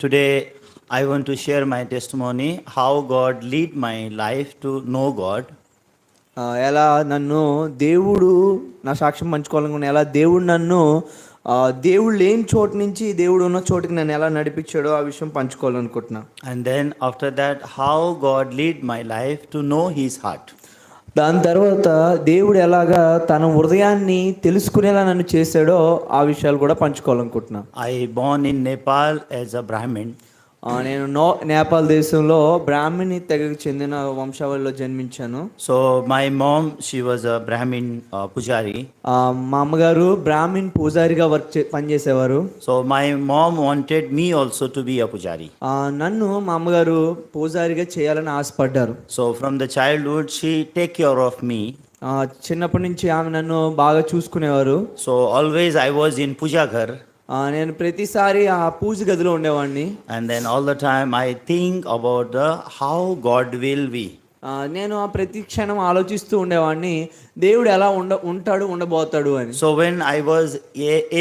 Today, I want to share my testimony how God lead my life to know God. ఎలా నన్ను దేవుడు నా సాక్ష్యం పంచుకోవాలనుకున్నా, ఎలా దేవుడు నన్ను దేవుడు లేని చోటు నుంచి దేవుడు ఉన్న చోటుకి నన్ను ఎలా నడిపించాడో ఆ విషయం పంచుకోవాలనుకుంటున్నా. And then after that, how God lead my life to know His heart. దాని తర్వాత దేవుడు ఎలాగా తన హృదయాన్ని తెలుసుకునేలా నన్ను చేశాడో ఆ విషయాలు కూడా పంచుకోవాలనుకుంటున్నా. I born in Nepal as a Brahmin. నేను నేపాల్ దేశంలో బ్రాహ్మణి తెగకు చెందిన వంశావళిలో జన్మించాను. So my mom, she was a Brahmin pujari. మా అమ్మగారు బ్రాహ్మణ్ పూజారిగా పనిచేసేవారు. So my mom wanted me also to be a pujari. నన్ను మా అమ్మగారు పూజారిగా చేయాలని ఆశపడ్డారు. So from the childhood, she take care of me. చిన్నప్పటి నుంచి ఆమె నన్ను బాగా చూసుకునేవారు. So always I was in puja ghar. నేను ప్రతిసారి ఆ పూజ గదిలో ఉండేవాడిని. And then all the time I think about the how God will be. నేను ఆ ప్రతి క్షణం ఆలోచిస్తూ ఉండేవాడిని, దేవుడు ఎలా ఉండబోతాడు అని. So when I was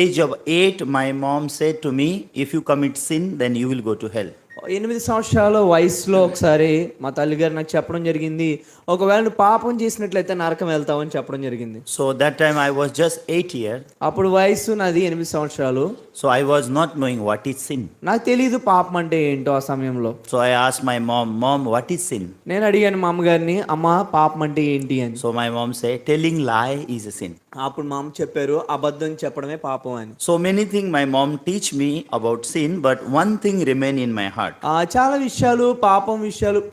age of 8, my mom said to me, if you commit sin, then you will go to hell. 8 సంవత్సరాల వయసులో ఒకసారి మా తల్లిగారు నాకు చెప్పడం జరిగింది, ఒకవేళ నువ్వు పాపం చేసినట్లయితే నరకం వెళ్తావని చెప్పడం జరిగింది. So that time I was just 8 years. అప్పుడు వయసు నాది 8 సంవత్సరాలు. So I was not knowing what is sin. నాకు తెలియదు పాపం అంటే ఏంటో ఆ సమయంలో. So I asked my mom, what is sin? నేను అడిగాను మా అమ్మగారిని, అమ్మ పాపం అంటే ఏంటి అని. So my mom said, telling lie is a sin. అప్పుడు మా అమ్మ చెప్పారు, అబద్ధం చెప్పడమే పాపం అని. So many things my mom teach me about sin, but one thing remain in my heart. చాలా విషయాలు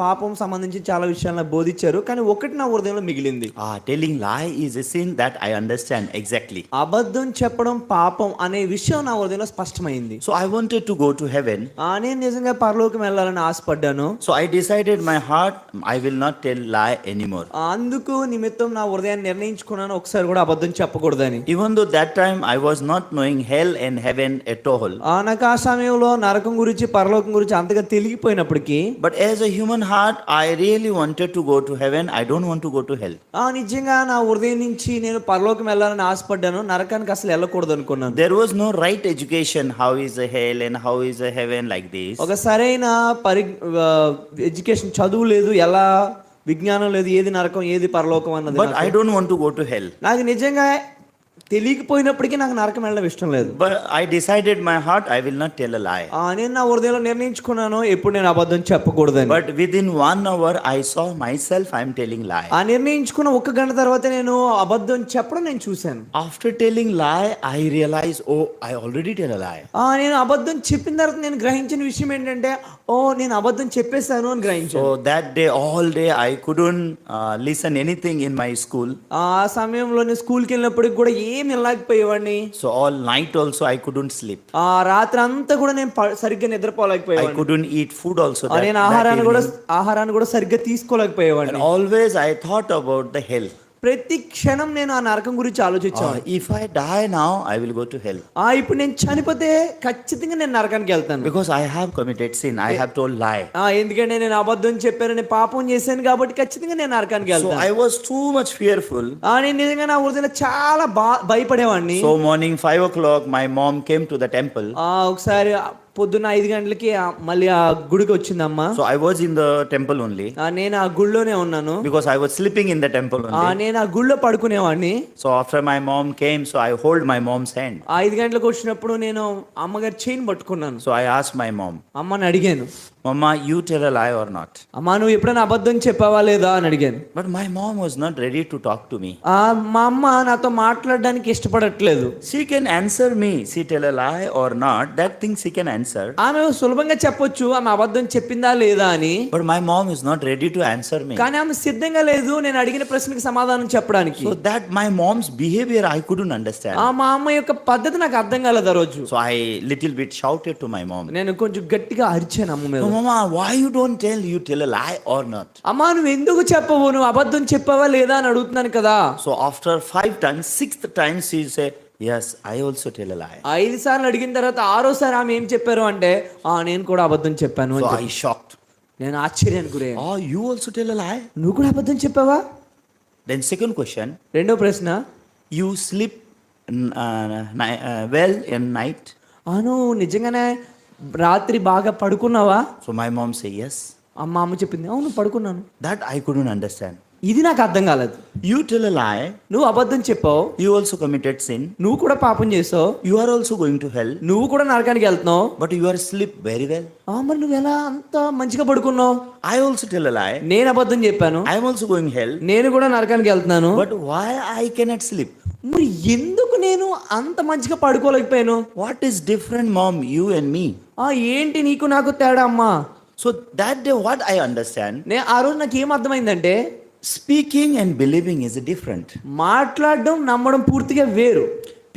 పాపం సంబంధించి చాలా విషయాలు నాకు బోధించారు, కానీ ఒకటి నా హృదయంలో మిగిలింది. Telling lie is a sin, that I understand exactly. అబద్ధం చెప్పడం పాపం అనే విషయం నా హృదయంలో స్పష్టమైంది. So I wanted to go to heaven. నేను నిజంగా పరలోకం వెళ్ళాలని ఆశపడ్డాను. So I decided my heart, I will not tell lie anymore. అందుకు నిమిత్తం నా హృదయాన్ని నిర్ణయించుకున్నాను, ఒకసారి కూడా అబద్ధం చెప్పకూడదని. Even though that time I was not knowing hell and heaven at all. నాకు ఆ సమయంలో నరకం గురించి పరలోకం గురించి అంతగా తెలియపోయినప్పటికీ, but as a human heart I really wanted to go to heaven. I don't want to go to hell. నిజంగా నా హృదయం నుంచి నేను పరలోకం వెళ్ళాలని ఆశపడ్డాను, నరకానికి అసలు వెళ్ళకూడదు అనుకున్నాను. There was no right education, how is a hell and how is a heaven, like this. ఒక సరైన ఎడ్యుకేషన్ చదువు లేదు, ఎలా విజ్ఞానం లేదు, ఏది నరకం ఏది పరలోకం అన్నది. But I don't want to go to hell. నాకు నిజంగా తెలియకపోయినప్పటికీ నాకు నరకం వెళ్ళడం ఇష్టం లేదు. But I decided my heart, I will not tell a lie. నేను నా హృదయంలో నిర్ణయించుకున్నాను, ఎప్పుడు నేను అబద్ధం చెప్పకూడదని. But within 1 hour I saw myself I am telling lie. నిర్ణయించుకున్న 1 గంట తర్వాత నేను అబద్ధం చెప్పడం నేను చూశాను. After telling lie I realized, oh, I already tell a lie. నేను అబద్ధం చెప్పిన తర్వాత నేను గ్రహించిన విషయం ఏంటంటే, నేను అబద్ధం చెప్పేశాను అని గ్రహించాను. So that day, all day I couldn't listen anything in my school. ఆ సమయంలో నేను స్కూల్కి వెళ్ళినప్పటికి కూడా ఏమి వెళ్ళలేకపోయేవాడిని. So all night also I couldn't sleep. రాత్రి అంతా కూడా నేను సరిగ్గా నిద్రపోలేకపోయేవాడిని. I couldn't eat food also. నేను ఆహారాన్ని కూడా సరిగ్గా తీసుకోలేకపోయేవాడిని. And always I thought about the hell. ప్రతి క్షణం నేను ఆ నరకం గురించి ఆలోచించాను. If I die now I will go to hell. ఇప్పుడు నేను చనిపోతే ఖచ్చితంగా నేను నరకానికి వెళ్తాను. Because I have committed sin, I have told lie. ఎందుకంటే నేను అబద్ధం చెప్పాను, నేను పాపం చేశాను కాబట్టి ఖచ్చితంగా నేను నరకానికి వెళ్తాను. So I was too much fearful. నేను నిజంగా నా హృదయంలో చాలా భయపడేవాడిని. So morning 5 o'clock my mom came to the temple. ఒకసారి పొద్దున్న 5 గంటలకి మళ్ళీ ఆ గుడికి వచ్చిందమ్మ. So I was in the temple only. నేను ఆ గుడిలోనే ఉన్నాను. Because I was sleeping in the temple only. నేను ఆ గుడిలో పడుకునేవాడిని. So after my mom came, so I hold my mom's hand. 5 గంటలకు వచ్చినప్పుడు నేను అమ్మగారి చైన్ పట్టుకున్నాను. So I asked my mom, అమ్మని అడిగాను, Mama, you tell a lie or not? అమ్మా నువ్వు ఎప్పుడైనా అబద్ధం చెప్పావా లేదా అని అడిగాను. But my mom was not ready to talk to me. మా అమ్మ నాతో మాట్లాడడానికి ఇష్టపడట్లేదు. She can answer me, she tell a lie or not, that thing she can answer. ఆమె సులభంగా చెప్పొచ్చు ఆమె అబద్ధం చెప్పిందా లేదా అని. But my mom is not ready to answer me. కానీ ఆమె సిద్ధంగా లేదు నేను అడిగిన ప్రశ్నకి సమాధానం చెప్పడానికి. So that my mom's behavior I couldn't understand. మా అమ్మ యొక్క పద్ధతి నాకు అర్థం కాలేదు ఆ రోజు. So I little bit shouted to my mom. నేను కొంచెం గట్టిగా అరిచాను అమ్మ మీద. Mama, why you don't tell, you tell a lie or not? అమ్మా నువ్వు ఎందుకు చెప్పవు, నువ్వు అబద్ధం చెప్పావా లేదా అని అడుగుతున్నాను కదా. So after 5 times, 6th time she said, yes, I also tell a lie. 5 సార్లు అడిగిన తర్వాత 6వ ఆమె ఏం చెప్పారు అంటే, నేను కూడా అబద్ధం చెప్పాను అని. So I shocked. నేను ఆశ్చర్యానికి గురయ్యాను. You also tell a lie? నువ్వు కూడా అబద్ధం చెప్పావా? Then second question, రెండో ప్రశ్న, you sleep well in night? నువ్వు నిజంగానే రాత్రి బాగా పడుకున్నావా? So my mom say yes. మా అమ్మ చెప్పింది, అవును పడుకున్నాను. That I couldn't understand. ఇది నాకు అర్థం కాలేదు. You tell a lie, నువ్వు అబద్ధం చెప్పావు, you also committed sin, నువ్వు కూడా పాపం చేసావు, you are also going to hell, నువ్వు కూడా నరకానికి వెళ్తున్నావు. but you are asleep very well. మరి నువ్వు ఎలా అంత మంచిగా పడుకున్నావు? I also tell a lie, నేను అబద్ధం చెప్పాను, I am also going hell, నేను కూడా నరకానికి వెళ్తున్నాను. but why I cannot sleep? మరి ఎందుకు నేను అంత మంచిగా పడుకోలేకపోయాను? What is different, mom, you and me? ఏంటి నీకు నాకు తేడా అమ్మా? So that day what I understand, ఆ రోజు నాకు ఏం అర్థమైందంటే, speaking and believing is different. మాట్లాడడం నమ్మడం పూర్తిగా వేరు.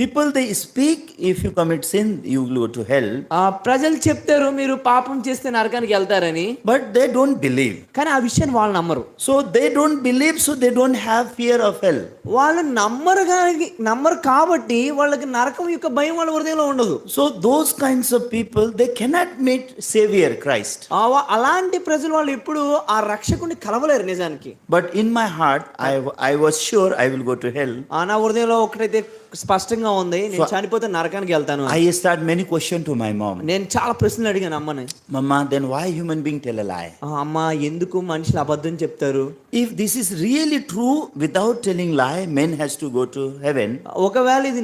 People they speak, if you commit sin, you will go to hell. ప్రజలు చెప్తారు మీరు పాపం చేస్తే నరకానికి వెళ్తారని, But they don't believe. కానీ ఆ విషయాన్ని వాళ్ళు నమ్మరు. So they don't believe, so they don't have fear of hell. వాళ్ళు నమ్మరు కాబట్టి వాళ్ళకి నరకం యొక్క భయం వాళ్ళ హృదయంలో ఉండదు. So those kinds of people, they cannot meet Savior Christ. అలాంటి ప్రజలు వాళ్ళు ఎప్పుడు ఆ రక్షకుని కలవలేరు నిజానికి. But in my heart, I was sure I will go to hell. నా హృదయంలో ఒకటైతే స్పష్టంగా ఉంది, నేను చనిపోతే నరకానికి వెళ్తాను. I start many questions to my mom. నేను చాలా ప్రశ్నలు అడిగాను అమ్మని. Mama, then why human being tell a lie? అమ్మ, ఎందుకు మనుషులు అబద్ధం చెప్తారు? If this is really true, without telling lie, man has to go to heaven. ఒకవేళ ఇది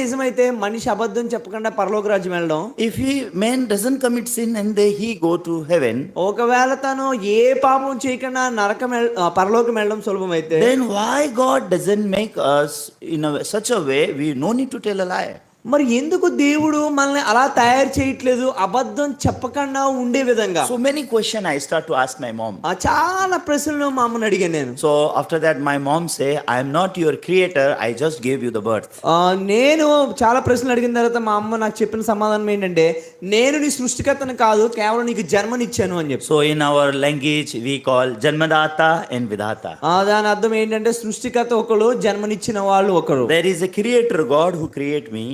నిజమైతే మనిషి అబద్ధం చెప్పకుండా పరలోక రాజ్యం వెళ్ళడం. If man doesn't commit sin and he go to heaven, ఒకవేళ తను ఏ పాపం చేయకుండా పరలోకం వెళ్ళడం సులభమైతే, then why God doesn't make us in such a way we no need to tell a lie? మరి ఎందుకు దేవుడు మనల్ని అలా తయారు చేయట్లేదు అబద్ధం చెప్పకుండా ఉండే విధంగా? So many questions I start to ask my mom. చాలా ప్రశ్నలు మా అమ్మని అడిగాను నేను. So after that my mom say, I am not your creator, I just gave you the birth. నేను చాలా ప్రశ్నలు అడిగిన తర్వాత మా అమ్మ నాకు చెప్పిన సమాధానం ఏంటంటే, నేను నీ సృష్టికర్తను కాదు, కేవలం నీకు జన్మనిచ్చాను అని చెప్పి. So in our language we call Janmadata and Vidhata. దాని అర్థం ఏంటంటే సృష్టికర్త ఒకరు, జన్మనిచ్చిన వాళ్ళు ఒకరు. There is a creator God who create me.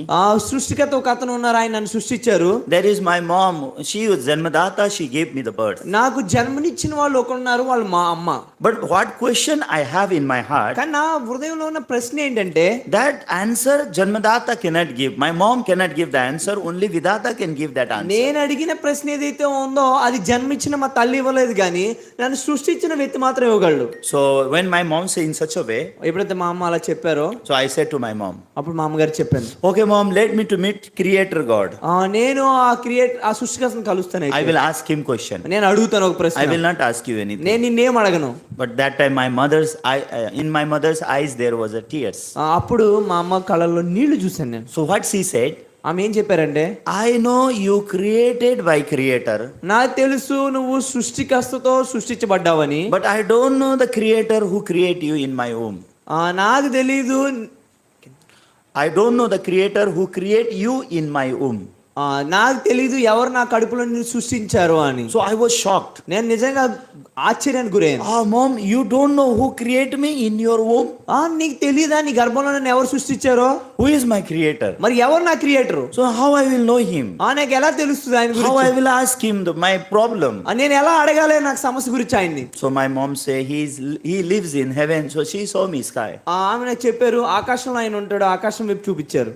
సృష్టికర్త ఒక అతను ఉన్నారు, ఆయన నన్ను సృష్టించారు. There is my mom, she was Janmadata, she gave me the birth. నాకు జన్మనిచ్చిన వాళ్ళు ఒకరు ఉన్నారు, వాళ్ళు మా అమ్మ. But what question I have in my heart, కానీ నా హృదయంలో ఉన్న ప్రశ్న ఏంటంటే, that answer Janmadata cannot give, my mom cannot give the answer, only Vidhata can give that answer. నేను అడిగిన ప్రశ్న ఏదైతే ఉందో అది జన్మించిన మా తల్లి ఇవ్వలేదు, కానీ నన్ను సృష్టించిన వ్యక్తి మాత్రం ఇవ్వగలడు. So when my mom say in such a way, ఎప్పుడైతే మా అమ్మ అలా చెప్పారో, so I said to my mom, అప్పుడు మా అమ్మగారు చెప్పాను, okay mom, let me to meet creator God. నేను ఆ సృష్టికర్తను కలుస్తాను. I will ask him question. నేను అడుగుతాను ఒక ప్రశ్న. I will not ask you anything. నేను నిన్నేం అడగను. But that time my mother's in my mother's eyes there was a tears. అప్పుడు మా అమ్మ కళ్ళల్లో నీళ్లు చూశాను నేను. So what she said, ఆమె ఏం చెప్పారంటే, I know you created by creator. నాకు తెలుసు నువ్వు సృష్టికర్తతో సృష్టించబడ్డావని. But I don't know the creator who create you in my womb. నాకు తెలీదు. I don't know the creator who create you in my womb. నాకు తెలీదు ఎవరు నా కడుపులో నిన్ను సృష్టించారు అని. So I was shocked. నేను నిజంగా ఆశ్చర్యానికి గురయ్యాను. Mom, you don't know who create me in your womb? నీకు తెలీదా నీ గర్భంలో నన్ను ఎవరు సృష్టించారో? Who is my creator? మరి ఎవరు నా creator? So how I will know him? నాకు ఎలా తెలుస్తుంది ఆయన గురించి? How I will ask him my problem? నేను ఎలా అడగాలి నాకు సమస్య గురించి ఆయన్ని? So my mom say he lives in heaven, so she saw me sky. ఆమె నాకు చెప్పారు ఆకాశంలో ఆయన ఉంటాడు, ఆకాశం వైపు చూపించారు.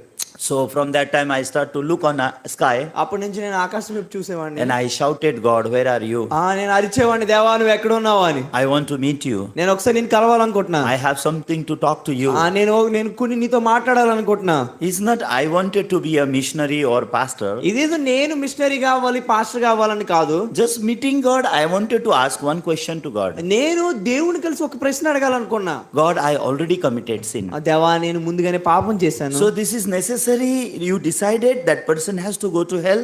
So from that time I start to look on sky. అప్పటి నుంచి నేను ఆకాశం వైపు చూసేవాడిని. And I shouted, God, where are you? నేను అరిచేవాడిని, దేవా నువ్వు ఎక్కడ ఉన్నావు అని. I want to meet you. నేను ఒకసారి నేను కలవాలనుకుంటున్నా. I have something to talk to you. నేను కొన్ని నీతో మాట్లాడాలనుకుంటున్నా. It's not I wanted to be a missionary or pastor. ఇదేదో నేను మిషనరీ కావాలి, పాస్టర్ కావాలని కాదు. Just meeting God, I wanted to ask one question to God. నేను దేవుని కలిసి ఒక ప్రశ్న అడగాలనుకున్నా. God, I already committed sin. దేవా నేను ముందుగానే పాపం చేశాను. So this is necessary, you decided that person has to go to hell?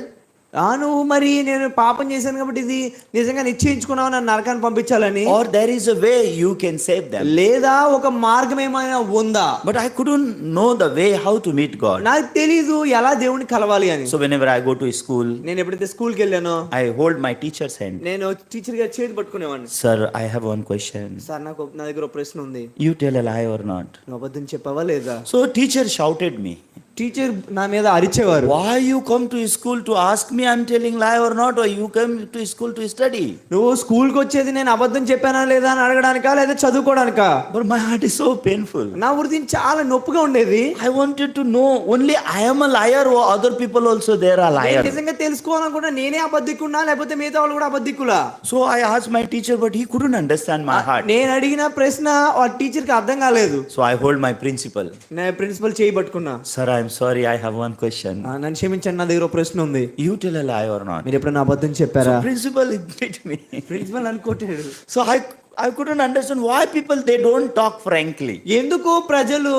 నువ్వు మరి నేను పాపం చేశాను కాబట్టి ఇది నిజంగా నిశ్చయించుకున్నావు నన్ను నరకాన్ని పంపించాలని? Or there is a way you can save them? లేదా ఒక మార్గం ఏమైనా ఉందా? But I couldn't know the way how to meet God. నాకు తెలీదు ఎలా దేవుని కలవాలి అని. So whenever I go to school, నేను ఎప్పుడైతే స్కూల్కి వెళ్ళానో I hold my teacher's hand. నేను టీచర్ గారి చేతి పట్టుకునేవాడిని. Sir, I have one question. Sir నా దగ్గర ఒక ప్రశ్న ఉంది. You tell a lie or not? నువ్వు అబద్ధం చెప్పావా లేదా? So teacher shouted me. Teacher నా మీద అరిచేవారు. Why you come to school to ask me I'm telling lie or not, or you come to school to study? నువ్వు స్కూల్కి వచ్చేది నేను అబద్ధం చెప్పానా లేదా అని అడగడానికా లేదా చదువుకోవడానికా? But my heart is so painful. నా హృదయం చాలా నొప్పిగా ఉండేది. I wanted to know only I am a liar or other people also there are నేను liar. నిజంగా తెలుసుకోవాలనుకున్నా నేనే అబద్ధికున్నా లేకపోతే మిగతా వాళ్ళు కూడా అబద్ధికులా? So I asked my teacher, but he couldn't understand my heart. నేను అడిగిన ప్రశ్న ఆ టీచర్కి అర్థం కాలేదు. So I hold my principal. నేను ప్రిన్సిపల్ చేయి పట్టుకున్నా. Sir, I'm sorry, I have one question. నన్ను క్షమించండి, నా దగ్గర ఒక ప్రశ్న ఉంది. You tell a lie or not? మీరు ఎప్పుడైనా అబద్ధం చెప్పారా? So principal hit me. Principal అనుకోలేదు. So I couldn't understand why people they don't talk frankly. ఎందుకు ప్రజలు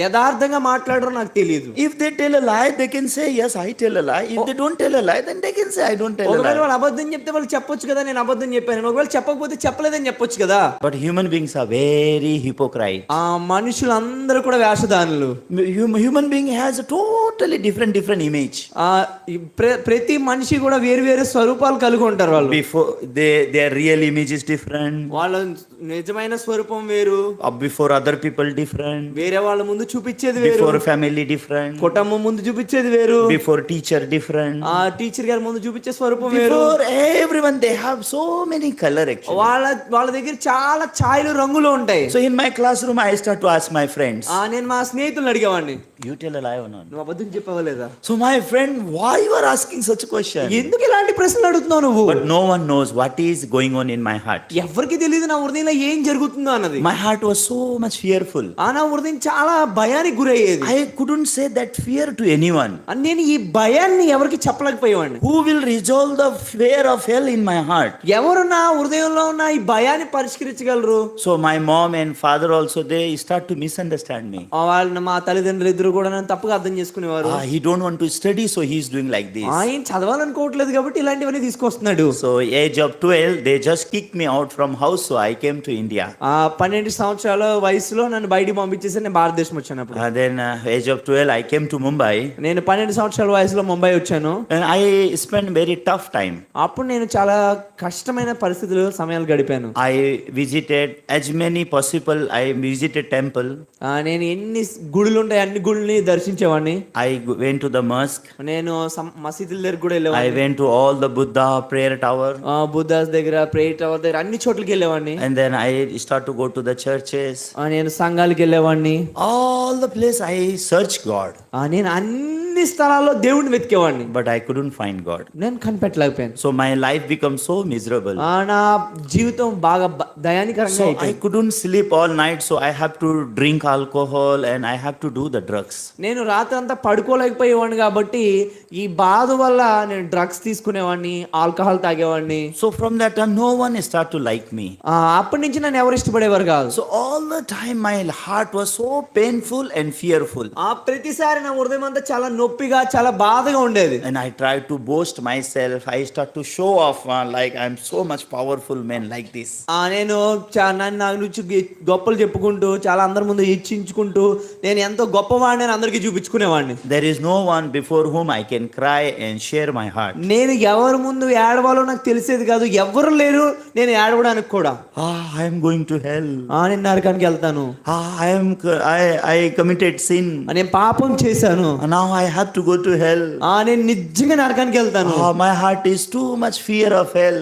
యథార్థంగా మాట్లాడరో నాకు తెలియదు. If they tell a lie, they can say yes, I tell a lie. If they don't tell a lie, then they can say I don't tell a ఒకవేళ lie. వాళ్ళు అబద్ధం చెప్తే వాళ్ళు చెప్పొచ్చు కదా నేను అబద్ధం చెప్పాను. ఒకవేళ చెప్పకపోతే చెప్పలేదని చెప్పొచ్చు కదా. But human beings are very hypocrite. ఆ మనుషులందరూ కూడా వేషధానులు. Human being has a totally different image. ప్రతి మనిషి కూడా వేరు వేరు స్వరూపాలు కలిగి ఉంటారు. వాళ్ళు Before their real image is different. వాళ్ళ నిజమైన స్వరూపం వేరు. Before other people different. వేరే వాళ్ళ ముందు చూపించేది వేరు. Before family different. కుటుంబం ముందు చూపించేది వేరు. Before teacher different. ఆ టీచర్ గారి ముందు చూపించే స్వరూపం వేరు. Before everyone they have so many color actually. వాళ్ళ దగ్గర చాలా ఛాయలు రంగులు ఉంటాయి. So in my classroom I start to ask my friends. నేను మా స్నేహితులను అడిగేవాడిని, You tell a lie or not? నువ్వు అబద్ధం చెప్పావా లేదా? So my friend, why you are asking such a question? ఎందుకు ఇలాంటి ప్రశ్నలు అడుగుతున్నావు నువ్వు? But no one knows what is going on in my heart. ఎవరికి తెలియదు నా హృదయంలో ఏం జరుగుతుందో అన్నది. My heart was so much fearful. నా హృదయం చాలా భయానికి గురయ్యేది. I couldn't say that fear to anyone. నేను ఈ భయాన్ని ఎవరికి చెప్పలేకపోయేవాడిని. Who will resolve the fear of hell in my heart? ఎవరు నా హృదయంలో ఉన్న ఈ భయాన్ని పరిష్కరించగలరు? So my mom and father also they start to misunderstand me. వాళ్ళ మా తల్లిదండ్రులు ఇద్దరు కూడా నన్ను తప్పుగా అర్థం చేసుకునేవారు. He don't want to study, so he is doing like this. ఆయన చదవాలనుకోవట్లేదు కాబట్టి ఇలాంటివన్నీ తీసుకొస్తున్నాడు. So age of 12 they just kicked me out from house, so I came to India. 12 సంవత్సరాల వయసులో నన్ను బయటికి పంపించేసి నేను భారతదేశం వచ్చాను. అప్పుడు Then age of 12 I came to Mumbai. నేను 12 సంవత్సరాల వయసులో ముంబై వచ్చాను. And I spent very tough time. అప్పుడు నేను చాలా కష్టమైన పరిస్థితులు సమయాలు గడిపాను. I visited as many possible. I visited temple. నేను ఎన్ని గుడులు ఉంటాయి అన్ని గుడుల్ని దర్శించేవాడిని. I went to the mosque. నేను మసీదుల దగ్గర కూడా I వెళ్ళేవాడిని. went to all the Buddha prayer tower. Buddha's దగ్గర ప్రేయర్ టవర్ దగ్గర అన్ని చోట్లకి వెళ్ళేవాడిని. And then I start to go to the churches. నేను సంఘాలకి వెళ్ళేవాడిని. All the place I search God. నేను అన్ని స్థలాల్లో దేవుడిని వెతికేవాడిని. But I couldn't find God. నేను కనిపెట్టలేకపోయాను. So my life becomes so miserable. నా జీవితం బాగా దయానికరంగా So I అయిపోయింది. couldn't sleep all night. So I have to drink alcohol and I have to do the drugs. నేను రాత్రి అంతా పడుకోలేకపోయేవాడిని కాబట్టి ఈ బాధ వల్ల నేను డ్రగ్స్ తీసుకునేవాడిని, ఆల్కహాల్ తాగేవాడిని. So from that time, no one start to like me. అప్పటి నుంచి నన్ను ఎవరు ఇష్టపడేవారు కాదు. So all the time, my heart was so painful and fearful. ప్రతిసారి నా హృదయం అంతా చాలా నొప్పిగా చాలా బాధగా ఉండేది. And I tried to boast myself. I start to show off like I'm so much powerful man like this. నేను నన్ను నా నుంచి గొప్పలు చెప్పుకుంటూ చాలా అందరి ముందు ఇచ్చించుకుంటూ నేను ఎంతో గొప్పవాడిని అని అందరికీ చూపించుకునేవాడిని. There is no one before whom I can cry and share my heart. నేను ఎవరి ముందు ఏడవాలో నాకు తెలిసేది కాదు. ఎవరు లేరు నేను ఏడవడానికి కూడా. I am going to hell. నేను నరకానికి వెళ్తాను. I committed sin. నేను పాపం చేశాను. Now I have to go to hell. నేను నిజంగా నరకానికి వెళ్తాను. My heart is too much fear of hell.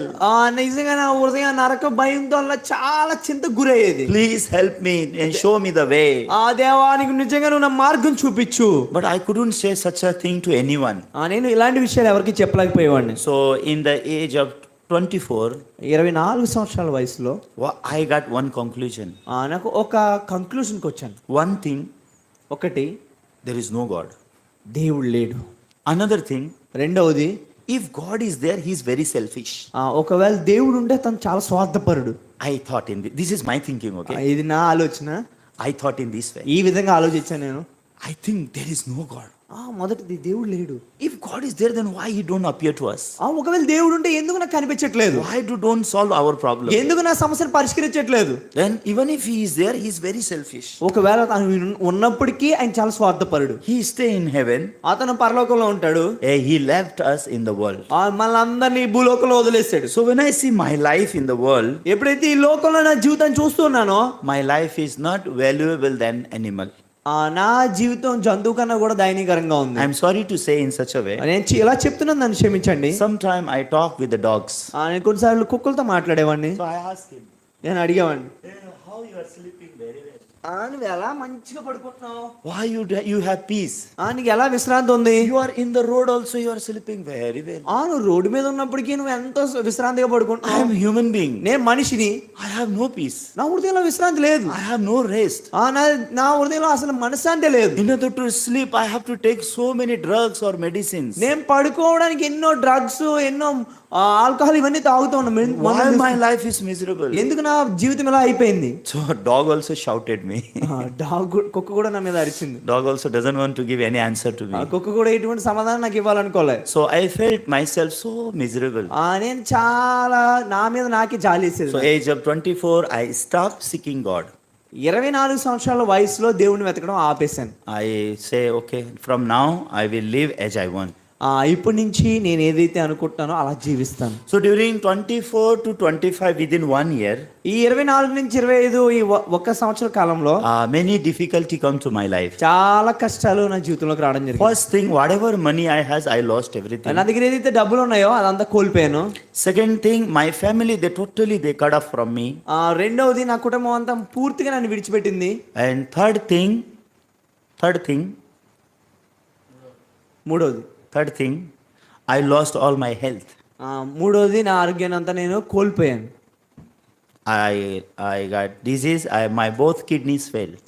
నిజంగా నా హృదయం నరక భయంతో చాలా చింత గురయ్యేది. Please help me and show me the way. దేవానికి నిజంగా నువ్వు నా మార్గం చూపించు. But I couldn't say such a thing to anyone. నేను ఇలాంటి విషయాలు ఎవరికి చెప్పలేకపోయేవాడిని. So in the age of 24, 24 సంవత్సరాల వయసులో I got one conclusion. నాకు ఒక కంక్లూషన్కి వచ్చాను. One thing, ఒకటి, there is no God. దేవుడు లేడు. Another thing, రెండవది, if God is there, he is very selfish. ఒకవేళ దేవుడు ఉంటే తను చాలా స్వార్థపరుడు. I thought in this is my thinking, okay? ఇది నా ఆలోచన. I thought in this way. ఈ విధంగా ఆలోచించాను నేను. I think there is no God. మొదటిది దేవుడు లేడు. If God is there, then why he don't appear to us? ఒకవేళ దేవుడు ఉంటే ఎందుకు నాకు కనిపించట్లేదు? Why don't solve our problem? ఎందుకు నా సమస్యను పరిష్కరించట్లేదు? Then even if he is there, he is very selfish. ఒకవేళ తను ఉన్నప్పటికీ ఆయన చాలా స్వార్థపరుడు. He stay in heaven. అతను పరలోకంలో ఉంటాడు. He left us in the world. మనందరినీ భూలోకంలో వదిలేస్తాడు. So when I see my life in the world, ఎప్పుడైతే ఈ లోకంలో నా జీవితాన్ని చూస్తున్నానో, my life is not valuable than animal. నా జీవితం జంతువు కన్నా కూడా దయనీకరంగా ఉంది. I'm sorry to say in such a way. నేను ఇలా చెప్తున్నాను, నన్ను క్షమించండి. Sometime I talk with the dogs. నేను కొన్నిసార్లు కుక్కలతో మాట్లాడేవాడిని. So I ask him, నేను అడిగేవాడిని, how you are sleeping very well? నువ్వు ఎలా మంచిగా పడుకుంటున్నావు, Why you have peace? నీకు ఎలా విశ్రాంతి ఉంది, You are in the road also, you are sleeping very well. నువ్వు రోడ్డు మీద ఉన్నప్పటికీ నువ్వు ఎంతో విశ్రాంతిగా I పడుకుంటున్నావు. am human being. నేను మనిషిని, I have no peace. నా హృదయంలో విశ్రాంతి లేదు. I have no rest. నా హృదయంలో అసలు మనశ్శాంతి లేదు. In order to sleep, I have to take so many drugs or medicines. నేను పడుకోవడానికి ఎన్నో డ్రగ్స్, ఎన్నో ఆల్కహాల్ ఇవన్నీ తాగుతూ Why my life is miserable? ఎందుకు నా జీవితం ఇలా అయిపోయింది. So dog also shouted me. కుక్క కూడా నా మీద అరిచింది. Dog also doesn't want to give any answer to me. కుక్క కూడా ఎటువంటి సమాధానం నాకు ఇవ్వాలనుకోలే. So I felt myself so miserable. నేను చాలా నా మీద నాకే జాలేసేది. So age of 24, I stopped seeking God. 24 సంవత్సరాల వయసులో దేవుని వెతకడం ఆపేశాను. I say, okay, from now I will live as I want. ఇప్పటి నుంచి నేను ఏదైతే అనుకుంటున్నానో అలా జీవిస్తాను. So during 24 to 25, within 1 year, ఈ 24 నుంచి 25 ఈ ఒక్క సంవత్సర కాలంలో many difficulty come to my life. చాలా కష్టాలు నా జీవితంలోకి రావడం జరిగింది. First thing, whatever money I has, I lost everything. నా దగ్గర ఏదైతే డబ్బులు ఉన్నాయో అదంతా కోల్పోయాను. Second thing, my family, they cut off from me. రెండవది, నా కుటుంబం అంతా పూర్తిగా నన్ను విడిచిపెట్టింది. And third thing, మూడవది, I lost all my health. మూడవది, నా ఆరోగ్యాన్ని అంతా నేను కోల్పోయాను. I got disease. My both kidneys failed.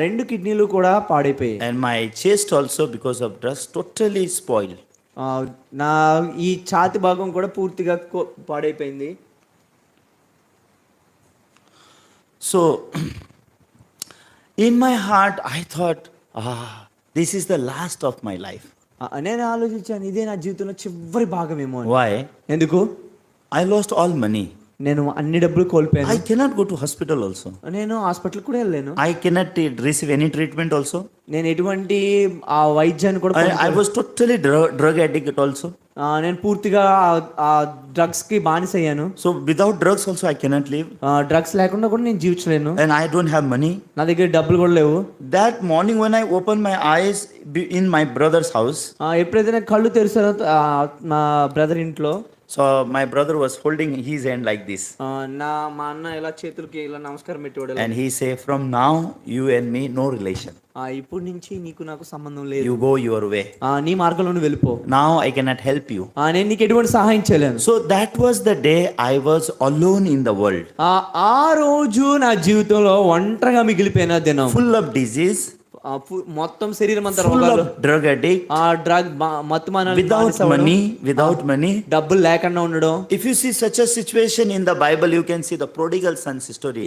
2 కిడ్నీలు కూడా పాడైపోయాయి. And my chest also, because of drugs, totally spoiled. నా ఈ ఛాతి భాగం కూడా పూర్తిగా పాడైపోయింది. So in my heart I thought, this is the last of my life. నేను ఆలోచించాను, ఇదే నా జీవితంలో చివరి భాగమేమో అని. Why? ఎందుకు? I lost all money. నేను అన్ని డబ్బులు కోల్పోయాను. I cannot go to hospital also. నేను హాస్పిటల్ కూడా వెళ్ళలేను. I cannot receive any treatment also. నేను ఎటువంటి వైద్యాన్ని కూడా I was totally drug addict also. నేను పూర్తిగా డ్రగ్స్ కి బానిస అయ్యాను. So without drugs also I cannot live. Drugs లేకుండా కూడా నేను జీవించలేను. And I don't have money. నా దగ్గర డబ్బులు కూడా లేవు. That morning when I opened my eyes in my brother's house, ఎప్పుడైతే నేను కళ్ళు తెరిచానో నా బ్రదర్ ఇంట్లో, so my brother was holding his hand like this. మా అన్న ఇలా చేతులకి ఇలా నమస్కారం పెట్టేవాడు. And he say, from now you and me no relation. ఇప్పటి నుంచి నీకు నాకు సంబంధం లేదు. You go your way. నీ మార్గంలో నువ్వు వెళ్ళిపో. Now I cannot help you. నేను నీకు ఎటువంటి సహాయం చేయలేను. So that was the day I was alone in the world. ఆ రోజు నా జీవితంలో ఒంటరిగా మిగిలిపోయిన దినం. Full of disease. మొత్తం శరీరం అంతా full of drug addict. Drug మత్తుమానాలు, without money. డబ్బులు లేకుండా ఉండడం. If you see such a situation in the Bible, you can see the prodigal son's story.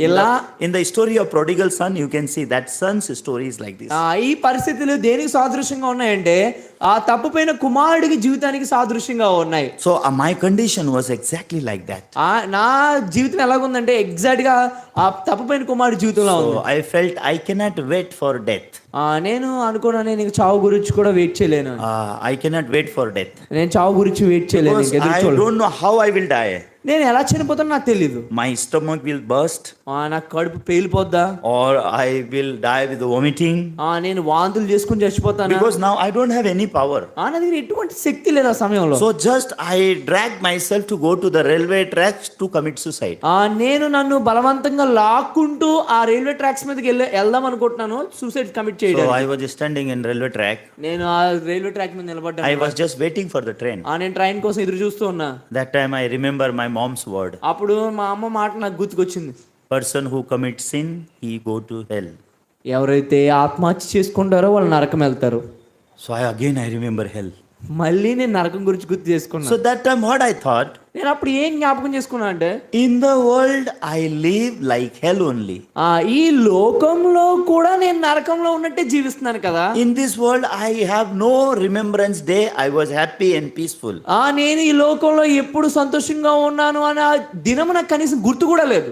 In the story of prodigal son, you can see that son's story is like this. ఈ పరిస్థితులు దేనికి సాదృశ్యంగా ఉన్నాయంటే ఆ తప్పుపోయిన కుమారుడికి జీవితానికి సాదృశ్యంగా ఉన్నాయి. So my condition was exactly like that. నా జీవితం ఎలాగుందంటే ఎగ్జాక్ట్ గా ఆ తప్పుపోయిన కుమారుడి జీవితంలో ఉంది. So I felt I cannot wait for death. నేను అనుకున్నాను, నేను చావు గురించి కూడా వెయిట్ చేయలేను. I cannot wait for death. నేను చావు గురించి వెయిట్ చేయలేను. I don't know how I will die. నేను ఎలా చనిపోతానో నాకు తెలియదు. My stomach will burst. నా కడుపు పేలిపోద్దా, or I will die with vomiting. నేను వాంతులు చేసుకుని చచ్చిపోతాను. Because now I don't have any power. నా దగ్గర ఎటువంటి శక్తి లేదు ఆ సమయంలో. So just I dragged myself to go to the railway tracks to commit suicide. నేను నన్ను బలవంతంగా లాక్కుంటూ ఆ రైల్వే ట్రాక్స్ మీదకి వెళ్దాం అనుకుంటున్నాను, సూసైడ్ కమిట్ చేయడం. So I was standing in railway track. నేను ఆ రైల్వే ట్రాక్ మీద నిలబడ్డాను. I was just waiting for the train. నేను ట్రైన్ కోసం ఎదురు చూస్తూ ఉన్నా. That time I remember my mom's word. అప్పుడు మా అమ్మ మాట నాకు గుర్తుకొచ్చింది. Person who commits sin, he go to hell. ఎవరైతే ఆత్మహత్య చేసుకుంటారో వాళ్ళు నరకం వెళ్తారు. So I remember hell. మళ్ళీ నేను నరకం గురించి గుర్తు చేసుకున్నా. So that time what I thought, నేను అప్పుడు ఏం జ్ఞాపకం చేసుకున్నా అంటే, in the world I live like hell only. ఈ లోకంలో కూడా నేను నరకంలో ఉన్నట్టే జీవిస్తున్నాను కదా. In this world I have no remembrance day I was happy and peaceful. నేను ఈ లోకంలో ఎప్పుడు సంతోషంగా ఉన్నాను అని ఆ దినం నాకు కనీసం గుర్తు కూడా లేదు.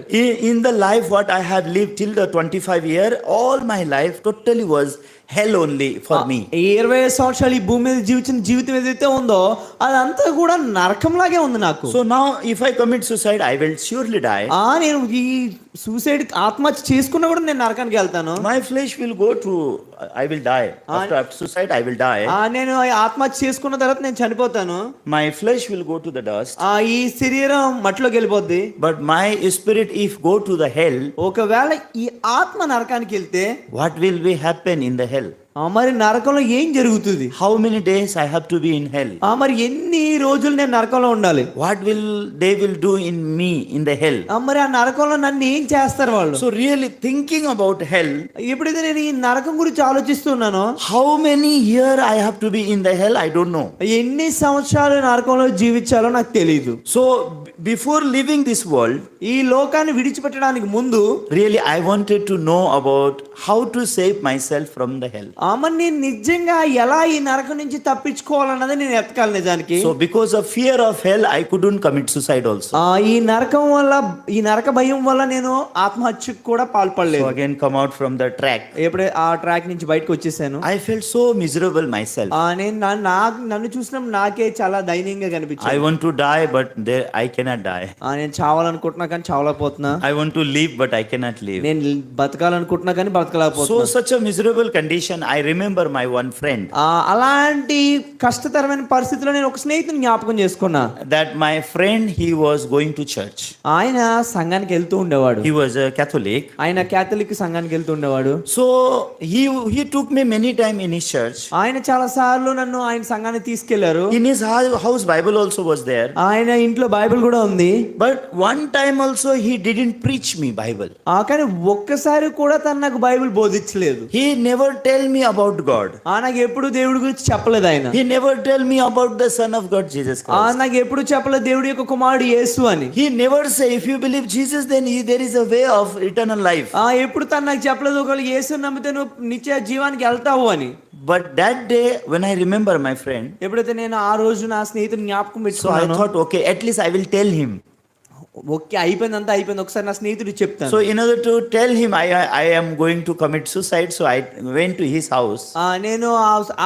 In the life what I have lived till the 25 year, all my life totally was hell only for me. 20 సంవత్సరాలు ఈ భూమి మీద జీవించిన జీవితం ఏదైతే ఉందో అదంతా కూడా నరకంలాగే ఉంది నాకు. So now if I commit suicide, I will surely die. నేను ఈ సూసైడ్ ఆత్మహత్య చేసుకున్నా కూడా నేను నరకానికి వెళ్తాను. My flesh will go to, I will die. After suicide, I will die. నేను ఆత్మహత్య చేసుకున్న తర్వాత నేను చనిపోతాను. My flesh will go to the dust. ఈ శరీరం మట్టిలోకి వెళ్ళిపోద్ది. But my spirit, if go to the hell, ఒకవేళ ఈ ఆత్మ నరకానికి వెళ్తే what will be happen in the hell? మరి నరకంలో ఏం జరుగుతుంది? How many days I have to be in hell? మరి ఎన్ని రోజులు నేను నరకంలో ఉండాలి? What will they will do in me in the hell? మరి ఆ నరకంలో నన్ను ఏం చేస్తారు వాళ్ళు? So really thinking about hell, ఎప్పుడైతే నేను ఈ నరకం గురించి ఆలోచిస్తున్నానో, how many year I have to be in the hell, I don't know. ఎన్ని సంవత్సరాలు నరకంలో జీవించాలో నాకు తెలియదు. So before leaving this world, ఈ లోకాన్ని విడిచిపెట్టడానికి ముందు really I wanted to know about how to save myself from the hell. మరి నేను నిజంగా ఎలా ఈ నరకం నుంచి తప్పించుకోవాలన్నది నేను ఎతకాలి నిజానికి. So because of fear of hell, I couldn't commit suicide also. ఈ నరకం వల్ల, ఈ నరక భయం వల్ల నేను ఆత్మహత్యకు కూడా పాల్పడలేదు. So again come out from the track. ఎప్పుడే ఆ ట్రాక్ నుంచి బయటకు వచ్చేసాను, I felt so miserable myself. నేను నన్ను చూసినప్పుడు నాకే చాలా దయనీయంగా కనిపించింది. I want to die, but I cannot die. నేను చావాలనుకుంటున్నా కానీ చావలేకపోతున్నా. I want to live, but I cannot live. నేను బతకాలనుకుంటున్నా కానీ బతకలేకపోతున్నా. So such a miserable condition, I remember my one friend. అలాంటి కష్టతరమైన పరిస్థితిలో నేను ఒక స్నేహితుని జ్ఞాపకం చేసుకున్నా. That my friend, he was going to church. ఆయన సంఘానికి వెళ్తూ ఉండేవాడు. He was a Catholic. ఆయన క్యాథలిక్ సంఘానికి వెళ్తూ ఉండేవాడు. So he took me many time in his church. ఆయన చాలా సార్లు నన్ను ఆయన సంఘానికి తీసుకెళ్లారు. In his house Bible also was there. ఆయన ఇంట్లో బైబిల్ కూడా ఉంది. But one time also he didn't preach me Bible. కానీ ఒక్కసారి కూడా తను నాకు Bible బోధించలేదు. He never tell me about God. నాకు ఎప్పుడు దేవుడి గురించి చెప్పలేదు ఆయన. He never tell me about the Son of God, Jesus Christ. నాకు ఎప్పుడు చెప్పలేదు దేవుడి యొక్క కుమారుడు యేసు అని. He never say if you believe Jesus, then there is a way of eternal life. ఎప్పుడు తను నాకు చెప్పలేదు ఒకవేళ యేసుని నమ్మితే నువ్వు నిత్య జీవానికి వెళ్తావు అని. But that day when I remember my friend, ఎప్పుడైతే నేను ఆ రోజు నా స్నేహితుని జ్ఞాపకం so I పెట్టుకున్నాను, thought, okay, at least I will tell him. Okay అయిపోయిందంతా అయిపోయింది, ఒకసారి నా స్నేహితుడు చెప్తాను. So in order to tell him I am going to commit suicide, so I went to his house. నేను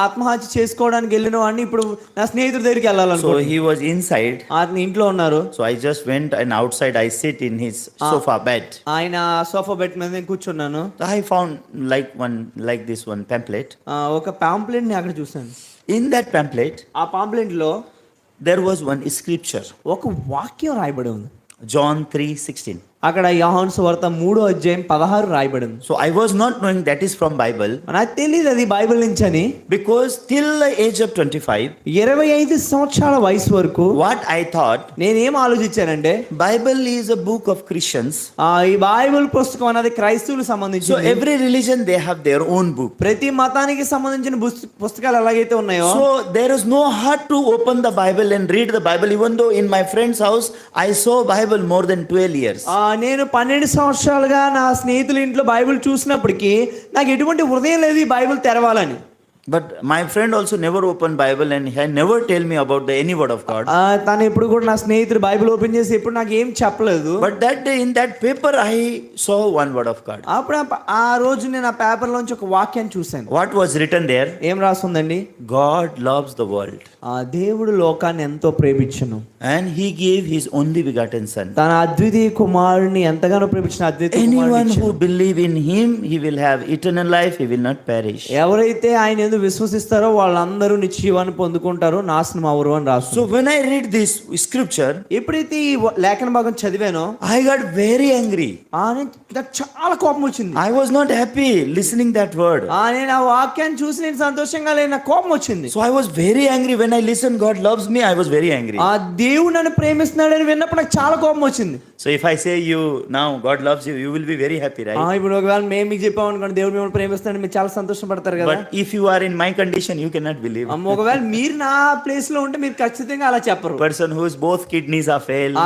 ఆత్మహత్య చేసుకోవడానికి వెళ్ళిన వాడిని ఇప్పుడు నా స్నేహితుడి దగ్గరికి So వెళ్ళాలనుకుంటున్నాను. he was inside. ఆయన ఇంట్లో ఉన్నారు. So I just went, and outside I sit in his sofa bed. ఆయన సోఫా బెడ్ మీద నేను కూర్చున్నాను. So I found like this one pamphlet. ఒక పాంప్లెట్ ని అక్కడ చూసాను. In that pamphlet, ఆ పాంప్లెట్ లో there was one scripture. ఒక వాక్యం రాయబడి ఉంది. John 3:16. అక్కడ యోహాను సువార్త 3:16 రాయబడి ఉంది. So I was not knowing that is from Bible, నాకు తెలియదు అది బైబిల్ నుంచి అని. because till the age of 25, 25 సంవత్సరాల వయసు వరకు what I thought, నేనేం ఆలోచించానంటే Bible is a book of Christians. ఈ బైబిల్ పుస్తకం అనేది క్రైస్తవులకు So సంబంధించింది. every religion they have their own book. ప్రతి మతానికి సంబంధించిన పుస్తకాలు ఎలాగైతే ఉన్నాయో, So there is no heart to open the Bible and read the Bible, even though in my friend's house I saw Bible more than 12 years. నేను 12 సంవత్సరాలుగా నా స్నేహితుల ఇంట్లో బైబిల్ చూసినప్పటికీ నాకు ఎటువంటి హృదయం లేదు ఈ బైబిల్ తెరవాలని. But my friend also never opened Bible, and he never tell me about any word of God. తను ఎప్పుడు కూడా నా స్నేహితుడు బైబిల్ ఓపెన్ చేసి ఎప్పుడు నాకు ఏం చెప్పలేదు. But that day in that paper I saw one word of God. అప్పుడు ఆ రోజు నేను ఆ పేపర్ లోంచి ఒక వాక్యాన్ని చూశాను. What was written there? ఏం రాస్తుందండి? God loves the world, దేవుడు లోకాన్ని ఎంతో ప్రేమించును, and he gave his only begotten son. తన అద్వితీయ కుమారుని ఎంతగానో ప్రేమించిన అద్వితీయ Anyone కుమారుని who believe in him, he will have eternal life, he will not perish. ఎవరైతే ఆయన యందు విశ్వసిస్తారో వాళ్ళందరూ నిత్య జీవాన్ని పొందుకుంటారు, నాశనం అవరు అని రాస్తుంది. So when I read this scripture, ఎప్పుడైతే ఈ లేఖన భాగం చదివానో I got very angry. నాకు చాలా కోపం వచ్చింది. I was not happy listening that word. నేను ఆ వాక్యాన్ని చూసి నేను సంతోషంగా లేని, నాకు కోపం వచ్చింది. So I was very angry when I listened God loves me. I was very angry. ఆ దేవుడు నన్ను ప్రేమిస్తున్నాడని విన్నప్పుడు నాకు చాలా కోపం వచ్చింది. So if I say you now God loves you, you will be very happy, right? ఇప్పుడు ఒకవేళ మేము మీకు చెప్పాం అనుకోండి దేవుడు మిమ్మల్ని ప్రేమిస్తున్నాడు, మీరు చాలా సంతోషపడతారు కదా. But if you are in my condition, you cannot believe. ఒకవేళ మీరు నా ప్లేస్ లో ఉంటే మీరు ఖచ్చితంగా అలా చెప్పరు. Person whose both kidneys are failed,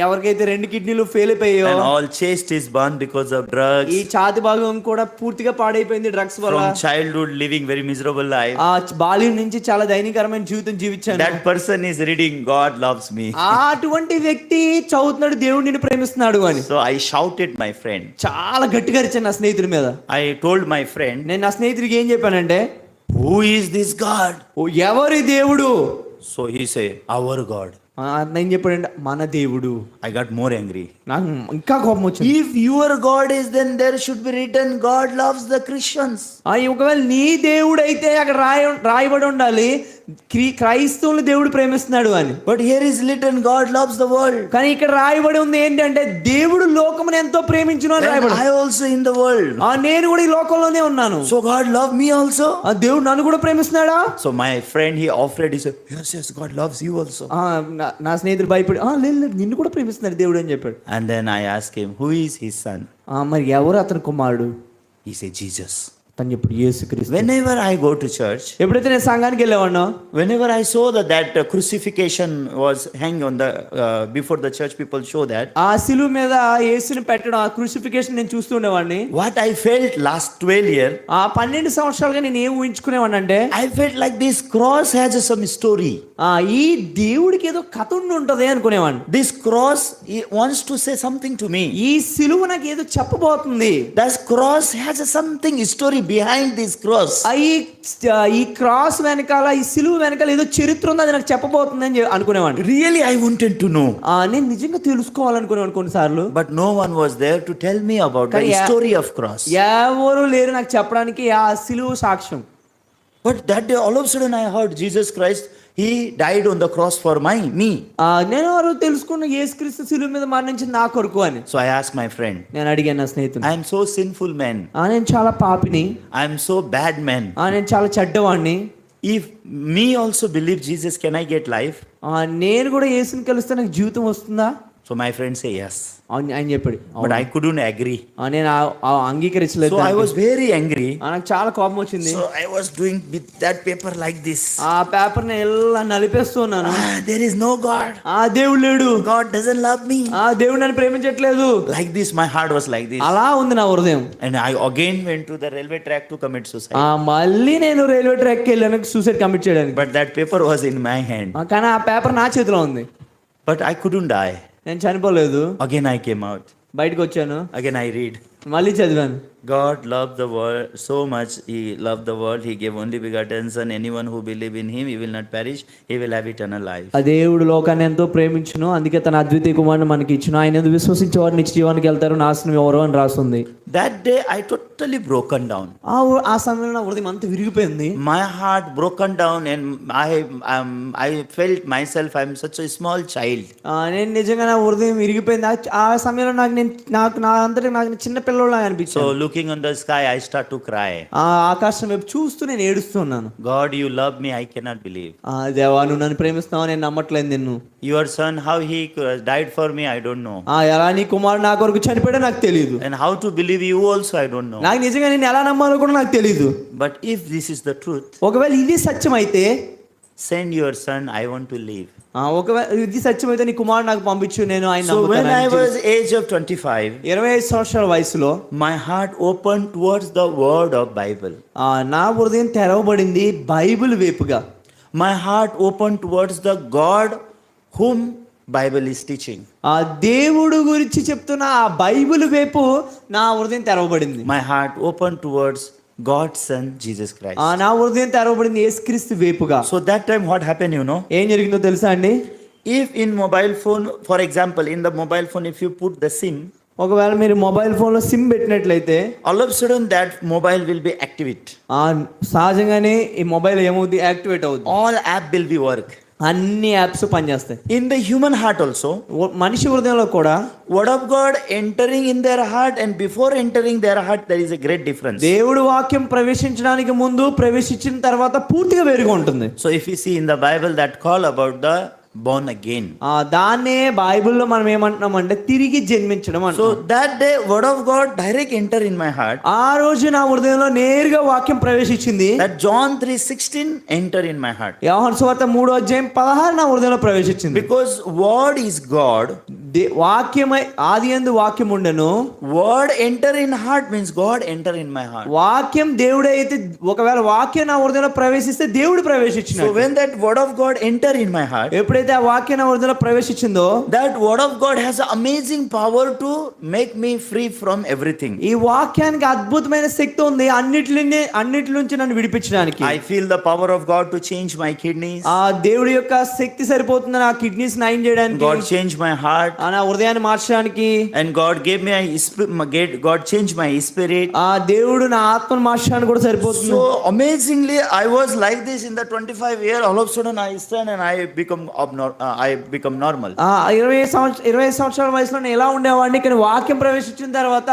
ఎవరికైతే 2 కిడ్నీలు fail అయిపోయాయో, and all chest is burned because of drugs, ఈ ఛాతి భాగం కూడా పూర్తిగా పాడైపోయింది డ్రగ్స్ వల్ల, from childhood living very miserable life, బాల్యం నుంచి చాలా దైనికరమైన జీవితం జీవించాను, that person is reading God loves me. అటువంటి వ్యక్తి చదువుతున్నాడు దేవుడు నిన్ను ప్రేమిస్తున్నాడు అని. So I shouted my friend. చాలా గట్టిగా అరిచాను నా స్నేహితుడి మీద. I told my friend, నేను నా స్నేహితుడికి ఏం చెప్పానంటే, who is this God? ఎవరి దేవుడు? So he say, our God. నేను చెప్పాడంటే మన దేవుడు. I got more angry. నాకు ఇంకా కోపం వచ్చింది. If your God is, then there should be written, God loves the Christians. ఒకవేళ నీ దేవుడు అయితే అక్కడ రాయబడి ఉండాలి క్రైస్తవులు దేవుడు ప్రేమిస్తున్నాడు అని. But here is written, God loves the world. కానీ ఇక్కడ రాయబడి ఉంది ఏంటంటే దేవుడు లోకమును ఎంతో ప్రేమించును అని And రాయబడి. I also in the world. నేను కూడా ఈ లోకంలోనే ఉన్నాను. So God loved me also. దేవుడు నన్ను కూడా ప్రేమిస్తున్నాడా? So my friend, he offered, he said, yes, God loves you also. నా స్నేహితుడు భయపడి లేదు నిన్ను కూడా ప్రేమిస్తున్నాడు దేవుడు అని చెప్పాడు. And then I asked him, who is his son? మరి ఎవరు అతని కుమారుడు? He said, Jesus. తను చెప్పాడు యేసుక్రీస్తు. Whenever I go to church, ఎప్పుడైతే నేను సంఘానికి వెళ్ళేవాడినో, whenever I saw that crucifixion was hanging on the before the church people show that, ఆ సిలువ మీద యేసుని పెట్టడం, ఆ క్రూసిఫికేషన్ నేను చూస్తుండేవాడిని. what I felt last 12 years, ఆ 12 సంవత్సరాలుగా నేను ఏం ఊహించుకునేవాడిని అంటే, I felt like this cross has some story. ఈ దేవుడికి ఏదో కథ ఉంటది అనుకునేవాడిని. This cross, he wants to say something to me. ఈ సిలువ నాకు ఏదో చెప్పబోతుంది. That cross has something story behind this cross. ఈ క్రాస్ వెనకాల, ఈ సిలువ వెనకాల ఏదో చరిత్ర ఉంది, అది నాకు చెప్పబోతుంది అని అనుకునేవాడిని. Really I wanted to know. నేను నిజంగా తెలుసుకోవాలనుకునేవాడిని కొన్నిసార్లు. But no one was there to tell me about the story of cross. ఎవరు లేరు నాకు చెప్పడానికి ఆ సిలువ సాక్ష్యం. But that day all of a sudden I heard Jesus Christ, he died on the cross for me. నేను ఆ రోజు తెలుసుకున్న యేసుక్రీస్తు సిలువ మీద మరణించింది నా కొరకు అని. So I asked my friend, నేను అడిగాను నా స్నేహితుని, I am so sinful man. నేను చాలా పాపిని. I am so bad man. నేను చాలా చెడ్డవాడిని. If me also believe Jesus, can I get life? నేను కూడా యేసుని కలిస్తే నాకు జీవితం వస్తుందా? So my friend say yes. ఆయన చెప్పాడు. But I couldn't agree. నేను అంగీకరించలేదు. So I was very angry. నాకు చాలా కోపం వచ్చింది. So I was doing with that paper like this. ఆ పేపర్ ని ఎలా నలిపేస్తున్నాను. There is no God. దేవుడు లేడు. God doesn't love me. దేవుడు నన్ను ప్రేమించట్లేదు. Like this, my heart was like this. అలా ఉంది నా హృదయం. And I again went to the railway track to commit suicide. మళ్ళీ నేను రైల్వే ట్రాక్ కి వెళ్ళాను సూసైడ్ కమిట్ చేయడానికి. But that paper was in my hand. కానీ ఆ పేపర్ నా చేతిలో ఉంది. But I couldn't die. నేను చనిపోలేదు. Again I came out. బయటకు వచ్చాను. Again I read. మళ్ళీ చదివాను. God loved the world so much, he loved the world, he gave only begotten son, anyone who believe in him, he will not perish, he will have eternal life. ఆ దేవుడు లోకాన్ని ఎంతో ప్రేమించును, అందుకే తన అద్వితీయ కుమారుని మనకి ఇచ్చును, ఆయన యందు విశ్వసించే వారు నిత్య జీవానికి వెళ్తారు, నాశనం ఎవరు అని రాస్తుంది. That day I totally broken down. ఆ సమయంలో నా హృదయం అంతా విరిగిపోయింది. My heart broken down and I felt myself I am such a small child. నేను నిజంగా నా హృదయం విరిగిపోయింది. ఆ సమయంలో నాకు నా అంతటా నాకు చిన్న పిల్లలా అనిపించింది. So looking on the sky I start to cry. ఆకాశం వైపు చూస్తూ నేను ఏడుస్తున్నాను. God, you love me, I cannot believe. దేవా నువ్వు నన్ను ప్రేమిస్తున్నావు, నేను నమ్మట్లేదు నిన్ను. Your son, how he died for me, I don't know. ఎలా నీ కుమారుడు నా కొరకు చనిపోయాడో నాకు తెలియదు. And how to believe you also, I don't know. నాకు నిజంగా నేను ఎలా నమ్మాలో కూడా నాకు తెలియదు. But if this is the truth, ఒకవేళ ఇది సత్యం అయితే send your son, I want to live. ఒకవేళ ఇది సత్యం అయితే నీ కుమారుడు నాకు పంపించు, నేను ఆయన So when I నమ్ముతాను. was age of 25, 25 సంవత్సరాల వయసులో my heart opened towards the word of Bible. నా హృదయం తెరవబడింది బైబిల్ వైపుగా. My heart opened towards the God whom Bible is teaching. దేవుడు గురించి చెప్తున్న ఆ బైబిల్ వైపు నా హృదయం తెరవబడింది. My heart opened towards God's son Jesus Christ. నా హృదయం తెరవబడింది యేసుక్రీస్తు వైపుగా. So that time what happened, you know? ఏం జరిగిందో తెలుసా అండి? If in mobile phone, for example, in the mobile phone, if you put the SIM, ఒకవేళ మీరు మొబైల్ ఫోన్ లో సిమ్ పెట్టినట్లయితే all of a sudden that mobile will be activate. సహజంగానే ఈ మొబైల్ ఏమవుతుంది, యాక్టివేట్ అవుతుంది. All app will be work. అన్ని apps పనిచేస్తాయి. In the human heart also, మనిషి హృదయంలో కూడా word of God entering in their heart and before entering their heart there is a great difference. దేవుడు వాక్యం ప్రవేశించడానికి ముందు ప్రవేశించిన తర్వాత పూర్తిగా వేరుగా ఉంటుంది. So if you see in the Bible that call about the born again, దాన్నే బైబిల్లో మనం ఏమంటున్నామంటే తిరిగి జన్మించడం అంటాం. so that day word of God direct enter in my heart. ఆ రోజు నా హృదయంలో నేరుగా వాక్యం ప్రవేశించింది. That John 3:16 enter in my heart. యోహాను సువార్త 3:16 నా హృదయంలో ప్రవేశించింది. Because word is God, వాక్యమై ఆదియందు వాక్యం ఉండెను. Word enter in heart means God enter in my heart. వాక్యం దేవుడే అయితే ఒకవేళ వాక్యం నా హృదయంలో ప్రవేశిస్తే దేవుడు ప్రవేశించినాడు. So when that word of God enter in my heart, ఎప్పుడైతే ఆ వాక్యం నా హృదయంలో ప్రవేశించిందో that word of God has an amazing power to make me free from everything. ఈ వాక్యానికి అద్భుతమైన శక్తి ఉంది అన్నిటి నుంచి నన్ను విడిపించడానికి. I feel the power of God to change my kidneys. ఆ దేవుడి యొక్క శక్తి సరిపోతుంది నా కిడ్నీస్ నయం చేయడానికి. God changed my heart. నా హృదయాన్ని మార్చడానికి. And God gave me God changed my spirit. ఆ దేవుడు నా ఆత్మను మార్చడానికి కూడా సరిపోతుంది. So amazingly I was like this in the 25 year, all of a sudden I stand and I become normal. 20 సంవత్సరాల వయసులో నేను ఎలా ఉండేవాడిని, కానీ వాక్యం ప్రవేశించిన తర్వాత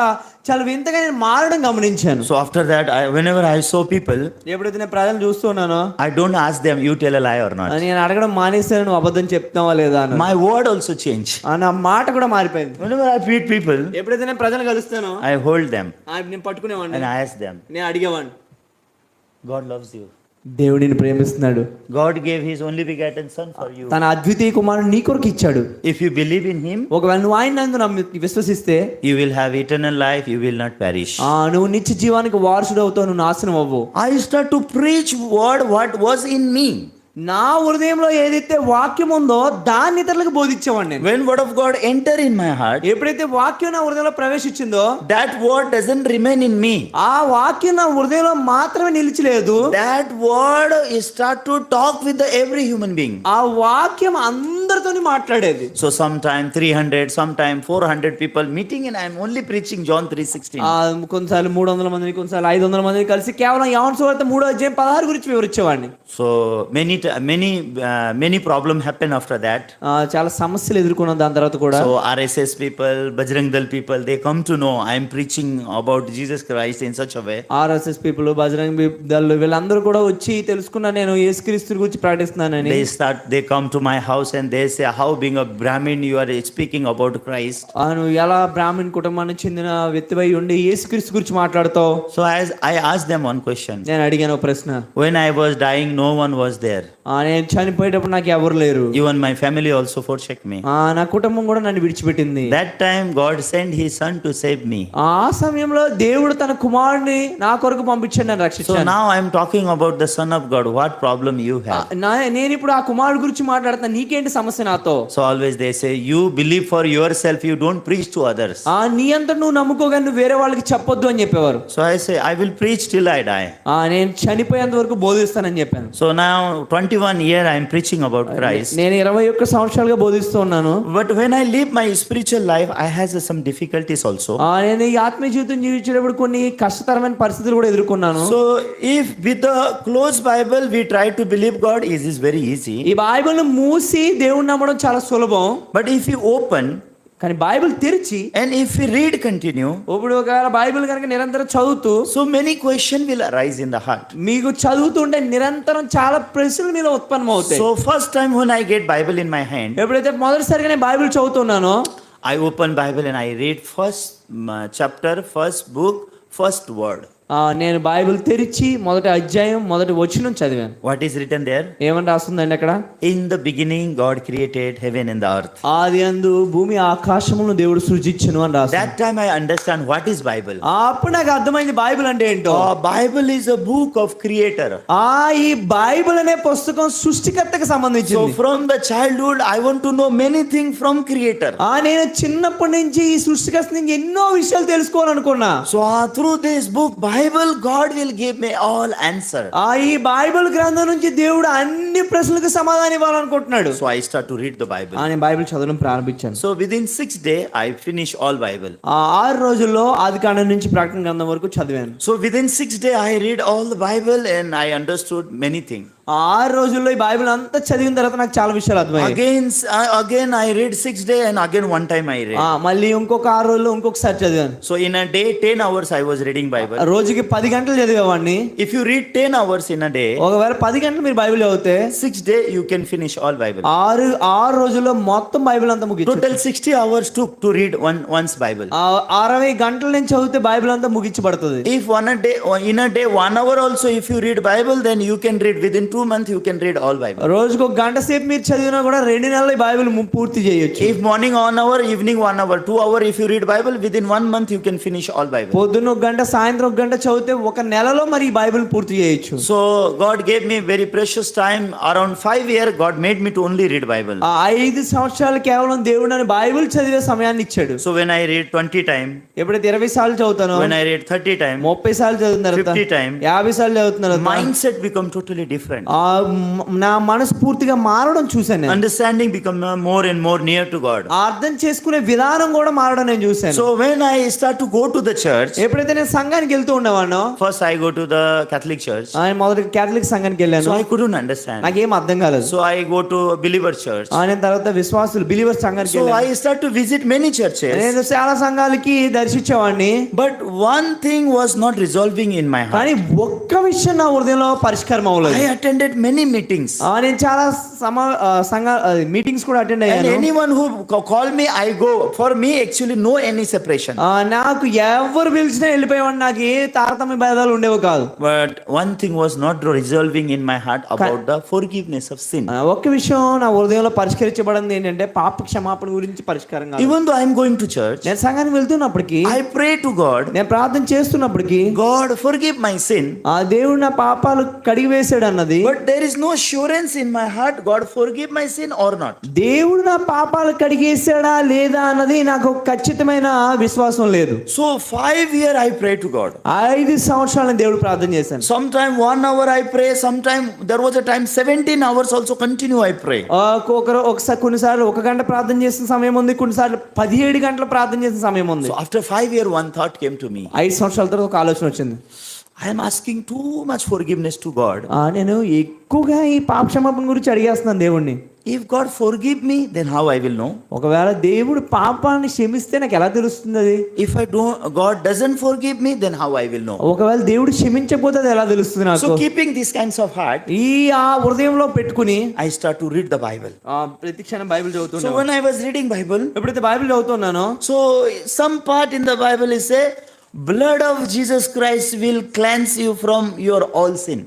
చాలా వింతగా నేను మారడం గమనించాను. So after that whenever I saw people, ఎప్పుడైతే నేను ప్రజలు చూస్తున్నానో I don't ask them you tell a lie or not. నేను అడగడం మానేసాను, నువ్వు అబద్ధం చెప్తావా లేదా అని. My word also changed. నా మాట కూడా మారిపోయింది. Whenever I meet people, ఎప్పుడైతే నేను ప్రజలు కలుస్తానో I hold them నేను పట్టుకునేవాడిని, and I ask them, నేను అడిగేవాడిని, God loves you. దేవుడు నిన్ను ప్రేమిస్తున్నాడు. God gave his only begotten son for you. తన అద్వితీయ కుమారుని నీ కొరకు ఇచ్చాడు. If you believe in him, ఒకవేళ నువ్వు ఆయన విశ్వసిస్తే you will have eternal life, you will not perish. నువ్వు నిత్య జీవానికి వారసుడు అవుతావు, నువ్వు నాశనం అవ్వవు. I start to preach word what was in me. నా హృదయంలో ఏదైతే వాక్యం ఉందో దాన్ని ఇతరులకు బోధించేవాడిని. When word of God enter in my heart, ఎప్పుడైతే వాక్యం నా హృదయంలో ప్రవేశించిందో that word doesn't remain in me. ఆ వాక్యం నా హృదయంలో మాత్రమే నిలిచిలేదు, That word is start to talk with the every human being. ఆ వాక్యం అందరితోని మాట్లాడేది. So sometime 300, sometime 400 people meeting and I am only preaching John 3:16. కొన్నిసార్లు 300 మందిని, కొన్నిసార్లు 500 మందిని కలిసి కేవలం యోహాను సువార్త 3:16 గురించి వివరించేవాడిని. So many problem happen after that. చాలా సమస్యలు ఎదుర్కొన్నాం దాని తర్వాత కూడా. So RSS people, Bajrang Dal people, they come to know I am preaching about Jesus Christ in such a way. RSS people, Bajrang Dal వీళ్ళందరూ కూడా వచ్చి తెలుసుకున్నా నేను యేసుక్రీస్తు గురించి ప్రకటిస్తున్నానని. They come to my house and they say, how being a Brahmin you are speaking about Christ. నువ్వు ఎలా బ్రాహ్మణ్ కుటుంబానికి చెందిన వ్యక్తివై ఉండి యేసుక్రీస్తు గురించి మాట్లాడతావు. So I asked them one question. నేను అడిగాను ఒక ప్రశ్న. When I was dying no one was there. నేను చనిపోయేటప్పుడు నాకు ఎవరు లేరు. Even my family also forsake me. నా కుటుంబం కూడా నన్ను విడిచిపెట్టింది. That time God sent his son to save me. ఆ సమయంలో దేవుడు తన కుమారుని నా కొరకు పంపించాడు, నన్ను రక్షించాడు. So now I am talking about the son of God. What problem you have? నేను ఇప్పుడు ఆ కుమారుడు గురించి మాట్లాడుతున్నా, నీకేంటి సమస్య నాతో? So always they say you believe for yourself, you don't preach to others. నీ అంతా నువ్వు నమ్ముకోగా నువ్వు వేరే వాళ్ళకి చెప్పొద్దు అని చెప్పేవారు. So I say I will preach till I die. నేను చనిపోయేంత వరకు బోధిస్తానని చెప్పాను. So now 21 year I am preaching about Christ. నేను 21 సంవత్సరాలుగా బోధిస్తూ ఉన్నాను. But when I live my spiritual life I has some difficulties also. నేను ఈ ఆత్మీయ జీవితం జీవించేటప్పుడు కొన్ని కష్టతరమైన పరిస్థితులు కూడా ఎదుర్కొన్నాను. So if with the closed Bible we try to believe God, it is very easy. ఈ బైబిల్ను మూసి దేవుణ్ణి నమ్మడం చాలా సులభం. But if you open కానీ బైబిల్ తెరిచి and if we read continue, ఇప్పుడు ఒకవేళ బైబిల్ కనుక నిరంతరం చదువుతూ so many questions will arise in the heart. మీకు చదువుతుంటే నిరంతరం చాలా ప్రశ్నలు మీలో ఉత్పన్నమవుతాయి. So first time when I get Bible in my hand, ఎప్పుడైతే మొదటిసారిగా నేను Bible చదువుతున్నానో I open Bible and I read first chapter, first book, first word. నేను బైబిల్ తెరిచి మొదటి అధ్యాయం మొదటి వచనం చదివాను. What is written there? ఏమని రాస్తుందండి అక్కడ? In the beginning God created heaven and the earth. ఆదియందు భూమి ఆకాశములను దేవుడు సృజించెను అని రాస్తుంది. That time I understand what is Bible. అప్పుడు నాకు అర్థమైంది బైబిల్ అంటే ఏంటో. Bible is a book of creator. ఈ బైబిల్ అనే పుస్తకం సృష్టికర్తకు సంబంధించింది. So from the childhood I want to know many things from creator. నేను చిన్నప్పటి నుంచి ఈ సృష్టికర్త నుంచి ఎన్నో విషయాలు తెలుసుకోవాలనుకున్నా. So through this book Bible God will give me all answer. ఈ బైబిల్ గ్రంథం నుంచి దేవుడు అన్ని ప్రశ్నలకు సమాధానం ఇవ్వాలనుకుంటున్నాడు. So I start to read the Bible. నేను బైబిల్ చదవడం ప్రారంభించాను. So within 6 days I finish all Bible. 6 రోజుల్లో ఆదికాండం నుంచి ప్రకటన గ్రంథం వరకు చదివాను. So within 6 days I read all the Bible and I understood many things. 6 రోజుల్లో ఈ బైబిల్ అంతా చదివిన తర్వాత నాకు చాలా విషయాలు అర్థమయ్యాయి. Again I read 6 days and again one time I read. మళ్ళీ ఇంకొక 6 రోజుల్లో ఇంకొకసారి చదివాను. So in a day 10 hours I was reading Bible. రోజుకి 10 గంటలు చదివేవాడిని. If you read 10 hours in a day, ఒకవేళ 10 గంటలు మీరు బైబిల్ చదివితే 6 days you can finish all Bible. 6 రోజుల్లో మొత్తం బైబిల్ అంతా ముగించు. Total 60 hours took to read once Bible. 60 గంటలు నేను చదివితే బైబిల్ అంతా ముగించబడుతుంది. If in a day 1 hour also if you read Bible, then you can read within 2 months you can read all Bible. రోజుకు ఒక గంట సేపు మీరు చదివినా కూడా 2 నెలలు ఈ బైబిల్ పూర్తి చేయొచ్చు. If morning 1 hour, evening 1 hour, 2 hour, if you read Bible, within 1 month you can finish all Bible. పొద్దున్న ఒక గంట సాయంత్రం ఒక గంట చదివితే ఒక నెలలో మరి ఈ బైబిల్ పూర్తి చేయొచ్చు. So God gave me very precious time. Around 5 years, God made me to only read Bible. ఆ 5 సంవత్సరాలు కేవలం దేవుడు నన్ను బైబిల్ చదివే సమయాన్ని ఇచ్చాడు. So when I read 20 times, ఎప్పుడైతే 20 సార్లు చదువుతానో, when I read 30 times, 30 సార్లు చదువుతున్నారు, 50 times, 50 సార్లు చదువుతున్నారు, mindset become totally different. నా మనసు పూర్తిగా మారడం చూశాను. Understanding become more and more near to God. అర్థం చేసుకునే విధానం కూడా మారడం నేను చూశాను. So when I start to go to the church, ఎప్పుడైతే నేను సంఘానికి వెళ్తూ ఉండేవాడినో, first I go to the Catholic church. ఆయన మొదటి కేథలిక్ సంఘానికి వెళ్ళాను. So I couldn't understand. నాకేం అర్థం కాలేదు. So I go to believer church. ఆయన తర్వాత విశ్వాసులు బిలీవర్స్ సంఘానికి So వెళ్ళాను. I start to visit many churches. నేను చాలా సంఘాలకి దర్శించేవాడిని. But one thing was not resolving in my heart. కానీ ఒక్క విషయం నా హృదయంలో పరిష్కారం అవ్వలేదు. I attended many meetings. నేను చాలా సంఘ మీటింగ్స్ కూడా అటెండ్ And అయ్యాను. anyone who call me, I go. For me, actually, no any separation. నాకు ఎవరు పిలిచినా వెళ్ళిపోయేవాడిని. నాకు ఏ తారతమ్య భేదాలు ఉండేవి కాదు. But one thing was not resolving in my heart about the forgiveness of sin. ఒక్క విషయం నా హృదయంలో పరిష్కరించబడింది ఏంటంటే పాప క్షమాపణ గురించి పరిష్కారం కాదు. Even though I am going to church, నేను సంఘానికి వెళ్తున్నప్పటికీ, I pray to God. నేను ప్రార్థన చేస్తున్నప్పటికీ, God forgive my sin. ఆ దేవుడు నా పాపాలు కడిగి వేసాడు అన్నది. But there is no assurance in my heart. God forgive my sin or not. దేవుడు నా పాపాలు కడిగేసాడా లేదా అన్నది నాకు ఒక ఖచ్చితమైన విశ్వాసం లేదు. So 5 years I pray to God. 5 సంవత్సరాలు దేవుడు ప్రార్థన చేశాను. Sometime 1 hour I pray. Sometime there was a time 17 hours also continue I pray. ఒకసారి కొన్నిసార్లు 1 గంట ప్రార్థన చేసిన సమయం ఉంది, కొన్నిసార్లు 17 గంటలు ప్రార్థన చేసిన సమయం ఉంది. So after 5 years, one thought came to me. 5 సంవత్సరాల తర్వాత ఒక ఆలోచన వచ్చింది. I am asking too much forgiveness to God. నేను ఎక్కువగా ఈ పాప క్షమాపణ గురించి అడిగేస్తున్నాను దేవుణ్ణి. If God forgive me, then how I will know? ఒకవేళ దేవుడు పాపాన్ని క్షమిస్తే నాకు ఎలా తెలుస్తుంది అది? If God doesn't forgive me, then how I will know? ఒకవేళ దేవుడు క్షమించకపోతే అది ఎలా తెలుస్తుంది నాకు? So keeping these kinds of heart, ఆ హృదయంలో పెట్టుకుని I start to read the Bible. ప్రతి క్షణం బైబిల్ చదువుతున్నాను. So when I was reading Bible, ఎప్పుడైతే Bible చదువుతున్నానో, so some part in the Bible is say, blood of Jesus Christ will cleanse you from your all sin.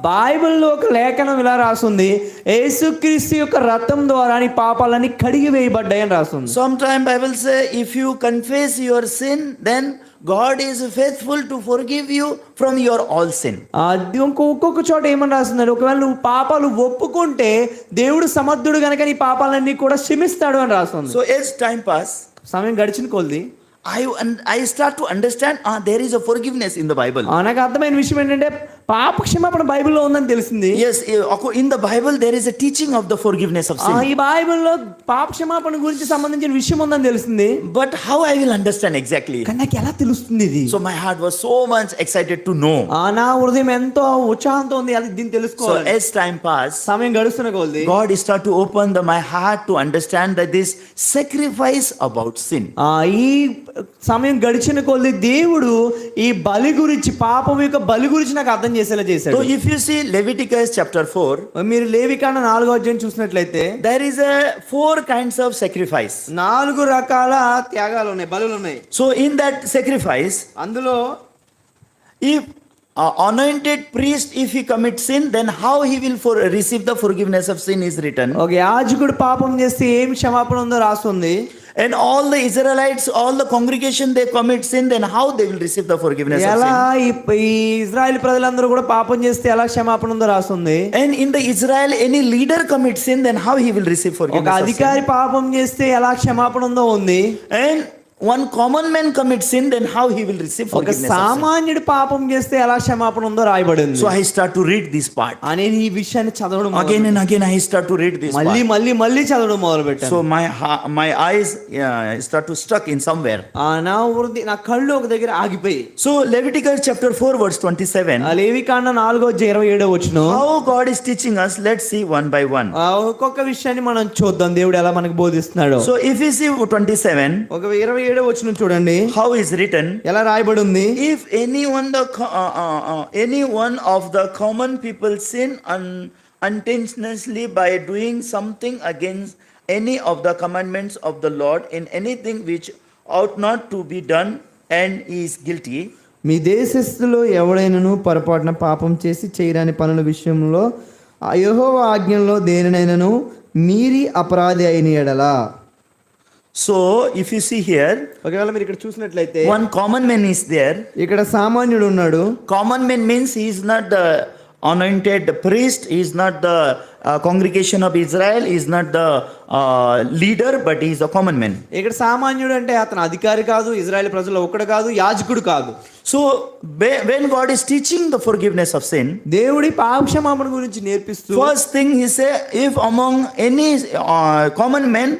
బైబిల్లో ఒక లేఖనం ఇలా రాస్తుంది, యేసుక్రీస్తు యొక్క రక్తం ద్వారా నీ పాపాలన్నీ కడిగి వేయబడ్డాయి అని రాస్తుంది. Sometime Bible say, if you confess your sin, then God is faithful to forgive you from your all sin. ఒక్కొక్క చోట ఏమని రాస్తున్నారు, ఒకవేళ నువ్వు పాపాలు ఒప్పుకుంటే దేవుడు సమర్థుడు గనక నీ పాపాలన్నీ కూడా క్షమిస్తాడు అని రాస్తుంది. So as time pass, సమయం గడిచిన కొద్ది I start to understand there is a forgiveness in the Bible. నాకు అర్థమైన విషయం ఏంటంటే పాప క్షమాపణ బైబిల్లో ఉందని తెలిసింది. Yes, in the Bible there is a teaching of the forgiveness of sin. ఈ బైబిల్లో పాప క్షమాపణ గురించి సంబంధించిన విషయం ఉందని తెలిసింది. But how I will understand exactly? కానీ నాకు ఎలా తెలుస్తుంది ఇది? So my heart was so much excited to know. నా హృదయం ఎంతో ఉత్సాహంతో ఉంది అది దీన్ని తెలుసుకోవాలి. So as time pass, సమయం గడుస్తున్న కొద్ది God start to open my heart to understand that this sacrifice about sin. ఈ సమయం గడిచిన కొద్ది దేవుడు ఈ బలి గురించి, పాపం యొక్క బలి గురించి నాకు అర్థం చేసేలా చేశాడు. So if you see Leviticus chapter 4, మీరు లేవికాండ 4వ అధ్యాయం చూసినట్లయితే there is a 4 kinds of sacrifice. 4 రకాల త్యాగాలు ఉన్నాయి, బలులు ఉన్నాయి. So in that sacrifice, అందులో if anointed priest, if he commits sin, then how he will receive the forgiveness of sin is written. ఒక యాజకుడు పాపం చేస్తే ఏం క్షమాపణ ఉందో రాస్తుంది. And all the Israelites, all the congregation, they commit sin, then how they will receive the forgiveness of ఎలా sin? ఈ ఇజ్రాయెల్ ప్రజలందరూ కూడా పాపం చేస్తే ఎలా క్షమాపణ ఉందో రాస్తుంది. And in the Israel, any leader commits sin, then how he will receive ఒక forgiveness of sin? అధికారి పాపం చేస్తే ఎలా క్షమాపణ ఉందో ఉంది. And one common man commits sin, then how he will receive ఒక forgiveness of sin? సామాన్యుడు పాపం చేస్తే ఎలా క్షమాపణ ఉందో రాయబడింది. So I start to read this part. నేను ఈ విషయాన్ని చదవడం Again and again I start to read this మళ్ళీ part. మళ్ళీ మళ్ళీ చదవడం మొదలు పెట్టాను. So my eyes start to stuck in somewhere. నా కళ్ళు ఒక దగ్గర ఆగిపోయి. So Leviticus chapter 4 verse 27. లేవికాండ 4:27 వచనం. How God is teaching us, let's see one by one. ఒక్కొక్క విషయాన్ని మనం చూద్దాం దేవుడు ఎలా మనకు బోధిస్తున్నాడు. So if you see 27, ఒక 27 వచనం చూడండి. how is written, ఎలా రాయబడి ఉంది. if any one of the common people sin unintentionally by doing something against any of the commandments of the Lord in anything which ought not to be done and is guilty. మీ దేశస్థులో ఎవడైనను పొరపాటున పాపం చేసి చేయరాని పనుల విషయంలో ఆ యెహోవా ఆజ్ఞల్లో దేనినైనను మీరి అపరాధి అయిన ఎడలా. So if you see here, ఒకవేళ మీరు ఇక్కడ చూసినట్లయితే one common man is there. ఇక్కడ సామాన్యుడు ఉన్నాడు. Common man means he is not the anointed priest, he is not the congregation of Israel, he is not the leader, but he is a common man. ఇక్కడ సామాన్యుడు అంటే అతను అధికారి కాదు, Israel ప్రజల్లో ఒకడు కాదు, యాజకుడు కాదు. So when God is teaching the forgiveness of sin, దేవుడి పాపక్షమాపణ గురించి నేర్పిస్తూ first thing he say, if among any common men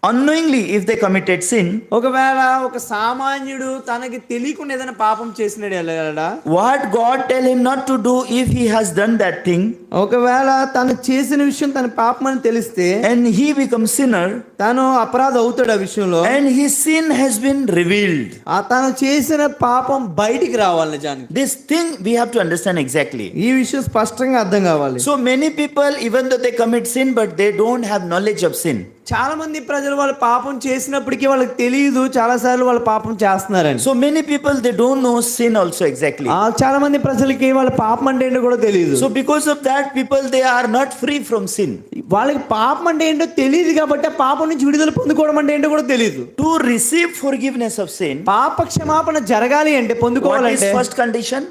unknowingly if they committed sin, ఒకవేళ ఒక సామాన్యుడు తనకి తెలియకుండా ఏదైనా పాపం చేసినాడు ఎలా, what God tell him not to do if he has done that thing, ఒకవేళ తను చేసిన విషయం తన పాపం అని తెలిస్తే and he becomes sinner, తను అపరాధ అవుతాడు ఆ విషయంలో, and his sin has been revealed. తను చేసిన పాపం బయటికి రావాలి నిజానికి. This thing we have to understand exactly. ఈ విషయం స్పష్టంగా అర్థం కావాలి. So many people, even though they commit sin, but they don't have knowledge of sin. చాలా మంది ప్రజలు వాళ్ళు పాపం చేసినప్పటికీ వాళ్ళకి తెలియదు, చాలా సార్లు వాళ్ళు పాపం చేస్తున్నారని. So many people, they don't know sin also exactly. చాలా మంది ప్రజలకి వాళ్ళ పాపం అంటే ఏంటో కూడా తెలియదు. So because of that, people, they are not free from sin. వాళ్ళకి పాపం అంటే ఏంటో తెలియదు కాబట్టి ఆ పాపం నుంచి విడుదల పొందుకోవడం అంటే ఏంటో కూడా తెలియదు. To receive forgiveness of sin, పాప క్షమాపణ జరగాలి అంటే, what is పొందుకోవాలంటే first condition?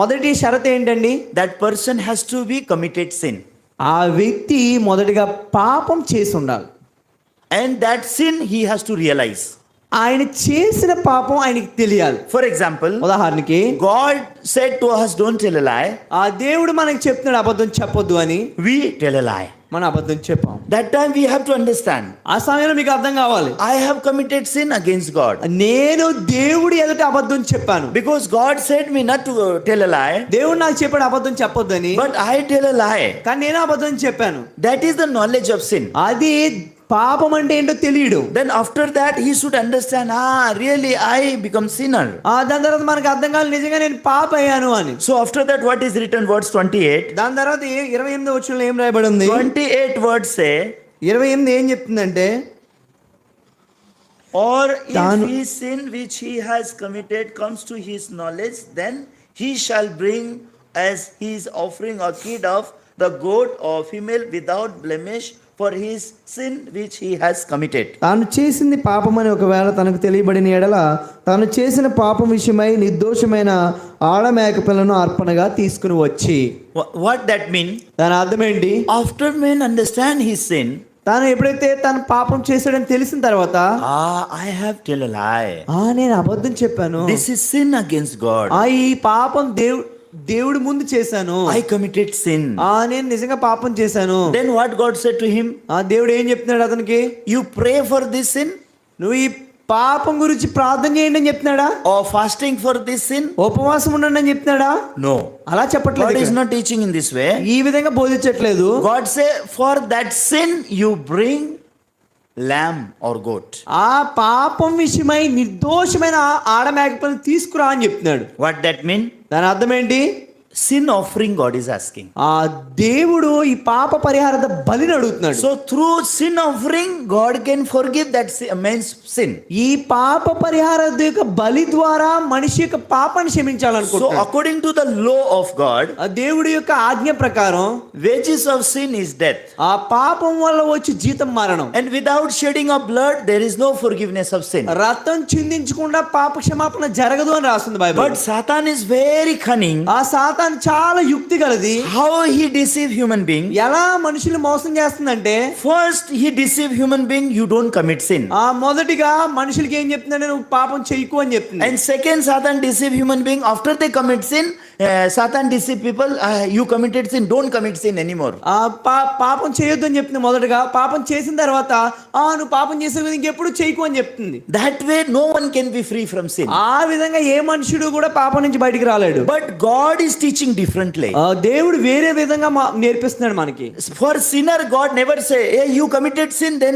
మొదటి షరతు ఏంటండి? That person has to be committed sin, ఆ వ్యక్తి మొదటిగా పాపం చేసి ఉండాలి. and that sin he has to realize. ఆయన చేసిన పాపం ఆయనకి తెలియాలి. For example, ఉదాహరణకి God said to us, don't tell a lie. ఆ దేవుడు మనకి చెప్తున్నాడు అబద్ధం చెప్పొద్దు అని, We tell a lie. మనం అబద్ధం చెప్పాం. That time we have to understand, ఆ సమయంలో మీకు అర్థం కావాలి, I have committed sin against God. నేను దేవుడి ఎదుట అబద్ధం చెప్పాను. Because God said me not to tell a lie, దేవుడు నాకు చెప్పాడు అబద్ధం చెప్పొద్దని, but I tell a lie. కానీ నేను అబద్ధం చెప్పాను. That is the knowledge of sin. అది పాపం అంటే ఏంటో తెలియడు. Then after that he should understand, really I become sinner. దాని తర్వాత మనకు అర్థం కావాలి, నిజంగా నేను పాప అయ్యాను అని. So after that, what is written, verse 28? దాని తర్వాత 28వ వచనంలో ఏం రాయబడి ఉంది? 28 words say, 28 ఏం చెప్తుందంటే, or if his sin which he has committed comes to his knowledge, then he shall bring as his offering a kid of the goat or female without blemish for his sin which he has committed. తాను చేసింది పాపమని ఒకవేళ తనకు తెలియబడిన ఎడల తాను చేసిన పాపం విషయమై నిర్దోషమైన ఆడ మేకపిల్లను అర్పణగా తీసుకుని వచ్చి. What that mean? దాని అర్థం ఏంటి? After man understand his sin, తాను ఎప్పుడైతే తను పాపం చేశాడని తెలిసిన తర్వాత, I have tell a lie. నేను అబద్ధం చెప్పాను, This is sin against God. ఈ పాపం దేవుడి ముందు చేశాను, I committed sin. నేను నిజంగా పాపం చేశాను. Then what God said to him? దేవుడు ఏం చెప్తున్నాడు అతనికి? You pray for this sin, నువ్వు ఈ పాపం గురించి ప్రార్థన చేయండి అని చెప్తున్నాడా? or fasting for this sin? ఉపవాసం ఉండండి అని చెప్తున్నాడా? No. అలా చెప్పట్లేదు. God is ఇక్కడ. not teaching in this way. ఈ విధంగా బోధించట్లేదు. God say, for that sin you bring lamb or goat. ఆ పాపం విషయమై నిర్దోషమైన ఆడ మేకపిల్లను తీసుకురా అని చెప్తున్నాడు. What that mean? దాని అర్థం ఏంటి? Sin offering God is asking. దేవుడు ఈ పాప పరిహార బలిని అడుగుతున్నాడు. So through sin offering God can forgive that man's sin. ఈ పాప పరిహార యొక్క బలి ద్వారా మనిషి యొక్క పాపాన్ని So క్షమించాలనుకుంటున్నాడు. according to the law of God, దేవుడి యొక్క ఆజ్ఞ ప్రకారం wages of sin is death. ఆ పాపం వల్ల వచ్చి జీతం మరణం. And without shedding of blood there is no forgiveness of sin. రక్తం చిందించకుండా పాప క్షమాపణ జరగదు అని రాస్తుంది Bible. But Satan is very cunning. ఆ సాతాను చాలా యుక్తి గలది. How he deceive human being? ఎలా మనుషులు మోసం చేస్తుందంటే, First he deceive human being, you don't commit sin. మొదటిగా మనుషులకి ఏం చెప్తుందంటే నువ్వు పాపం చెయ్యకు అని చెప్తుంది. And second, Satan deceive human being after they commit sin. Satan deceive people, you committed sin, don't commit sin anymore. పాపం చేయొద్దు అని చెప్తుంది మొదటగా. పాపం చేసిన తర్వాత నువ్వు పాపం చేసే విధంగా ఇంకెప్పుడు చేయకు అని చెప్తుంది. That way no one can be free from sin. ఆ విధంగా ఏ మనుషుడు కూడా పాపం నుంచి బయటికి రాలేడు. But God is teaching teaching differently. దేవుడు వేరే విధంగా నేర్పిస్తున్నాడు మనకి. For sinner, God never say, hey, you committed sin, then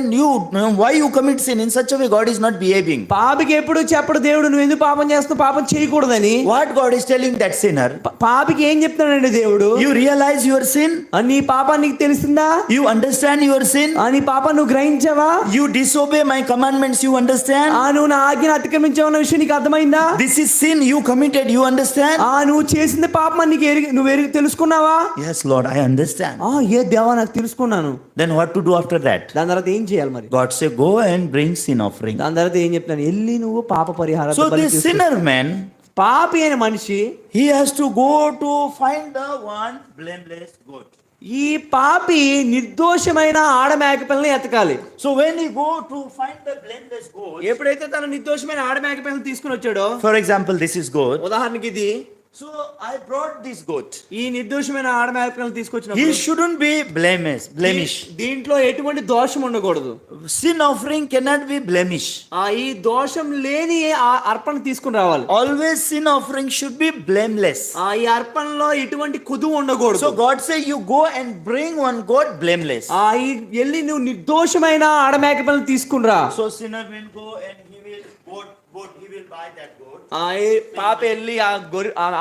why you commit sin? In such a way, God is not behaving. పాపికి ఎప్పుడు చెప్పడు దేవుడు నువ్వు ఎందుకు పాపం చేస్తున్నావు, పాపం చేయకూడదని. What God is telling that sinner? పాపికి ఏం చెప్తున్నాడండి దేవుడు? You realize your sin? నీ పాపాన్ని నీకు తెలిసిందా? You understand your sin? నీ పాపాన్ని నువ్వు గ్రహించావా? You disobey my commandments, you understand? నువ్వు నా ఆజ్ఞను అతిక్రమించావన్న విషయం నీకు అర్థమైందా? This is sin you committed, you understand? నువ్వు చేసింది పాపం అని నువ్వు తెలుసుకున్నావా? Yes, Lord, I understand. ఏ దేవా నాకు తెలుసుకున్నాను. Then what to do after that? దాని తర్వాత ఏం చేయాలి మరి? God say, go and bring sin offering. దాని తర్వాత ఏం చెప్తాను? వెళ్ళి నువ్వు పాప పరిహారం. So this sinner man, పాపి అయిన మనిషి, he has to go to find the one blameless goat. ఈ పాపి నిర్దోషమైన ఆడ మేకపిల్లని ఎతకాలి. So when he go to find the blameless goat, ఎప్పుడైతే తన నిర్దోషమైన ఆడ మేకపిల్లని తీసుకుని వచ్చాడో, for example, this is goat. ఉదాహరణకి ఇది. So I brought this goat. ఈ నిర్దోషమైన ఆడ మేకపిల్లని తీసుకొచ్చినప్పుడు He shouldn't be blemish. దీంట్లో ఎటువంటి దోషం ఉండకూడదు. Sin offering cannot be blemish. ఈ దోషం లేని అర్పణ తీసుకుని రావాలి. Always sin offering should be blameless. ఈ అర్పణలో ఎటువంటి కుదువు ఉండకూడదు. So God say you go and bring one goat blameless. వెళ్ళి నువ్వు నిర్దోషమైన ఆడ మేకపిల్లని తీసుకుని రా. So sinner will go and he will he will buy that goat. పాప వెళ్ళి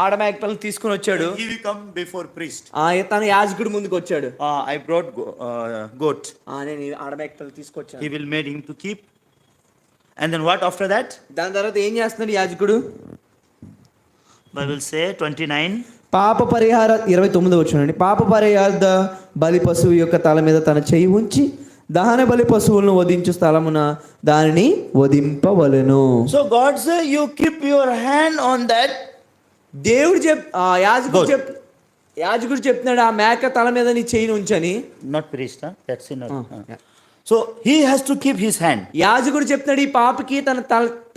ఆడ మేకపిల్లని తీసుకుని వచ్చాడు. He will come before priest. తన యాజకుడి ముందుకు వచ్చాడు. I brought goat. నేను ఆడ మేకపిల్లని తీసుకొచ్చాను. He will made him to keep. And then what after that? దాని తర్వాత ఏం చేస్తున్నాడు యాజకుడు? Bible say 29. పాప పరిహార 29 వచ్చానండి. పాప పరిహార బలి పశువు యొక్క తల మీద తన చెయ్యి ఉంచి దహన బలి పశువులను వధించు స్థలమున దానిని వధింపవలెను. So God say you keep your hand on that. దేవుడు యాజకుడు చెప్తున్నాడు ఆ మేక తల మీద నీ చెయ్యిని ఉంచని. Not priest, that's sinner. So he has to keep his hand. యాజకుడు చెప్తున్నాడు ఈ పాపకి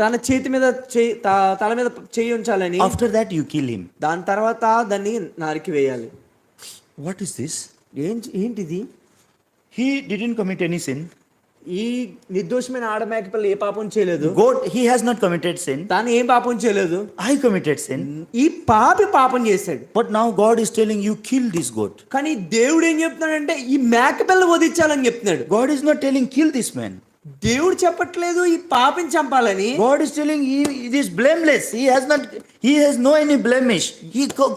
తన చేతి మీద తల మీద చెయ్యి ఉంచాలని. After that you kill him. దాని తర్వాత దాన్ని నరికి వేయాలి. What is this? ఏంటిది? He didn't commit any sin. ఈ నిర్దోషమైన ఆడ మేకపిల్ల ఏ పాపం చేయలేదు. God, he has not committed sin. తాను ఏం పాపం చేయలేదు. I committed sin. ఈ పాపి పాపం చేశాడు. But now God is telling you kill this goat. కానీ దేవుడు ఏం చెప్తున్నాడంటే ఈ మేకపిల్ల వధించాలని చెప్తున్నాడు. God is not telling kill this man. దేవుడు చెప్పట్లేదు ఈ పాపిని చంపాలని. God is telling he is blameless. He has no any blemish.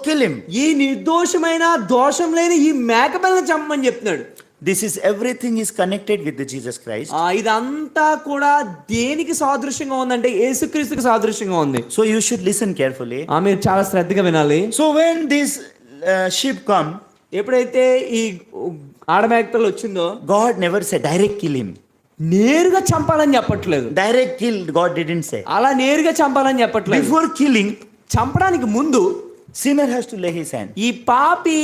Kill him. ఈ నిర్దోషమైన దోషం లేని ఈ మేకపిల్లని చంపమని చెప్తున్నాడు. This is everything is connected with the Jesus Christ. ఇదంతా కూడా దేనికి సాదృశ్యంగా ఉందంటే యేసుక్రీస్తుకి సాదృశ్యంగా ఉంది. So you should listen carefully. మీరు చాలా శ్రద్ధగా వినాలి. So when this sheep come, ఎప్పుడైతే ఈ ఆడ మేకపిల్ల వచ్చిందో God never said direct kill him. నేరుగా చంపాలని చెప్పట్లేదు. Direct kill God didn't say. అలా నేరుగా చంపాలని చెప్పట్లేదు. Before killing, చంపడానికి ముందు sinner has to lay his hand. ఈ పాపి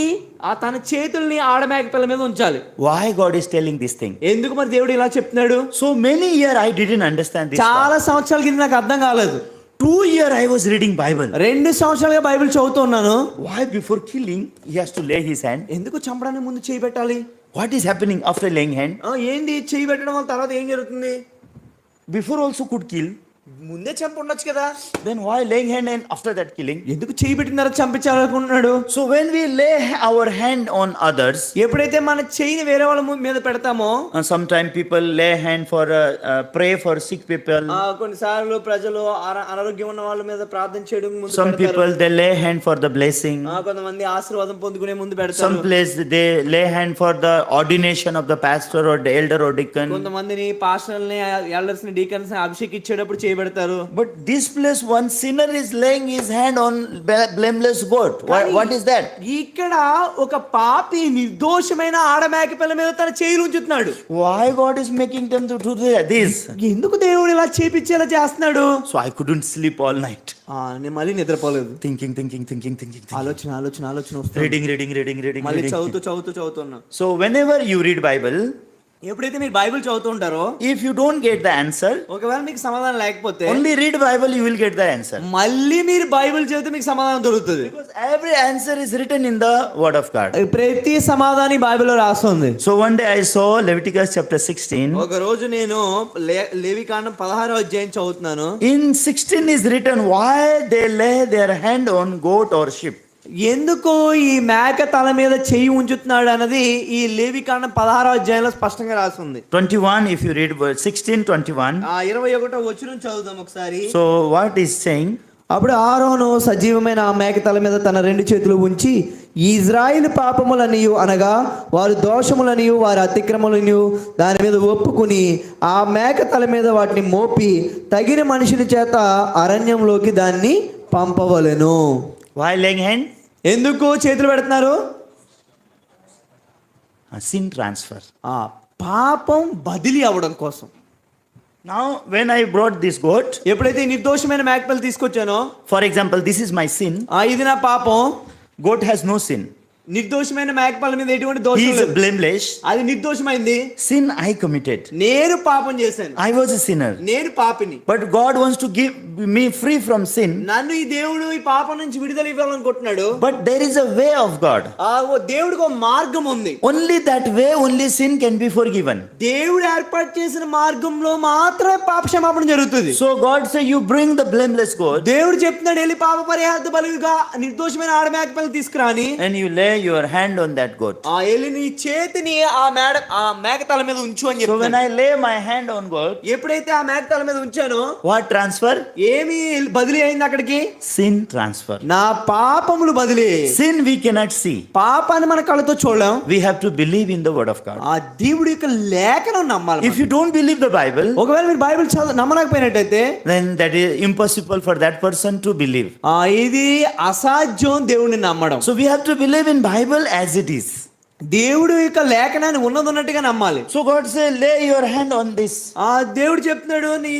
తన చేతుల్ని ఆడ మేకపిల్ల మీద ఉంచాలి. Why God is telling this thing? ఎందుకు మరి దేవుడు ఇలా చెప్తున్నాడు? So many years I didn't understand this. చాలా సంవత్సరాల కింద నాకు అర్థం కాలేదు. 2 years I was reading Bible. 2 సంవత్సరాలుగా బైబిల్ చదువుతున్నాను. Why before killing he has to lay his hand? ఎందుకు చంపడానికి ముందు చేయి పెట్టాలి? What is happening after laying hand? ఏంది చేయి పెట్టడం వల్ల తర్వాత ఏం జరుగుతుంది? Before also could kill. ముందే చంప ఉండొచ్చు కదా. Then why laying hand and after that killing? ఎందుకు చేయి పెట్టిన తర్వాత చంపించాలనుకుంటున్నాడు? So when we lay our hand on others, ఎప్పుడైతే మన చేయిని వేరే వాళ్ళ మీద పెడతామో, sometimes people lay hand for pray for sick people. కొన్నిసార్లు ప్రజలు అనారోగ్యం ఉన్న వాళ్ళ మీద ప్రార్థన చేయడం ముందు Some people they lay hand for the blessing. కొంతమంది ఆశీర్వాదం పొందుకునే ముందు పెడతారు. Some place they lay hand for the ordination of the pastor or the elder or deacon. కొంతమందిని పాస్టర్లని ఎల్డర్స్ ని డీకన్స్ ని అభిషేకించేటప్పుడు చేయబడతారు. But this place one sinner is laying his hand on blameless goat. What is that? ఇక్కడ ఒక పాపి నిర్దోషమైన ఆడ మేకపిల్ల మీద తన చేయి ఉంచుతున్నాడు. Why God is making them to do this? ఎందుకు దేవుడు ఇలా చేపించేలా చేస్తున్నాడు? So I couldn't sleep all night. నేను మళ్ళీ నిద్రపోలేదు. Thinking. ఆలోచన వస్తుంది. Reading. మళ్ళీ చదువుతున్నా. So whenever you read Bible, ఎప్పుడైతే మీరు బైబిల్ చదువుతూ ఉంటారో, if you don't get the answer, ఒకవేళ మీకు సమాధానం లేకపోతే only read Bible you will get the answer. మళ్ళీ మీరు బైబిల్ చదివితే మీకు సమాధానం దొరుకుతుంది. Because every answer is written in the word of God. ప్రతి సమాధానం బైబిల్లో రాస్తుంది. So one day I saw Leviticus chapter 16. ఒక రోజు నేను లేవికాండం 16వ అధ్యాయం చదువుతున్నాను. In 16 is written why they lay their hand on goat or sheep. ఎందుకు ఈ మేక తల మీద చెయ్యి ఉంచుతున్నాడు అన్నది ఈ లేవికాండం 16వ అధ్యాయంలో స్పష్టంగా రాసి ఉంది. 21, if you read verse 16, 21. 21వ వచనం చదువుదాం ఒకసారి. So what is saying? అప్పుడు ఆరోను సజీవమైన ఆ మేక తల మీద తన 2 చేతులు ఉంచి ఇజ్రాయిలు పాపములనియు అనగా వారి దోషములనియు వారి అతిక్రమలనియు దాని మీద ఒప్పుకుని ఆ మేక తల మీద వాటిని మోపి తగిన మనుషుని చేత అరణ్యంలోకి దాన్ని పంపవలెను. Why laying hand? ఎందుకు చేతులు పెడుతున్నారు? Sin transfer. పాపం బదిలీ అవ్వడం కోసం. Now when I brought this goat, ఎప్పుడైతే నిర్దోషమైన మేకపిల్ల తీసుకొచ్చానో, for example, this is my sin. ఇది నా పాపం. Goat has no sin. నిర్దోషమైన మేకపిల్ల మీద ఎటువంటి He దోషం is లేదు. blameless. అది నిర్దోషమైంది. Sin I committed. నేను పాపం చేశాను. I was a sinner. నేను పాపిని. But God wants to give me free from sin. నన్ను ఈ దేవుడు ఈ పాపం నుంచి విడుదల ఇవ్వాలనుకుంటున్నాడు. But there is a way of God. దేవుడికి ఒక మార్గం ఉంది. Only that way, only sin can be forgiven. దేవుడు ఏర్పాటు చేసిన మార్గంలో మాత్రమే పాప క్షమాపణ జరుగుతుంది. So God say, you bring the blameless goat. దేవుడు చెప్తున్నాడు, వెళ్ళి పాప పరిహార బలిగా నిర్దోషమైన ఆడ మేకపిల్ల తీసుకురాని. And you lay your hand on that goat. వెళ్ళి నీ చేతిని ఆ మేక తల మీద ఉంచు అని So చెప్పి. when I lay my hand on goat, ఎప్పుడైతే ఆ మేక తల మీద ఉంచానో, what transfer? ఏమి బదిలీ అయింది అక్కడికి? Sin transfer. నా పాపములు బదిలీ. Sin we cannot see. పాపాన్ని మన కళ్ళతో చూడలేం. We have to believe in the word of God. ఆ దేవుడి యొక్క లేఖనం నమ్మాలి. If you don't believe the Bible, ఒకవేళ మీరు Bible నమ్మలేకపోయినట్టయితే, then that is impossible for that person to believe. ఇది అసాధ్యం దేవుడిని నమ్మడం. So we have to believe in Bible as it is. దేవుడు యొక్క లేఖనాన్ని ఉన్నట్టుగా నమ్మాలి. So God say, lay your hand on this. దేవుడు చెప్తున్నాడు, నీ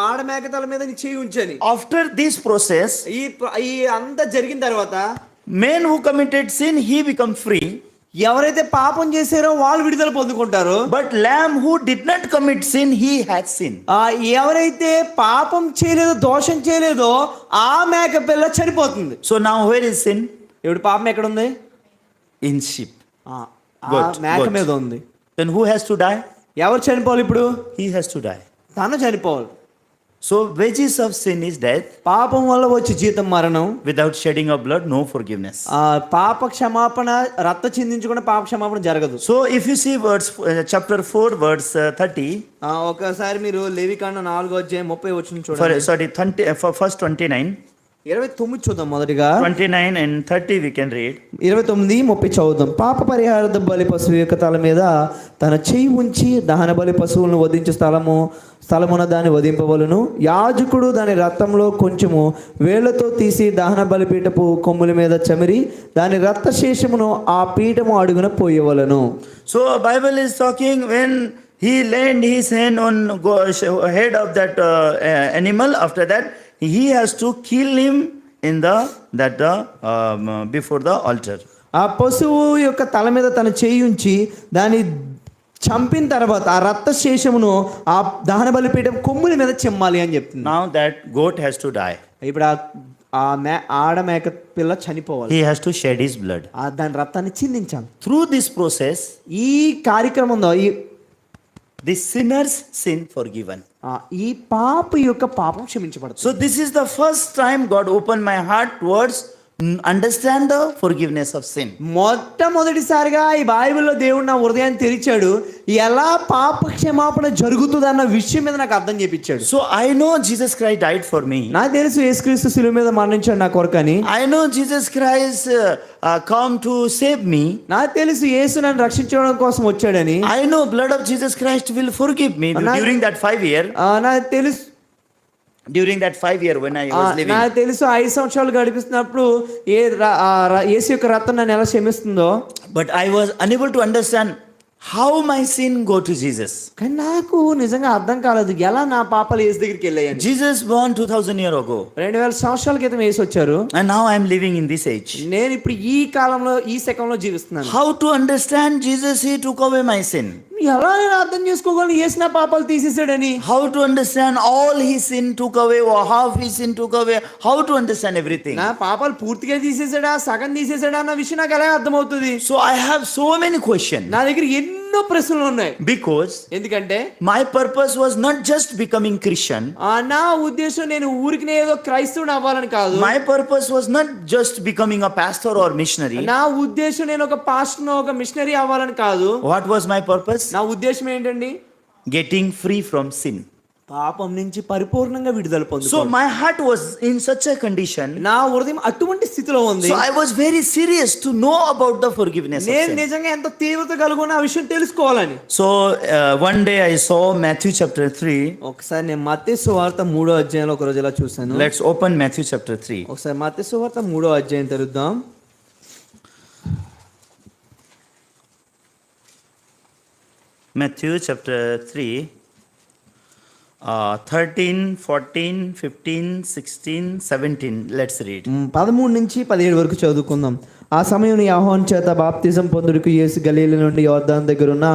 ఆడ మేక తల మీద నీ చేయి ఉంచని. After this process, ఈ అంతా జరిగిన తర్వాత, man who committed sin, he become free. ఎవరైతే పాపం చేశారో వాళ్ళు విడుదల పొందుకుంటారు. But lamb who did not commit sin, he had sin. ఎవరైతే పాపం చేయలేదో, దోషం చేయలేదో ఆ మేక పిల్ల చనిపోతుంది. So now where is sin? ఇప్పుడు పాపం ఎక్కడ ఉంది? In sheep. మేక మీద ఉంది. Then who has to die? ఎవరు చనిపోవాలి ఇప్పుడు? He has to die. తను చనిపోవాలి. So wages of sin is death. పాపం వల్ల వచ్చే జీతం మరణం. Without shedding of blood, no forgiveness. పాప క్షమాపణ, రక్త చిందించకుండా పాప క్షమాపణ జరగదు. So if you see chapter 4 verse 30, ఒకసారి మీరు లేవికాండం 4వ అధ్యాయం 30 వచనం చూడండి. sorry, for first 29. 29 చూద్దాం. మొదటిగా 29 and 30 we can read. 29, 30 చదువుదాం. పాప పరిహార బలి పశువు యొక్క తల మీద తన చెయ్యి ఉంచి దహన బలి పశువులను వధించే స్థలమున దాన్ని వధింపవలను. యాజకుడు దాని రక్తంలో కొంచెము వేళ్లతో తీసి దహన బలిపీఠపు కొమ్ముల మీద చమిరి దాని రక్త శేషమును ఆ పీఠము అడుగున పోయవలను. So Bible is talking when he laid his hand on head of that animal, after that he has to kill him in before the altar. ఆ పశువు యొక్క తల మీద తన చేయి ఉంచి దాన్ని చంపిన తర్వాత ఆ రక్త శేషమును ఆ దహన బలిపీఠం కొమ్ముల మీద చెమ్మాలి అని చెప్తుంది. Now that goat has to die. ఇప్పుడు ఆడ మేక పిల్ల చనిపోవాలి. He has to shed his blood. దాని రక్తాన్ని చిందించాలి. Through this process, ఈ కార్యక్రమంలో the sinner's sin forgiven. ఈ పాప యొక్క పాపం క్షమించబడుతుంది. So this is the first time God opened my heart towards understand the forgiveness of sin. మొట్టమొదటిసారిగా ఈ బైబిల్లో దేవుడు నా హృదయాన్ని తెరిచాడు. ఎలా పాప క్షమాపణ జరుగుతుందన్న విషయం మీద నాకు అర్థం చేపించాడు. So I know Jesus Christ died for me. నాకు తెలుసు యేసుక్రీస్తు శిలువ మీద మరణించాడు నా కొరకని. I know Jesus Christ come to save me. నాకు తెలుసు యేసు నన్ను రక్షించడం కోసం వచ్చాడని. I know blood of Jesus Christ will forgive me during that 5 year. నాకు తెలుసు during that 5 year when I was living. నాకు తెలుసు 5 సంవత్సరాలు గడిపిస్తున్నప్పుడు యేసు యొక్క రక్తం నన్ను ఎలా క్షమిస్తుందో. But I was unable to understand how my sin go to Jesus. కానీ నాకు నిజంగా అర్థం కాలేదు ఎలా నా పాపాలు యేసు దగ్గరికి వెళ్ళాయని. Jesus born 2000 years ago. 2000 సంవత్సరాల క్రితం యేసు వచ్చారు. And now I am living in this age. నేను ఇప్పుడు ఈ కాలంలో ఈ శకంలో జీవిస్తున్నాను. How to understand Jesus? He took away my sin. ఎలా నేను అర్థం చేసుకోగలను యేసు నా పాపాలు తీసేసాడని? How to understand all his sin took away or half his sin took away? How to understand everything? నా పాపాలు పూర్తిగా తీసేసాడా, సగం తీసేసాడా అన్న విషయం నాకు ఎలా అర్థమవుతుంది? So I have so many questions. నా దగ్గర ఎన్నో ఎన్నో ప్రశ్నలు ఉన్నాయి. Because ఎందుకంటే my purpose was not just becoming Christian. నా ఉద్దేశం నేను ఊరికి ఏదో క్రైస్తవుడు అవ్వాలని కాదు. My purpose was not just becoming a pastor or missionary. నా ఉద్దేశం నేను ఒక పాస్టర్ ఒక మిషనరీ అవ్వాలని కాదు. What was my purpose? నా ఉద్దేశం ఏంటండి? Getting free from sin. పాపం నుంచి పరిపూర్ణంగా విడుదల పొందుకోవాలి. So my heart was in such a condition. నా హృదయం అటువంటి స్థితిలో ఉంది. So I was very serious to know about the forgiveness of నేను sin. నిజంగా ఎంత తీవ్రత కలుగున ఆ విషయం తెలుసుకోవాలని. So one day I saw Matthew chapter 3. ఒకసారి నేను మత్తయి సువార్త 3వ అధ్యాయంలో ఒక రోజు ఇలా చూశాను. Let's open Matthew chapter 3. ఒకసారి మత్తయి సువార్త 3వ అధ్యాయం తెరుద్దాం. Matthew chapter 3, 13, 14, 15, 16, 17. Let's read. 13 నుంచి 17 వరకు చదువుకుందాం. ఆ సమయం యోహాను చేత బాప్తిజం పొందుటకు యేసు గలీలీ నుండి యోర్దాను దగ్గరున్న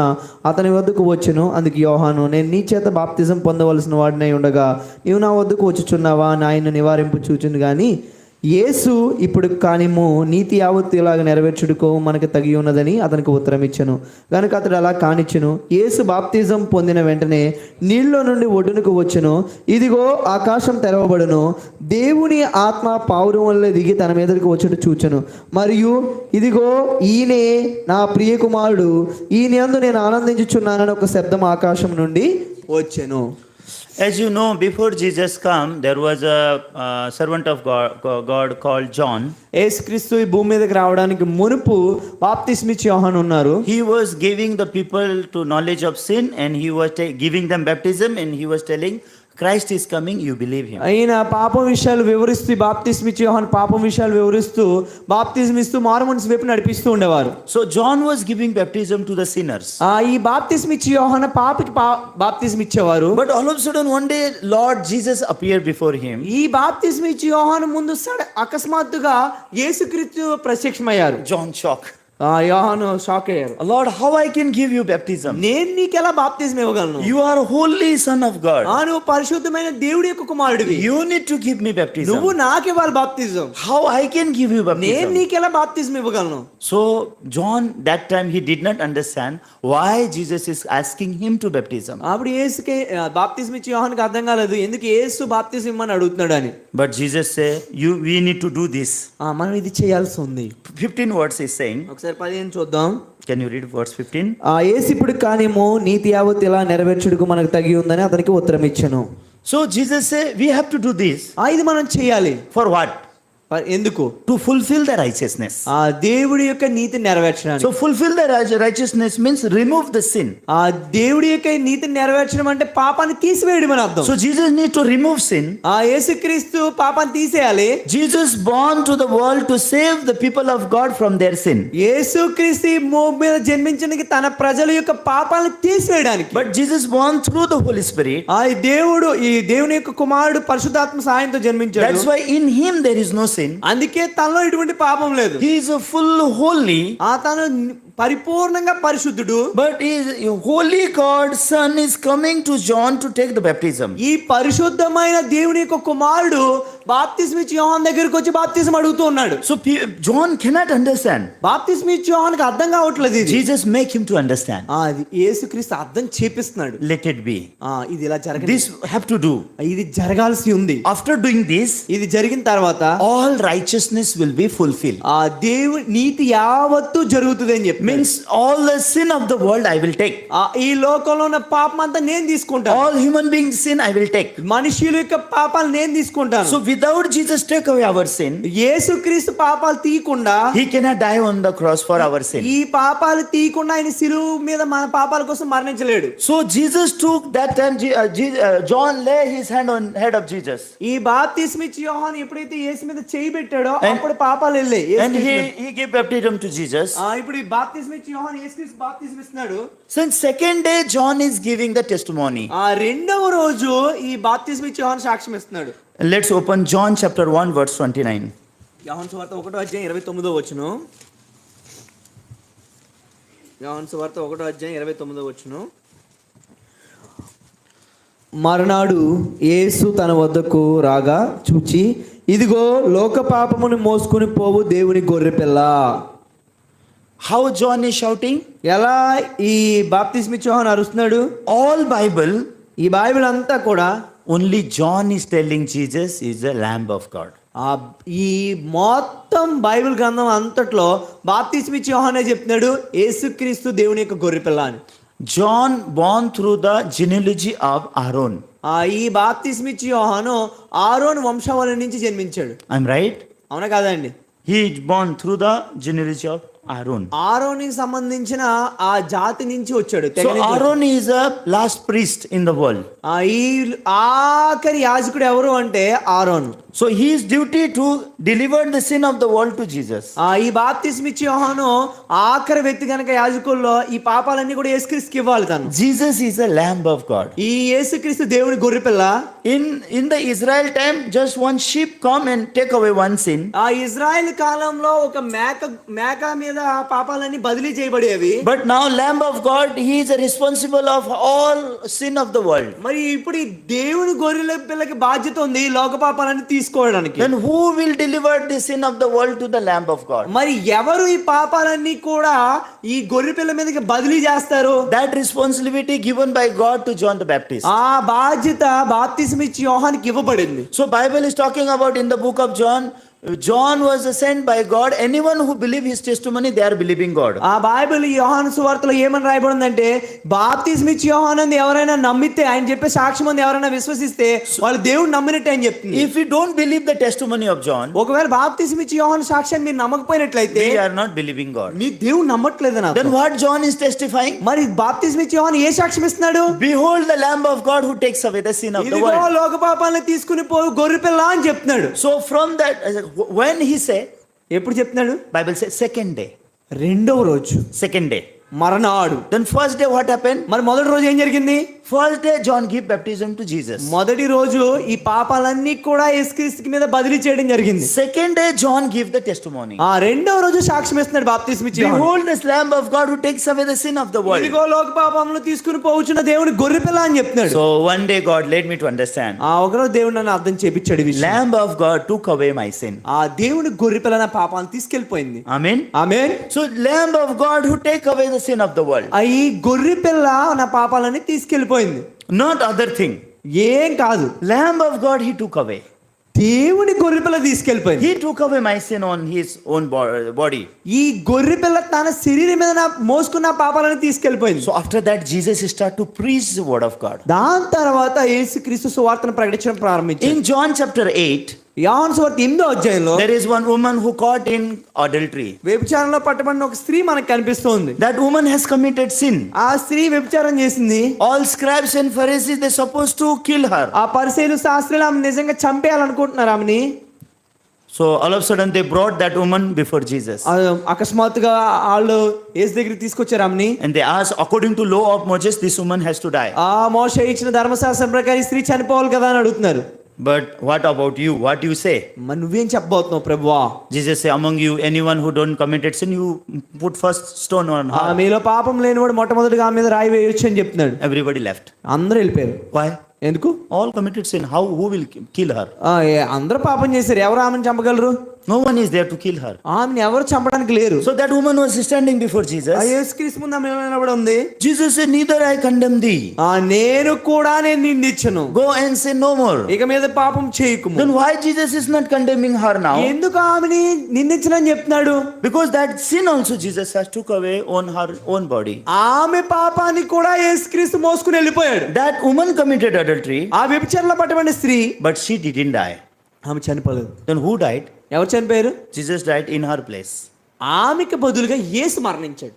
అతని వద్దకు వచ్చెను. అందుకు యోహాను, నేను నీ చేత బాప్తిజం పొందవలసిన వాడినై ఉండగా నీవు నా వద్దకు వచ్చుచున్నావా అని ఆయన నివారింపు చూచును. కానీ యేసు ఇప్పుడు కానిము నీతి యావత్తు ఇలాగ నెరవేర్చుడుకో మనకు తగి ఉన్నదని అతనికి ఉత్తరం ఇచ్చెను. కనుక అతడు అలా కానిచ్చెను. యేసు బాప్తిజం పొందిన వెంటనే నీళ్ళలో నుండి ఒడ్డునకు వచ్చెను. ఇదిగో ఆకాశం తెరవబడును, దేవుని ఆత్మ పావురం వల్ల దిగి తన మీదకి వచ్చుట చూచెను. మరియు ఇదిగో ఈయనే నా ప్రియ కుమారుడు, ఈయన యందు నేను ఆనందించుచున్నానని ఒక శబ్దం ఆకాశం నుండి వచ్చెను. As you know, before Jesus come, there was a servant of God called John. యేసుక్రీస్తు ఈ భూమి మీదకి రావడానికి మునుపు బాప్తిస్మిచ్చి యోహాను ఉన్నారు. He was giving the people to knowledge of sin, and he was giving them baptism, and he was telling, Christ is coming, you believe him. ఆయన పాపం విషయాలు వివరిస్తూ బాప్తిస్మిచ్చి యోహాను పాపం విషయాలు వివరిస్తూ బాప్తిజం ఇస్తూ మారుమనసు వైపు నడిపిస్తూ ఉండేవారు. So John was giving baptism to the sinners. ఈ బాప్తిస్మిచ్చి యోహాను పాపికి బాప్తిజం ఇచ్చేవారు. But all of a sudden one day Lord Jesus appeared before him. ఈ బాప్తిస్మిచ్చి యోహాను ముందు అకస్మాత్తుగా యేసుక్రీస్తు ప్రత్యక్షమయ్యారు. John shocked. యోహాను షాక్ అయ్యారు. Lord, how I can give you baptism? నేను నీకు ఎలా బాప్తిజం ఇవ్వగలను? You are holy son of God. నువ్వు పరిశుద్ధమైన దేవుడి యొక్క కుమారుడివి. You need to give me baptism. నువ్వు నాకు ఇవ్వాలి బాప్తిజం. How I can give you నేను baptism? నీకు ఎలా బాప్తిజం ఇవ్వగలను? So John that time he did not understand why Jesus is asking him to baptism. అప్పుడు యేసుకి బాప్తిజం ఇచ్చి యోహానుకి అర్థం కాలేదు ఎందుకు యేసు బాప్తిజం ఇమ్మని అడుగుతున్నాడు అని. But Jesus said, we need to do this. మనం ఇది చేయాల్సి ఉంది. 15 words is saying. ఒకసారి 15 చూద్దాం. Can you read verse 15? యేసు ఇప్పుడు కానేమో నీతి యావత్తు ఇలా నెరవేర్చుటకు మనకు తగి ఉందని అతనికి ఉత్తరం ఇచ్చెను. So Jesus said, we have to do this. ఇది మనం చేయాలి. For what? ఎందుకు? To fulfill the righteousness. దేవుడి యొక్క నీతిని నెరవేర్చడానికి. So fulfill the righteousness means remove the sin. దేవుడి యొక్క నీతిని నెరవేర్చడం అంటే పాపాన్ని తీసివేయడం అని అర్థం. So Jesus need to remove sin. యేసుక్రీస్తు పాపాన్ని తీసేయాలి. Jesus born to the world to save the people of God from their sin. యేసుక్రీస్తు భూమి మీద జన్మించడానికి తన ప్రజల యొక్క పాపాలను తీసివేయడానికి. But Jesus born through the Holy Spirit. ఈ దేవుని యొక్క కుమారుడు పరిశుద్ధాత్మ సహాయంతో జన్మించాడు. That's why in him there is no sin. అందుకే తనలో ఎటువంటి పాపం లేదు. He is a full holy. తను పరిపూర్ణంగా పరిశుద్ధుడు. But is holy God son is coming to John to take the baptism. ఈ పరిశుద్ధమైన దేవుని యొక్క కుమారుడు బాప్తిస్మ ఇచ్చి యోహాను దగ్గరికి వచ్చి బాప్తిజం అడుగుతూ ఉన్నాడు. So John cannot understand. బాప్తిస్మ ఇచ్చి యోహానుకి అర్థం కావట్లేదు ఇది. Jesus make him to understand. అది యేసుక్రీస్తు అర్థం చేపిస్తున్నాడు. Let it be. ఇది ఇలా జరగాలి. This have to do. ఇది జరగాల్సి ఉంది. After doing this, ఇది జరిగిన తర్వాత all righteousness will be fulfilled. దేవుని నీతి యావత్తు జరుగుతుంది అని చెప్పి. Means all the sin of the world I will take. ఈ లోకంలో ఉన్న పాపం అంతా నేను తీసుకుంటాను. All human beings sin I will take. మనుషుల యొక్క పాపాలు నేను తీసుకుంటాను. So without Jesus take away our sin, యేసుక్రీస్తు పాపాలు తీయకుండా he cannot die on the cross for our sin. ఈ పాపాలు తీయకుండా ఆయన శిలువ మీద మన పాపాల కోసం మరణించలేడు. So Jesus took that time John lay his hand on head of Jesus. ఈ బాప్తిస్మ ఇచ్చి యోహాను ఎప్పుడైతే యేసు మీద చేయి పెట్టాడో అప్పుడు పాపాలు వెళ్ళాయి. And he gave baptism to Jesus. ఇప్పుడు ఈ బాప్తిస్మ ఇచ్చి యోహాను యేసుక్రీస్తు బాప్తిస్మ ఇస్తున్నాడు. So second day John is giving the testimony. రెండవ రోజు ఈ బాప్తిస్మ ఇచ్చి యోహాను సాక్ష్యం ఇస్తున్నాడు. Let's open John chapter 1 verse 29. యోహాను సువార్త 1వ అధ్యాయం 29వ వచనం. యోహాను సువార్త 1వ అధ్యాయం 29వ వచనం. మరునాడు యేసు తన వద్దకు రాగా చూచి, ఇదిగో లోక పాపమును మోసుకుని పోవు దేవుని గొర్రెపిల్ల. How John is shouting? ఎలా ఈ బాప్తిస్మిచ్చే యోహాను అరుస్తున్నాడు? All Bible, ఈ బైబిల్ అంతా కూడా only John is telling Jesus is the Lamb of God. ఈ మొత్తం బైబిల్ గ్రంథం అంతట్లో బాప్తిస్మిచ్చే యోహానే చెప్తున్నాడు యేసుక్రీస్తు దేవుని యొక్క గొర్రెపిల్ల అని. John born through the genealogy of Aaron. ఈ బాప్తిస్మిచ్చే యోహాను ఆరోను వంశావళి నుంచి జన్మించాడు. I'm right? అవునా కాదండి? He is born through the genealogy of Aaron. ఆరోనికి సంబంధించిన ఆ జాతి నుంచి వచ్చాడు. So Aaron is the last priest in the world. ఈ ఆఖరి యాజకుడు ఎవరు అంటే ఆరోను. So his duty to deliver the sin of the world to Jesus. ఈ బాప్తిస్మిచ్చే యోహాను ఆఖరి వ్యక్తి కనుక యాజకుల్లో ఈ పాపాలన్నీ కూడా యేసుక్రీస్తుకి ఇవ్వాలి తను. Jesus is the Lamb of God. ఈ యేసుక్రీస్తు దేవుని గొర్రెపిల్ల. In the Israel time, just one sheep come and take away one sin. Israel కాలంలో ఒక మేక మీద పాపాలన్నీ బదిలీ చేయబడేవి. But now Lamb of God, he is responsible of all sin of the world. మరి ఇప్పుడు ఈ దేవుని గొర్రెల పిల్లకి బాధ్యత ఉంది లోక పాపాలన్నీ తీసుకోవడానికి. Then who will deliver the sin of the world to the Lamb of God? మరి ఎవరు ఈ పాపాలన్నీ కూడా ఈ గొర్రె పిల్ల మీదకి బదిలీ చేస్తారు? That responsibility given by God to John the Baptist. ఆ బాధ్యత బాప్తిస్మిచ్చే యోహానుకి ఇవ్వబడింది. So Bible is talking about in the book of John was sent by God. Anyone who believe his testimony, they are believing God. ఆ Bible యోహాను సువార్తలో ఏమని రాయబడిందంటే బాప్తిస్మిచ్చే యోహానుని ఎవరైనా నమ్మితే, ఆయన చెప్పే సాక్ష్యం అని ఎవరైనా విశ్వసిస్తే వాళ్ళు దేవుడు నమ్మినట్టు అని చెప్తుంది. If you don't believe the testimony of John, ఒకవేళ బాప్తిస్మిచ్చే యోహాను సాక్ష్యాన్ని మీరు నమ్మకపోయినట్లయితే we are not believing God. మీ దేవుడు నమ్మట్లేదు నాకు. Then what John is testifying? మరి బాప్తిస్మిచ్చే యోహాను ఏ సాక్ష్యం ఇస్తున్నాడు? Behold the Lamb of God who takes away the sin of the ఇదిగో world. లోక పాపాలను తీసుకుని పోవు గొర్రె పిల్ల అని చెప్తున్నాడు. So from that, when he say, ఎప్పుడు చెప్తున్నాడు? Bible says second day. రెండవ రోజు, Second day. మరణాడు. Then first day what happened? మరి మొదటి రోజు ఏం జరిగింది? First day John give baptism to Jesus. మొదటి రోజు ఈ పాపాలన్నీ కూడా యేసుక్రీస్తు మీద బదిలీ చేయడం జరిగింది. Second day John give the testimony. రెండవ రోజు సాక్ష్యం ఇస్తున్నాడు బాప్తిస్మిచ్చే యోహాను. Behold this Lamb of God who takes away the sin of the world. ఇదిగో లోక పాపములను తీసుకుని పోవచ్చున్న దేవుని గొర్రె పిల్ల అని చెప్తున్నాడు. So one day God led me to understand. ఒకరోజు దేవుడు నన్ను అర్థం చేపించాడు ఈ విషయం. Lamb of God took away my sin. దేవుని గొర్రె పిల్ల నా పాపాలను తీసుకెళ్లిపోయింది. Amen. Amen. So Lamb of God who take away the sin of the world. ఈ గొర్రె పిల్ల నా పాపాలని తీసుకెళ్లిపోయింది. Not other thing. ఏం కాదు. Lamb of God he took away. దేవుని గొర్రె పిల్ల తీసుకెళ్లిపోయింది. He took away my sin on his own body. ఈ గొర్రె పిల్ల తన శరీరం మీద మోసుకున్న పాపాలని తీసుకెళ్లిపోయింది. So after that Jesus started to preach the word of God. దాని తర్వాత యేసుక్రీస్తు సువార్తను ప్రకటించడం ప్రారంభించాడు. In John chapter 8, యోహాను సువార్త 8వ అధ్యాయంలో there is one woman who caught in adultery. వ్యభిచారంలో పట్టబడిన ఒక స్త్రీ మనకు కనిపిస్తుంది. That woman has committed sin. ఆ స్త్రీ వ్యభిచారం చేసింది. All scribes and Pharisees they supposed to kill her. ఆ పరిసయ్యులు శాస్త్రులు ఆమె నిజంగా చంపేయాలనుకుంటున్నారు ఆమెని. So all of a sudden they brought that woman before Jesus. అకస్మాత్తుగా వాళ్ళు యేసు దగ్గరికి తీసుకొచ్చారు ఆమెని. And they asked, according to law of Moses, this woman has to die. మోషే ఇచ్చిన ధర్మశాస్త్రం ప్రకారం ఈ స్త్రీ చనిపోవాలి కదా అని అడుగుతున్నారు. But what about you? What do you say? మరి నువ్వేం చెప్పబోతున్నావు ప్రభువా? Jesus say, among you anyone who don't committed sin, you put first stone on her. మీలో పాపం లేనివాడు మొట్టమొదటిగా ఆమె మీద రాయి వేయొచ్చు అని చెప్తున్నాడు. Everybody left. అందరూ వెళ్ళిపోయారు. Why? ఎందుకు? All committed sin. Who will kill her? అందరూ పాపం చేశారు, ఎవరు ఆమెను చంపగలరు? No one is there to kill her. ఆమెను ఎవరు చంపడానికి లేరు. So that woman was standing before Jesus. యేసుక్రీస్తు ముందు ఆమె నిలబడి ఉంది. Jesus said, neither I condemn thee. నేను కూడా నేను నిందించను. Go and sin no more. ఇక మీద పాపం చేయకుము. Then why Jesus is not condemning her now? ఎందుకు ఆమెని నిందించనని చెప్తున్నాడు? Because that sin also Jesus has took away on her own body. ఆమె పాపాన్ని కూడా యేసుక్రీస్తు మోసుకుని వెళ్ళిపోయాడు. That woman committed adultery. ఆ వ్యభిచారంలో పట్టబడిన స్త్రీ, but she didn't die. ఆమె చనిపోలేదు. Then who died? ఎవరు చనిపోయారు? Jesus died in her place. ఆమెకి బదులుగా యేసు మరణించాడు.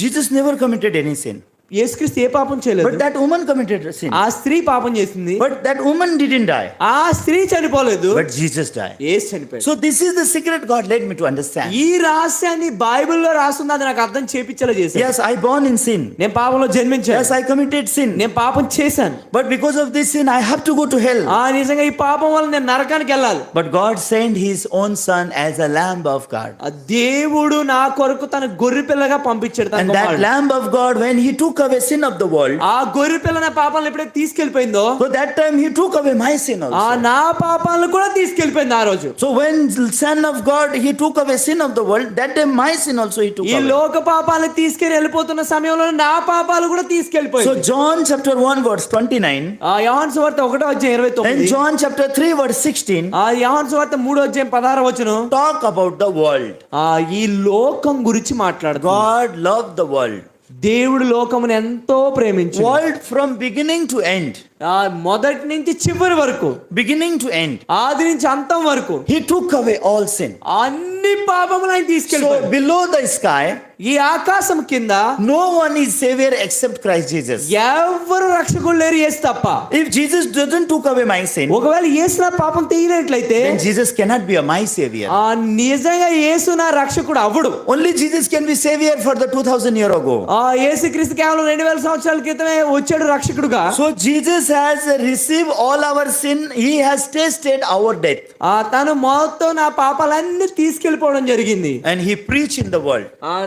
Jesus never committed any sin. యేసుక్రీస్తు ఏ పాపం చేయలేదు. But that woman committed sin. ఆ స్త్రీ పాపం చేసింది. But that woman didn't die. ఆ స్త్రీ చనిపోలేదు. But Jesus died. యేసు చనిపోయాడు. So this is the secret God led me to understand. ఈ రహస్యాన్ని బైబిల్లో రాస్తుంది, అది నాకు అర్థం చేపించేలా చేశాడు. Yes, I born in sin. నేను పాపంలో జన్మించాను. Yes, I committed sin. నేను పాపం చేశాను. But because of this sin I have to go to hell. నిజంగా ఈ పాపం వల్ల నేను నరకానికి వెళ్ళాలి. But God sent his own son as a lamb of God. దేవుడు నా కొరకు తన గొర్రె పిల్లగా పంపించాడు. And that lamb of God, when he took took away sin of the world, ఆ గొర్రె పిల్ల నా పాపాలను ఎప్పుడైతే తీసుకెళ్లిపోయిందో, so that time he took away my sin ఆ also. నా పాపాలను కూడా తీసుకెళ్లిపోయింది ఆ రోజు. So when Son of God, he took away sin of the world, that time my sin also he took ఈ away. లోక పాపాలను తీసుకెళ్లి వెళ్ళిపోతున్న సమయంలో నా పాపాలు కూడా So తీసుకెళ్లిపోయింది. John chapter 1 verse 29 ఆ యోహాను సువార్త 1:29, and John chapter 3 verse 16 ఆ యోహాను సువార్త 3:16 talk about the world. ఆ ఈ లోకం గురించి మాట్లాడుతుంది. God loved the world. దేవుడు లోకమును ఎంతో ప్రేమించాడు. World from beginning to end. ఆ మొదటి నుంచి చివరి వరకు, Beginning to end. ఆది నుంచి అంతం వరకు He took away all sin. అన్ని పాపములు ఆయన So తీసుకెళ్ళిపోయాడు. below the sky, ఈ ఆకాశం కింద no one is savior except Christ Jesus. ఎవరు రక్షకులు లేరు, యేసు తప్ప. If Jesus doesn't took away my sin, ఒకవేళ యేసు నా పాపం తీయనట్లయితే then Jesus cannot be my savior. ఆ నిజంగా యేసు నా రక్షకుడు అవ్వడు. Only Jesus can be savior for the 2000 years ago. ఆ యేసుక్రీస్తు కేవలం 2000 సంవత్సరాల క్రితమే వచ్చాడు రక్షకుడుగా. So Jesus has received all our sin. He has tasted our death. ఆ తను మొత్తం నా పాపాలన్నీ తీసుకెళ్ళిపోవడం జరిగింది. And he preached in the world.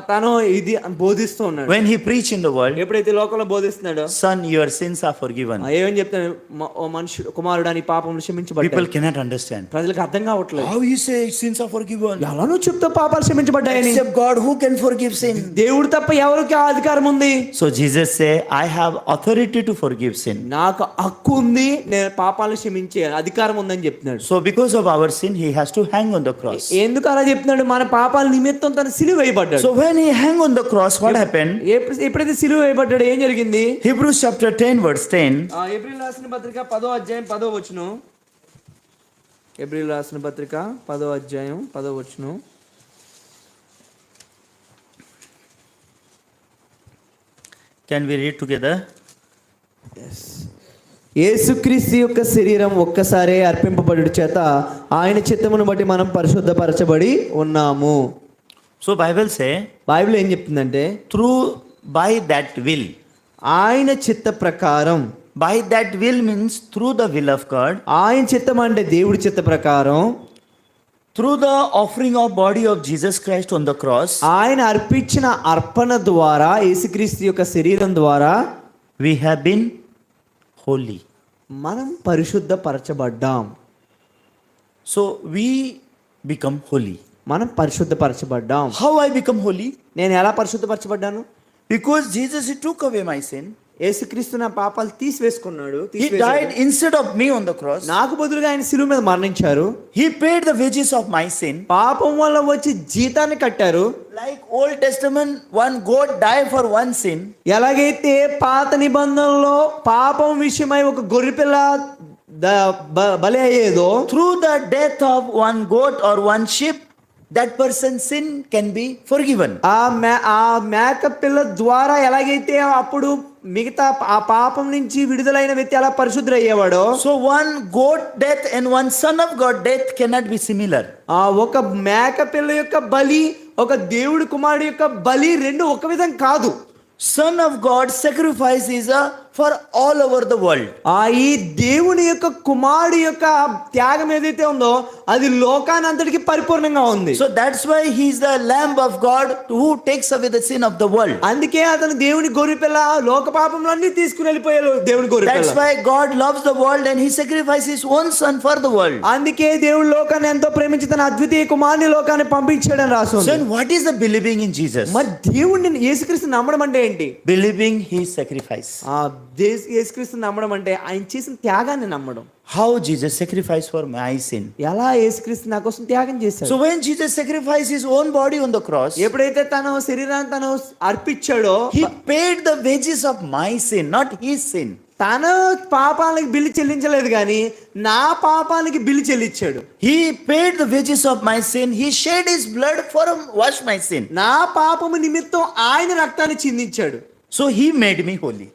తను ఇది బోధిస్తూ ఉన్నాడు. When he preached in the world, ఎప్పుడైతే లోకంలో బోధిస్తున్నాడో, son, your sins are forgiven. ఏమని చెప్తాడు, ఓ మనుషుడు కుమారుడు నీ పాపములు క్షమించబడ్డాయి. People cannot understand. ప్రజలకు అర్థం కావట్లేదు. How you say sins are forgiven? ఎలా నువ్వు చెప్తావు పాపాలు క్షమించబడ్డాయని? Except God, who can forgive sin? దేవుడు తప్ప ఎవరికి ఆ అధికారం ఉంది? So Jesus say, I have authority to forgive sin. నాకు హక్కు ఉంది, నేను పాపాలు క్షమించే అధికారం ఉందని చెప్తున్నాడు. So because of our sin, he has to hang on the cross. ఎందుకు అలా చెప్తున్నాడు? మన పాపాల నిమిత్తం తను సిలువ వేయబడ్డాడు. So when he hang on the cross, what happened? ఎప్పుడైతే సిలువ వేయబడ్డాడు ఏం జరిగింది? Hebrews chapter 10 verse 10. ఏప్రిల్ రాసిన పత్రిక 10:10 ఏప్రిల్ రాసిన పత్రిక 10:10 Can we read together? యేసుక్రీస్తు యొక్క శరీరం ఒక్కసారే అర్పింపబడుట చేత ఆయన చిత్తమును బట్టి మనం పరిశుద్ధపరచబడి ఉన్నాము. So Bible say, బైబిల్ ఏం చెప్తుందంటే, by that will. ఆయన చిత్త ప్రకారం. By that will means through the will of God. ఆయన చిత్తం అంటే దేవుడి చిత్త ప్రకారం. Through the offering of body of Jesus Christ on the cross, ఆయన అర్పించిన అర్పణ ద్వారా, యేసుక్రీస్తు యొక్క శరీరం ద్వారా we have been holy. మనం పరిశుద్ధపరచబడ్డాం. So we become holy. మనం పరిశుద్ధపరచబడ్డాం. How I become holy? నేను ఎలా పరిశుద్ధపరచబడ్డాను? Because Jesus, he took away my sin. యేసుక్రీస్తు నా పాపాలు తీసివేసుకున్నాడు. He died instead of me on the cross. నాకు బదులుగా ఆయన శిలువ మీద మరణించారు. He paid the wages of my sin. పాపం వల్ల వచ్చి జీతాన్ని కట్టారు. Like Old Testament, one goat died for one sin. ఎలాగైతే పాత నిబంధనలో పాపం విషయమై ఒక గొర్రెపిల్ల బలి అయ్యేదో, Through the death of one goat or one sheep, that person's sin can be forgiven. ఆ మేక పిల్ల ద్వారా ఎలాగైతే అప్పుడు మిగతా ఆ పాపం నుంచి విడుదలైన వ్యక్తి అలా పరిశుద్ధుడయ్యేవాడో, So one goat death and one son of God death cannot be similar. ఒక మేక పిల్ల యొక్క బలి, ఒక దేవుడి కుమారుడు యొక్క బలి రెండు ఒక విధం కాదు. Son of God sacrifice is for all over the world. ఈ దేవుని యొక్క కుమారుడు యొక్క త్యాగం ఏదైతే ఉందో అది లోకానంతటికి పరిపూర్ణంగా ఉంది. So that's why he is the Lamb of God who takes away the sin of the world. అందుకే అతను దేవుని గొర్రెపిల్ల, లోక పాపములన్నీ తీసుకుని వెళ్ళిపోయారు దేవుని గొర్రెపిల్ల. That's why God loves the world and he sacrificed his own son for the world. అందుకే దేవుడు లోకాన్ని ఎంతో ప్రేమించి తన అద్వితీయ కుమారుని లోకాన్ని పంపించాడని రాసి ఉంది. So what is the believing in Jesus? మరి దేవుడిని యేసుక్రీస్తు నమ్మడం అంటే ఏంటి? Believing his sacrifice. యేసుక్రీస్తు నమ్మడం అంటే ఆయన చేసిన త్యాగాన్ని నమ్మడం. How Jesus sacrificed for my sin. ఎలా యేసుక్రీస్తు నా కోసం త్యాగం చేశాడు. So when Jesus sacrificed his own body on the cross, ఎప్పుడైతే తన శరీరాన్ని తను అర్పించాడో, he paid the wages of my sin, not his sin. తన పాపాలకి బిల్లు చెల్లించలేదు కానీ నా పాపాలకి bill చెల్లించాడు. He paid the wages of my sin. He shed his blood for wash my sin. నా పాపము నిమిత్తం ఆయన రక్తాన్ని చిందించాడు. So he made me holy.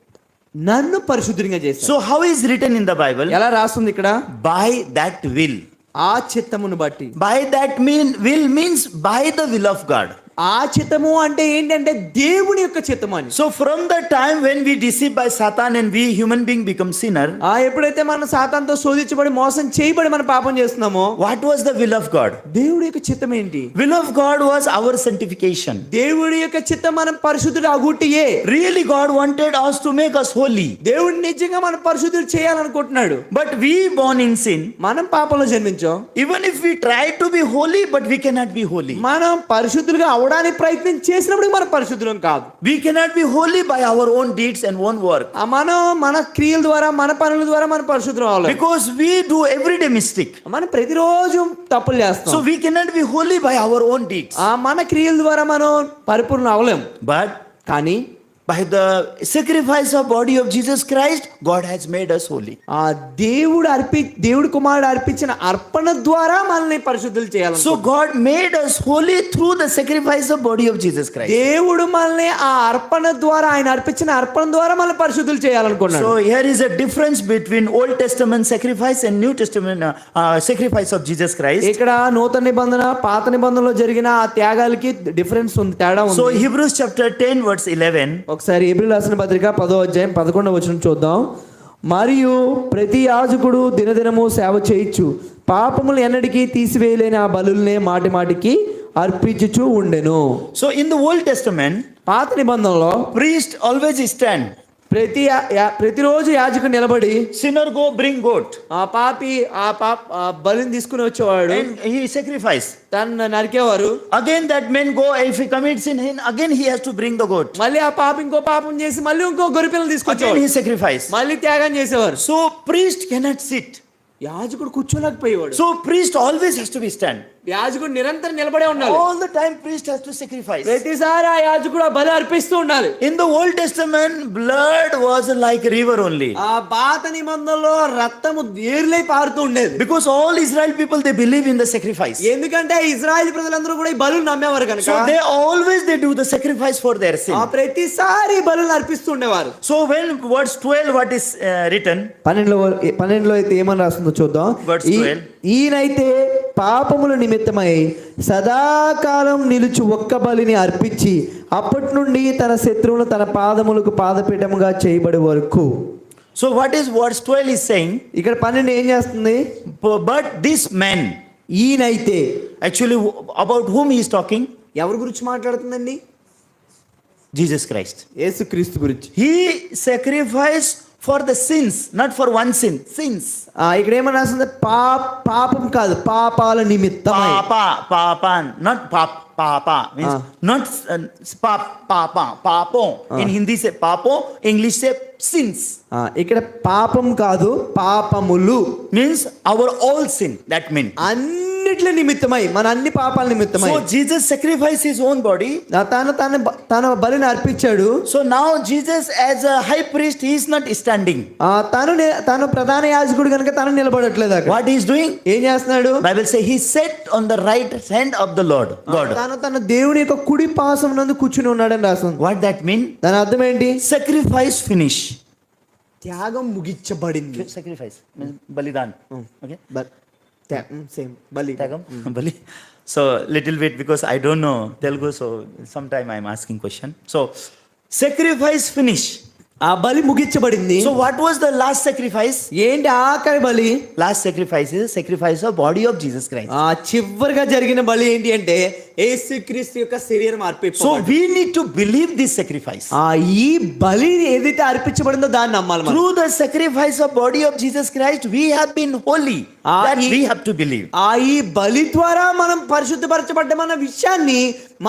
నన్ను పరిశుద్ధంగా చేశాడు. So how is written in the Bible? ఎలా రాస్తుంది ఇక్కడ? By that will. ఆ చిత్తమును బట్టి. By that will means by the will of God. ఆ చిత్తము అంటే ఏంటంటే దేవుని యొక్క చిత్తము అని. So from the time when we deceived by Satan and we human being become sinner, ఎప్పుడైతే మనం సాతానుతో శోధించబడి మోసం చేయబడి మనం పాపం చేస్తున్నామో, what was the will of God? దేవుడి యొక్క చిత్తం ఏంటి? Will of God was our sanctification. దేవుడి యొక్క చిత్తం మనం పరిశుద్ధుడు అగుటియే. Really God wanted us to make us holy. దేవుడు నిజంగా మనం పరిశుద్ధులు చేయాలనుకుంటున్నాడు. But we born in sin. మనం పాపంలో జన్మించాం. Even if we try to be holy, but we cannot be holy. మనం పరిశుద్ధులుగా అవడానికి ప్రయత్నం చేసినప్పుడు మనం పరిశుద్ధులం కాదు. We cannot be holy by our own deeds and own work. మనం మన క్రియల ద్వారా మన పనుల ద్వారా మనం పరిశుద్ధులం అవ్వలేం. Because we do everyday mistake. మనం ప్రతిరోజు తప్పులు చేస్తాం. So we cannot be holy by our own deeds. మన క్రియల ద్వారా మనం పరిపూర్ణ అవ్వలేం. But కానీ by the sacrifice of body of Jesus Christ, God has made us holy. దేవుడు కుమారుడు అర్పించిన అర్పణ ద్వారా మనల్ని పరిశుద్ధులు చేయాలి. So God made us holy through the sacrifice of body of Jesus Christ. దేవుడు మనల్ని ఆ అర్పణ ద్వారా, ఆయన అర్పించిన అర్పణ ద్వారా మనల్ని పరిశుద్ధులు చేయాలనుకున్నాడు. So here is a difference between Old Testament sacrifice and New Testament sacrifice of Jesus Christ. ఇక్కడ నూతన నిబంధన పాత నిబంధనలో జరిగిన ఆ త్యాగాలకి డిఫరెన్స్ ఉంది, తేడా ఉంది. So Hebrews chapter 10 verse 11. ఒకసారి హెబ్రీయులకు రాసిన పత్రిక 10వ అధ్యాయం 11వ వచనం చూద్దాం. మరియు ప్రతి యాజకుడు దినదినము సేవ చేయొచ్చు, పాపములు ఎన్నటికీ తీసివేయలేని ఆ బలులనే మాటి మాటికి అర్పించుచూ ఉండెను. So in the Old Testament, పాత నిబంధనలో priest always stand. ప్రతిరోజు యాజకుడు నిలబడి, sinner go bring goat, బలిని తీసుకుని వచ్చేవాడు, and he sacrifice. తను నరికేవారు. Again that man go, if he commits sin, again he has to bring the goat. మళ్ళీ ఆ ఇంకో పాపం చేసి మళ్ళీ ఇంకో గొర్రెపిల్లని Again తీసుకొచ్చేవాడు, he sacrifice. మళ్ళీ త్యాగం చేసేవారు. So priest cannot sit. యాజకుడు కూర్చోలేకపోయేవాడు. So priest always has to be stand. యాజకుడు నిరంతరం నిలబడే ఉండాలి. All the time priest has to sacrifice. ప్రతిసారి ఆ యాజకుడు ఆ బలి అర్పిస్తూ ఉండాలి. In the Old Testament, blood was like river only. ఆ పాత నిబంధనలో రక్తము ఏర్లై పారుతూ ఉండేది. Because all Israel people, they believe in the sacrifice. ఎందుకంటే ఇశ్రాయేలు ప్రజలందరూ కూడా ఈ బలులను నమ్మేవారు కనుక. So they do the sacrifice for their sin. ఆ ప్రతిసారి బలులను అర్పిస్తూ ఉండేవారు. So when verse 12 what is written? 12లో అయితే ఏమని రాస్తుందో చూద్దాం. Verse 12. ఈయనైతే పాపముల నిమిత్తమై సదాకాలం నిలుచు ఒక్క బలిని అర్పించి అప్పటి నుండి తన శత్రువును తన పాదములకు పాదపీఠముగా చేయబడే వరకు. So what is verse 12 is saying? ఇక్కడ 12 ఏం చేస్తుంది? But this man, ఈయనైతే, actually about whom he is talking? ఎవరి గురించి మాట్లాడుతుందండి? Jesus Christ. యేసుక్రీస్తు గురించి. He sacrificed for the sins, not for one sin, sins. ఇక్కడ ఏమని రాస్తుంది? పాపం కాదు, పాపాల నిమిత్తమై. Papan, not papa means not papa, papo. In Hindi say papo, English say sins. ఇక్కడ పాపం కాదు, పాపములు means our all sin. That means అన్నిట్ల నిమిత్తమై, మన అన్ని పాపాల నిమిత్తమై. So Jesus sacrificed his own body. తన బలిని అర్పించాడు. So now Jesus as a high priest, he is not standing. తను ప్రధాన యాజకుడు కనుక తను నిలబడట్లేదు అక్కడ. What he is doing? ఏం చేస్తున్నాడు? Bible say he sat on the right hand of the Lord God. తన దేవుని యొక్క కుడి పాసం నందు కూర్చుని ఉన్నాడని రాస్తుంది. What that mean? దాని అర్థం ఏంటి? Sacrifice finish. త్యాగం ముగించబడింది. Sacrifice means balidan. Okay. Same బలి. Bali. So little bit, because I don't know Telugu, so sometime I am asking question. So sacrifice finish. ఆ బలి ముగించబడింది. So what was the last sacrifice? ఏంటి ఆఖరి బలి? Last sacrifice is sacrifice of body of Jesus Christ. చివరిగా జరిగిన బలి ఏంటి అంటే యేసుక్రీస్తు యొక్క శరీరం అర్పించబడింది. So we need to believe this sacrifice. ఈ బలి ఏదైతే అర్పించబడిందో దాన్ని నమ్మాలి. Through the sacrifice of body of Jesus Christ, we have been holy. That we have to believe. ఈ బలి ద్వారా మనం పరిశుద్ధపరచబడ్డామన్న విషయాన్ని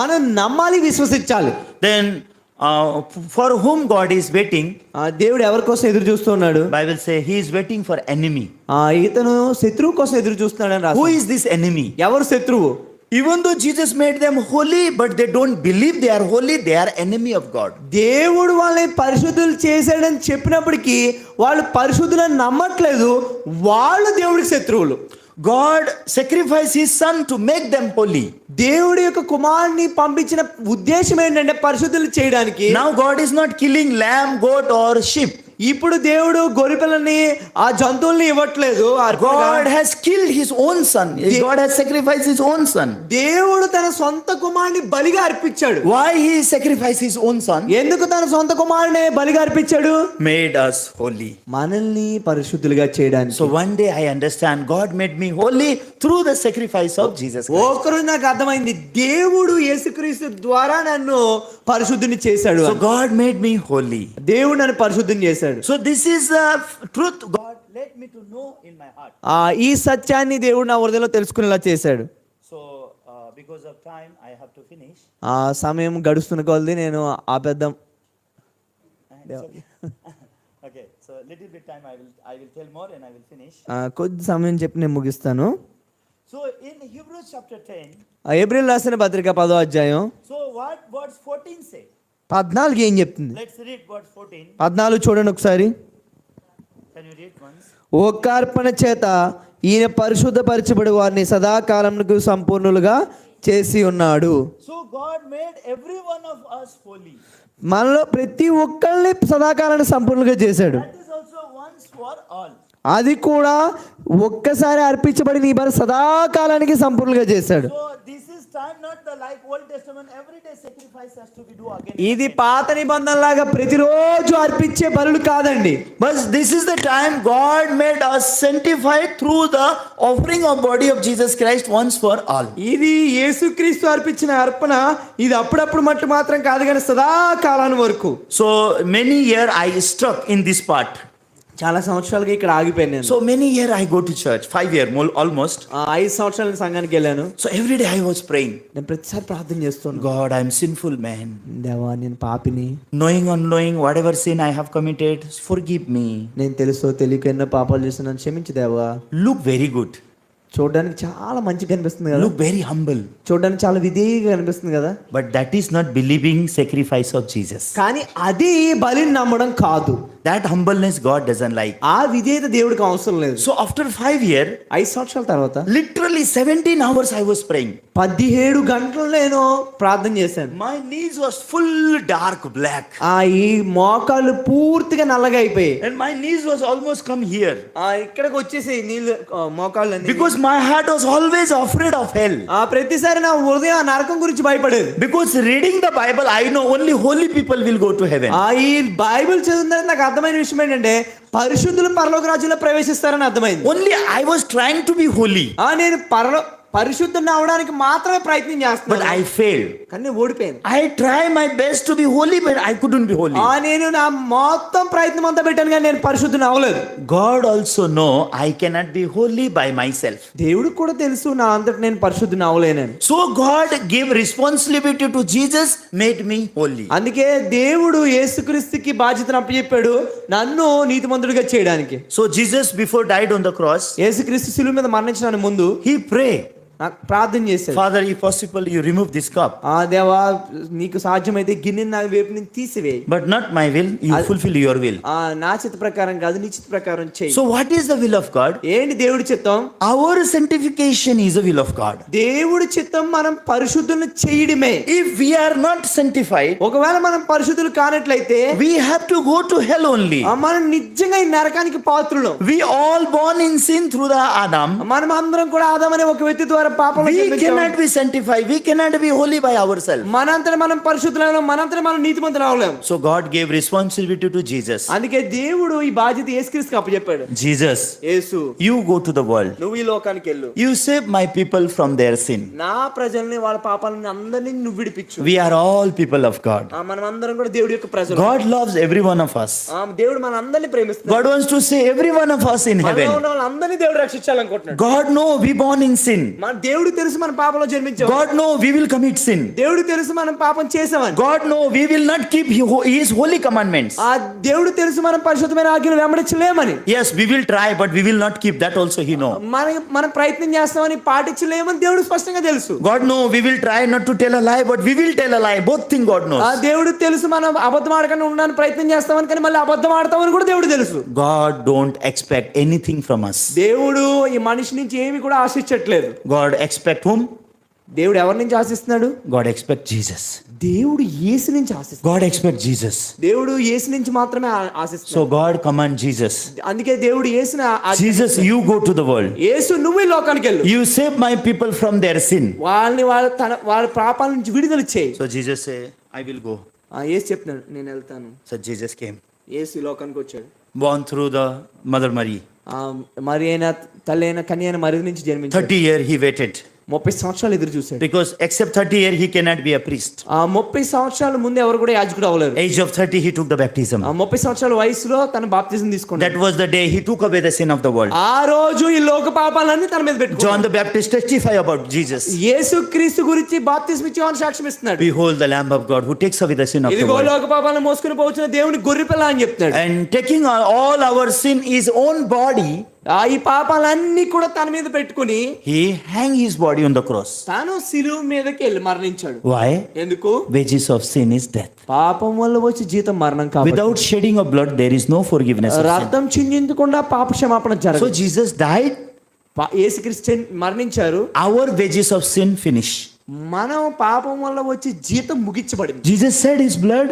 మనం నమ్మాలి, విశ్వసించాలి. Then for whom God is waiting? దేవుడు ఎవరి కోసం ఎదురు చూస్తున్నాడు? Bible say he is waiting for enemy. ఇతను శత్రువు కోసం ఎదురు చూస్తున్నాడని రాస్తుంది. Who is this enemy? ఎవరు శత్రువు? Even though Jesus made them holy, but they don't believe they are holy, they are enemy of God. దేవుడు వాళ్ళని పరిశుద్ధులు చేశాడని చెప్పినప్పటికీ వాళ్ళు పరిశుద్ధులను నమ్మట్లేదు, వాళ్ళు దేవుడికి శత్రువులు. God sacrificed his son to make them holy. దేవుడి యొక్క కుమారుని పంపించిన ఉద్దేశం ఏంటంటే పరిశుద్ధులు చేయడానికి. Now God is not killing lamb, goat or sheep. ఇప్పుడు దేవుడు గొర్రెపిల్లని ఆ జంతువుల్ని ఇవ్వట్లేదు God has killed his own son. God has sacrificed his own son. దేవుడు తన సొంత కుమారుని బలిగా అర్పించాడు. Why he sacrificed his own son? ఎందుకు తన సొంత కుమారుని బలిగా అర్పించాడు? Made us holy. మనల్ని పరిశుద్ధులుగా చేయడానికి. So one day I understand God made me holy through the sacrifice of Jesus Christ. ఒకరోజు నాకు అర్థమైంది, దేవుడు యేసుక్రీస్తు ద్వారా నన్ను పరిశుద్ధుని చేశాడు. So God made me holy. దేవుడు నన్ను పరిశుద్ధుని చేశాడు. So this is the truth God let me to know in my heart. ఈ సత్యాన్ని దేవుడు నా హృదయంలో తెలుసుకునేలా చేశాడు. So because of time I have to finish. ఆ సమయం గడుస్తున్న కొద్దీ నేను ఆపేద్దాం. Okay, so little bit time I will tell more and I will finish. కొద్ది సమయం చెప్పి నేను ముగిస్తాను. So in Hebrews chapter 10. April రాసిన పత్రిక 10వ అధ్యాయం. So what verse 14 say? 14 ఏం చెప్తుంది? Let's read verse 14. 14 చూడండి ఒకసారి. Can you read once? ఒక్క అర్పణ చేత ఈయన పరిశుద్ధపరచబడి వారిని సదాకాలమునకు సంపూర్ణులుగా చేసి ఉన్నాడు. So God made every one of us holy. మనలో ప్రతి ఒక్కరిని సదాకాలాన్ని సంపూర్ణంగా చేశాడు. That is also once for all. అది కూడా ఒక్కసారి అర్పించబడి నీ బలి సదాకాలానికి సంపూర్ణంగా చేశాడు. So this is time not the like Old Testament everyday sacrifice has to be do again. ఇది పాత నిబంధన లాగా ప్రతిరోజు అర్పించే బలులు కాదండి. But this is the time God made us sanctified through the offering of body of Jesus Christ once for all. ఇది యేసుక్రీస్తు అర్పించిన అర్పణ. ఇది అప్పుడప్పుడు మట్టు మాత్రం కాదు కానీ సదాకాలం వరకు. So many year I stuck in this part. చాలా సంవత్సరాలుగా ఇక్కడ ఆగిపోయాను నేను. So many year I go to church, 5 year almost. 5 సంవత్సరాల సంఘానికి వెళ్ళాను. So every day I was praying. నేను ప్రతిసారి ప్రార్థన చేస్తున్నాను. God, I am sinful man. దేవా నేను పాపిని. Knowing unknowing whatever sin I have committed, forgive me. నేను తెలుసో తెలియక ఎన్నో పాపాలు చేస్తున్నాను, క్షమించు దేవా. Look very good. చూడడానికి చాలా మంచిగా కనిపిస్తుంది కదా. Look very humble. చూడడానికి చాలా విధేయంగా కనిపిస్తుంది కదా. But that is not believing sacrifice of Jesus. కానీ అది బలిని నమ్మడం కాదు. That humbleness God doesn't like. ఆ విధేయత దేవుడికి అవసరం లేదు. So after 5 year, 5 సంవత్సరాల తర్వాత literally 17 hours I was praying. 17 గంటలు నేను ప్రార్థన చేశాను. My knees was full dark black. ఈ మోకాళ్ళు పూర్తిగా నల్లగా అయిపోయాయి. And my knees was almost come here. ఇక్కడికి వచ్చేసి నీళ్ళు మోకాళ్ళు. Because my heart was always afraid of hell. ప్రతిసారి నా హృదయం ఆ నరకం గురించి భయపడేది. Because reading the Bible, I know only holy people will go to heaven. ఈ బైబిల్ చదివిన నాకు అర్థమైన విషయం ఏంటంటే పరిశుద్ధులు పరలోక రాజ్యంలో ప్రవేశిస్తారని అర్థమైంది. Only I was trying to be holy. నేను పరిశుద్ధుని అవడానికి మాత్రమే ప్రయత్నం చేస్తున్నాను. But I failed. కానీ నేను ఓడిపోయాను. I tried my best to be holy, but I couldn't be holy. నేను నా మొత్తం ప్రయత్నం అంతా పెట్టాను కానీ నేను పరిశుద్ధుని అవ్వలేదు. God also know I cannot be holy by myself. దేవుడికి కూడా తెలుసు నా అంతట నేను పరిశుద్ధుని అవ్వలేనని. So God gave responsibility to Jesus, made me holy. అందుకే దేవుడు యేసుక్రీస్తుకి బాధ్యతను అప్పచెప్పాడు నన్ను నీతిమంతుడిగా చేయడానికి. So Jesus before died on the cross, యేసుక్రీస్తు శిలువ మీద మరణించడానికి ముందు he prayed, నాకు ప్రార్థన చేశాడు. Father, if possible, you remove this cup. దేవా నీకు సాధ్యమైతే గిన్నెని నా వైపు నుంచి తీసివేయి. But not my will, you fulfill your will. నా చిత్త ప్రకారం కాదు నీ చిత్త ప్రకారం చేయి. So what is the will of God? ఏంటి దేవుడి చిత్తం? Our sanctification is the will of God. దేవుడి చిత్తం మనం పరిశుద్ధులను చేయడమే. If we are not sanctified, ఒకవేళ మనం పరిశుద్ధులు కానట్లయితే we have to go to hell only. మనం నిజంగా ఈ నరకానికి పాత్రులం. We all born in sin through the Adam. మనం అందరం కూడా ఆదాం అనే ఒక వ్యక్తి ద్వారా పాపంలో We జన్మించాం. cannot be sanctified. We cannot be holy by ourselves. మనంతట మనం పరిశుద్ధులం, మనంతట మనం నీతిమంతులు అవ్వలేం. So God gave responsibility to Jesus. అందుకే దేవుడు ఈ బాధ్యత యేసుక్రీస్తుకి అప్పచెప్పాడు. Jesus, Yesu you go to the world. నువ్వు ఈ లోకానికి వెళ్ళు. You save my people from their sin. నా ప్రజల్ని వాళ్ళ పాపాలని అందరినీ నువ్వు విడిపించు. We are all people of God. మనం అందరం కూడా దేవుడి యొక్క ప్రజలు. God loves every one of us. దేవుడు మన అందరినీ ప్రేమిస్తున్నాడు. God wants to save every one of us in heaven. మనలో ఉన్న వాళ్ళందరినీ దేవుడు రక్షించాలనుకుంటున్నాడు. God know we born in sin. మన దేవుడు తెలుసు మన పాపంలో జన్మించాం. God know we will commit sin. దేవుడు తెలుసు మనం పాపం చేసామని. God know we will not keep his holy commandments. దేవుడు తెలుసు మనం పరిశుద్ధమైన ఆజ్ఞలు వెంబడించలేమని. Yes, we will try but we will not keep, that also he know. మనం ప్రయత్నం చేస్తామని పాటించలేమని దేవుడు స్పష్టంగా తెలుసు. God know we will try not to tell a lie but we will tell a lie. Both thing God knows. దేవుడు తెలుసు మనం అబద్ధం ఆడకుండా ఉండడానికి ప్రయత్నం చేస్తామని కానీ మళ్ళీ అబద్ధం ఆడతామని కూడా దేవుడు తెలుసు. God don't expect anything from us. దేవుడు ఈ మనిషి నుంచి ఏమి కూడా ఆశించట్లేదు. God expect whom? దేవుడు ఎవరి నుంచి ఆశిస్తున్నాడు? God expect Jesus. దేవుడు యేసు నుంచి ఆశిస్తాడు. God expects Jesus. దేవుడు యేసు నుంచి మాత్రమే ఆశిస్తాడు. So God command Jesus. అందుకే దేవుడు యేసుని Jesus, you go to the world. యేసు నువ్వు ఈ లోకానికి వెళ్ళు, You save my people from their sin. వాళ్ళ పాపాల నుంచి విడుదల చేయి. So Jesus say, I will go. యేసు చెప్తున్నాడు నేను వెళ్తాను. So Jesus came, యేసు ఈ లోకానికి వచ్చాడు. born through the Mother Mary. మరి అయిన తల్లి అయిన కన్య అయిన మరి నుంచి జన్మించాడు. 30 years he waited. 30 సంవత్సరాలు ఎదురు చూశాడు. Because except 30 years he cannot be a priest. 30 సంవత్సరాల ముందు ఎవరు కూడా యాజకుడు అవ్వలేరు. Age of 30 he took the baptism. 30 సంవత్సరాల వయసులో తన బాప్తిజం తీసుకున్నాడు. That was the day he took away the sin of the world. ఆ రోజు ఈ లోక పాపాలన్నీ తన మీద పెట్టుకున్నాడు. John the Baptist testify about Jesus. యేసుక్రీస్తు గురించి బాప్తిజం ఇచ్చి యోహాను సాక్ష్యం ఇస్తున్నాడు. Behold the Lamb of God who takes away the sin of the ఇదిగో world. లోక పాపాలను మోసుకొని పోవచ్చిన దేవుని గొర్రెపిల్ల అని చెప్తాడు. And taking all our sin his own body, ఈ పాపాలన్నీ కూడా తన మీద పెట్టుకుని he hang his body on the cross. తాను శిలువ మీదకి వెళ్ళి మరణించాడు. Why? ఎందుకు? Wages of sin is death. పాపం వల్ల వచ్చే జీతం మరణం కాబట్టి. Without shedding of blood there is no forgiveness of sin. రక్తం చిందించకుండా పాప క్షమాపణ So జరగదు. Jesus died, యేసుక్రీస్తు మరణించారు. our wages of sin finish. మనం పాపం వల్ల వచ్చే జీతం ముగించబడింది. Jesus shed his blood,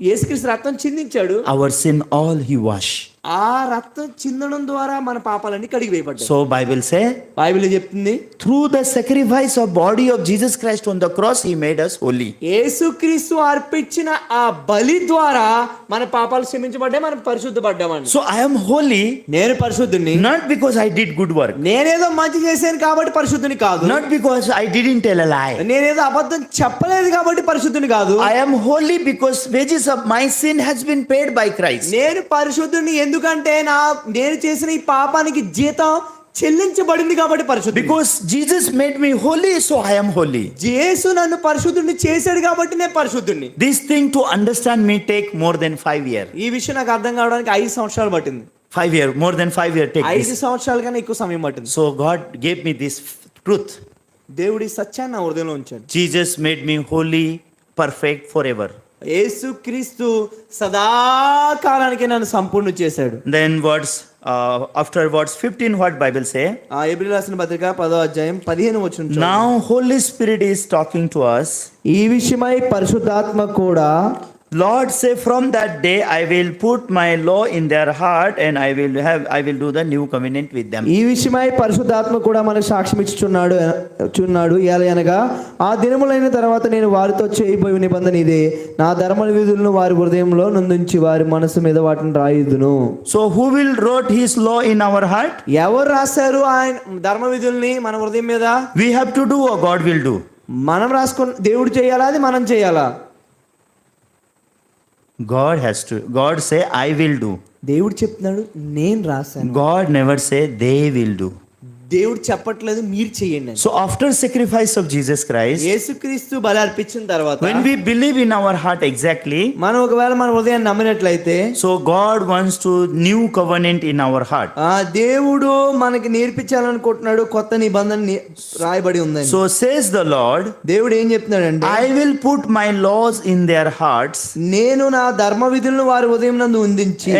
యేసుక్రీస్తు రక్తం చిందించాడు. our sin all he washed. ఆ రక్తం చిందడం ద్వారా మన పాపాలన్నీ కడిగి వేయబడ్డాయి. So Bible say, బైబిల్ చెప్తుంది through the sacrifice of body of Jesus Christ on the cross he made us holy. యేసుక్రీస్తు అర్పించిన ఆ బలి ద్వారా మన పాపాలు క్షమించబడ్డాయి, మనం పరిశుద్ధపడ్డామని. So I am holy నేను పరిశుద్ధుని not because I did good work, నేనేదో మంచి చేశాను కాబట్టి పరిశుద్ధుని కాదు. not because I didn't tell a lie. నేనేదో అబద్ధం చెప్పలేదు కాబట్టి పరిశుద్ధుని కాదు. I am holy because wages of my sin has been paid by Christ. నేను పరిశుద్ధుని ఎందుకంటే నేను చేసిన ఈ పాపానికి జీతం చెల్లించబడింది కాబట్టి పరిశుద్ధుని. Because Jesus made me holy, so I am holy. యేసు నన్ను పరిశుద్ధుని చేశాడు కాబట్టి నేను పరిశుద్ధుని. This thing to understand me take more than 5 years. ఈ విషయం నాకు అర్థం కావడానికి 5 సంవత్సరాలు పట్టింది. 5 years, more than 5 years take 5 this. సంవత్సరాల కన్నా ఎక్కువ సమయం పట్టింది. So God gave me this truth. దేవుడి సత్యాన్ని నా హృదయంలో ఉంచాడు. Jesus made me holy, perfect forever. యేసుక్రీస్తు సదాకాలానికి నన్ను సంపూర్ణ చేశాడు. Then after verse 15 what Bible say? ఎబ్రీ రాసిన పత్రిక 10వ అధ్యాయం 15వ వచనం. Now Holy Spirit is talking to us. ఈ విషయమై పరిశుద్ధాత్మ కూడా Lord say, from that day I will put my law in their heart and I will do the new covenant with them. ఈ విషయమై పరిశుద్ధాత్మ కూడా మనకు సాక్ష్యం ఇచ్చుచున్నాడు అనగా ఆ దినములైన తర్వాత నేను వారితో చేయబోయే నిబంధన ఇదే, నా ధర్మ విధులను వారి హృదయంలో నుండి వారి మనసు మీద వాటిని రాయుదును. So who will wrote his law in our heart? ఎవరు రాశారు ఆయన ధర్మ విధుల్ని మన హృదయం మీద? We have to do or God will do? మనం రాసుకున్న దేవుడు చేయాలా, అది మనం చేయాలా? God has to. God say I will do. దేవుడు చెప్తున్నాడు నేను రాశాను. God never say they will do. దేవుడు చెప్పట్లేదు మీరు చేయండి. So after sacrifice of Jesus Christ, యేసుక్రీస్తు బలి అర్పించిన తర్వాత when we believe in our heart exactly, మనం ఒకవేళ మన హృదయాన్ని నమ్మినట్లయితే so God wants to new covenant in our heart. దేవుడు మనకి నేర్పించాలనుకుంటున్నాడు కొత్త నిబంధన రాయబడి ఉందని. So says the Lord, దేవుడు ఏం చెప్తున్నాడంటే I will put my laws in their hearts, నేను నా ధర్మ విధులను వారి హృదయం నందు ఉందించి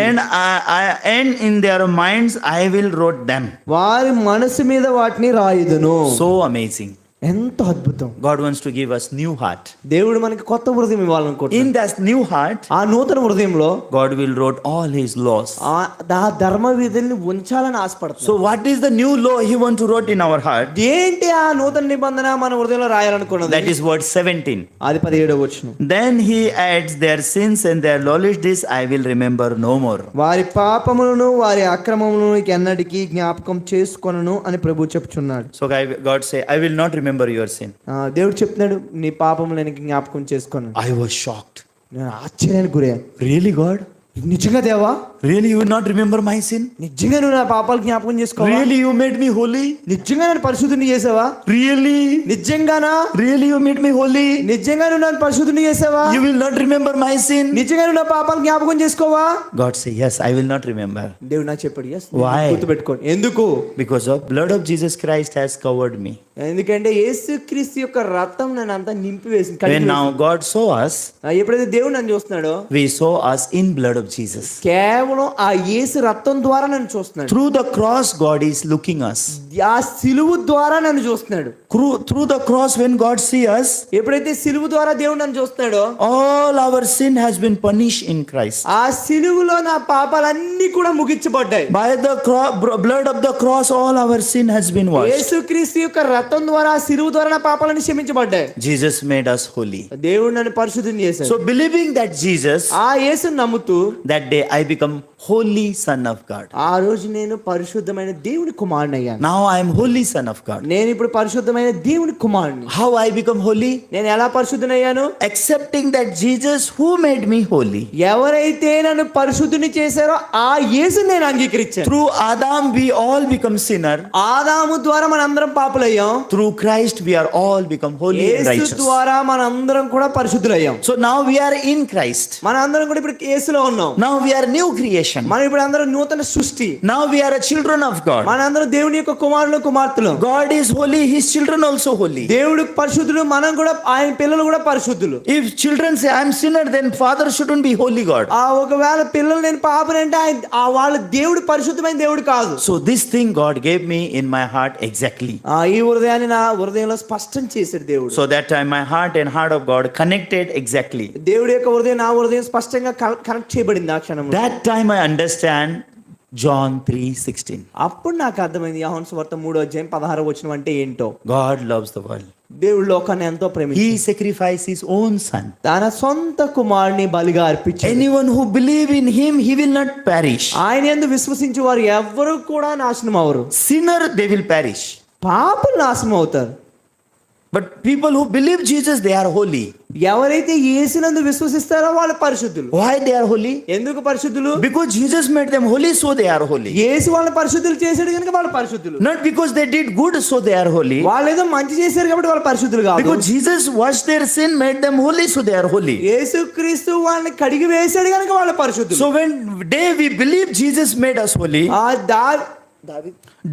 and in their minds I will wrote them. వారి మనసు మీద వాటిని రాయుదును. So amazing. ఎంత అద్భుతం. God wants to give us new heart. దేవుడు మనకి కొత్త హృదయం ఇవ్వాలనుకుంటున్నాడు. In that new heart, ఆ నూతన హృదయంలో God will wrote all his laws. ఆ ధర్మ విధుల్ని ఉంచాలని ఆశపడుతున్నాడు. So what is the new law he want to wrote in our heart? ఏంటి ఆ నూతన నిబంధన మన హృదయంలో రాయాలనుకున్నది? That is verse 17. అది 17వ వచనం. Then he adds their sins and their lawless deeds I will remember no more. వారి పాపములను వారి అక్రమములను ఎన్నటికీ జ్ఞాపకం చేసుకొనను అని ప్రభు చెప్తున్నాడు. So God say I will not remember your sin. దేవుడు చెప్తున్నాడు నీ పాపములను నేను జ్ఞాపకం చేసుకోను. I was shocked. నేను ఆశ్చర్యానికి గురయ్యాను. Really God? నిజంగా దేవా? Really you will not remember my sin? నిజంగా నువ్వు నా పాపాలు జ్ఞాపకం చేసుకోవా? Really you made me holy? నిజంగా నన్ను పరిశుద్ధుని చేసావా? Really? నిజంగానా? Really you made me holy? నిజంగా నువ్వు నన్ను పరిశుద్ధుని చేసావా? You will not remember my sin? నిజంగా నువ్వు నా పాపాలు జ్ఞాపకం చేసుకోవా? God say yes, I will not remember. దేవుడు నాకు చెప్పాడు yes. Why? గుర్తుపెట్టుకోండి. ఎందుకు? Because of blood of Jesus Christ has covered me. ఎందుకంటే యేసుక్రీస్తు యొక్క రక్తం నన్ను అంతా నింపి వేసింది. When now God saw us, ఎప్పుడైతే దేవుడు నన్ను చూస్తున్నాడో we saw us in blood of of Jesus. కేవలం ఆ యేసు రక్తం ద్వారా నన్ను చూస్తున్నాడు. Through the cross, God is looking us. ఆ సిలువు ద్వారా నన్ను చూస్తున్నాడు. Through the cross, when God sees us, ఎప్పుడైతే సిలువు ద్వారా దేవుడు నన్ను చూస్తున్నాడో all our sin has been punished in Christ. ఆ సిలువులో నా పాపాలన్నీ కూడా ముగించబడ్డాయి. By the blood of the cross, all our sin has been washed. యేసుక్రీస్తు యొక్క రక్తం ద్వారా ఆ సిలువు ద్వారా నా పాపాలన్నీ క్షమించబడ్డాయి. Jesus made us holy. దేవుడు నన్ను పరిశుద్ధం చేశాడు. So believing that Jesus, ఆ యేసుని నమ్ముతూ that day I become holy son of God. ఆ రోజు నేను పరిశుద్ధమైన దేవుని కుమారుని అయ్యాను. Now I am holy son of God. నేను ఇప్పుడు పరిశుద్ధమైన దేవుని కుమారుని. How I become holy? నేను ఎలా పరిశుద్ధనయ్యాను? Accepting that Jesus who made me holy. ఎవరైతే నన్ను పరిశుద్ధుని చేశారో ఆ యేసుని నేను అంగీకరించాను. Through Adam we all become sinner. ఆదాము ద్వారా మనందరం పాపులయ్యాం. Through Christ we are all become holy and Yesu righteous. ద్వారా మనందరం కూడా పరిశుద్ధులయ్యాం. So now we are in Christ. మనందరం కూడా ఇప్పుడు యేసులో ఉన్నాం. Now we are new creation. మనం ఇప్పుడు అందరం నూతన సృష్టి. Now we are a children of God. మనందరం దేవుని యొక్క కుమారులు కుమార్తెలు. God is holy, his children also holy. దేవుడు పరిశుద్ధుడు, మనం కూడా ఆయన పిల్లలు కూడా పరిశుద్ధులు. If children say I am sinner, then father shouldn't be holy God. ఆ ఒకవేళ పిల్లలు నేను పాపనంటే ఆ వాళ్ళ దేవుడు పరిశుద్ధమైన దేవుడు కాదు. So this thing God gave me in my heart exactly. ఈ హృదయాన్ని నా హృదయంలో స్పష్టం చేశాడు దేవుడు. So that time my heart and heart of God connected exactly. దేవుడి యొక్క హృదయం నా హృదయం స్పష్టంగా కనెక్ట్ చేయబడింది ఆ క్షణంలో. That time I understand John 3:16. అప్పుడు నాకు అర్థమైంది యోహాను సువార్త 3:16 అంటే ఏంటో. God loves the world. దేవుడు లోకాన్ని ఎంతో ప్రేమించాడు. He sacrificed his own son. తన సొంత కుమారుని బలిగా అర్పించాడు. Anyone who believe in him, he will not perish. ఆయన యందు విశ్వసించే వారు ఎవ్వరూ కూడా నాశనం hour. Sinner, they will perish. పాపులు నాశనం అవుతారు. But people who believe Jesus, they are holy. ఎవరైతే యేసునందు విశ్వసిస్తారో వాళ్ళు పరిశుద్ధులు. Why they are holy? ఎందుకు పరిశుద్ధులు? Because Jesus made them holy, so they are holy. యేసు వాళ్ళని పరిశుద్ధులు చేశాడు కనుక వాళ్ళు పరిశుద్ధులు. Not because they did good, so they are holy. వాళ్ళు ఏదో మంచి చేశారు కాబట్టి వాళ్ళు పరిశుద్ధులు కాదు. Because Jesus washed their sin, made them holy, so they are holy. యేసుక్రీస్తు వాళ్ళని కడిగి వేశాడు కనుక వాళ్ళు పరిశుద్ధులు. So when day we believe Jesus made us holy,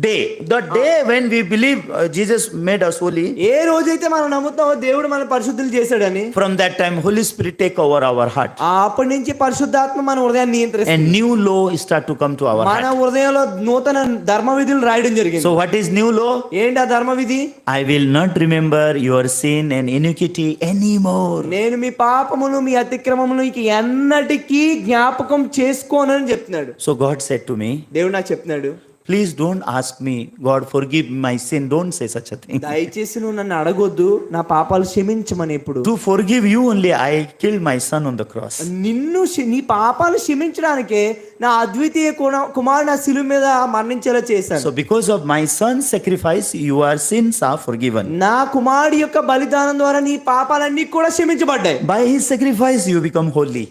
the day when we believe Jesus made us holy, ఏ రోజైతే మనం నమ్ముతామో దేవుడు మన పరిశుద్ధులు చేశాడని, from that time Holy Spirit take over our heart. అప్పటి నుంచి పరిశుద్ధాత్మ మన హృదయాన్ని నియంత్రిస్తుంది. And new law start to come to our మన heart. హృదయంలో నూతన ధర్మ విధులు రాయడం జరిగింది. So what is new law? ఏంటి ఆ ధర్మ విధి? I will not remember your sin and iniquity anymore. నేను మీ పాపమును మీ అతిక్రమమును ఇక ఎన్నటికీ జ్ఞాపకం చేసుకోనని చెప్తున్నాడు. So God said to me, దేవుడు నాకు చెప్తున్నాడు, please don't ask me, God forgive my sin. Don't say such a thing. దయచేసి నువ్వు నన్ను అడగొద్దు నా పాపాలు క్షమించమని. ఇప్పుడు To forgive you only, I killed my son on the cross. నీ పాపాలు క్షమించడానికే నా అద్వితీయ కుమారుడు నా శిలువ మీద మరణించేలా చేశాను. So because of my son's sacrifice, your sins are forgiven. నా కుమారుడి యొక్క బలిదానం ద్వారా నీ పాపాలన్నీ కూడా క్షమించబడ్డాయి. By his sacrifice, you become holy.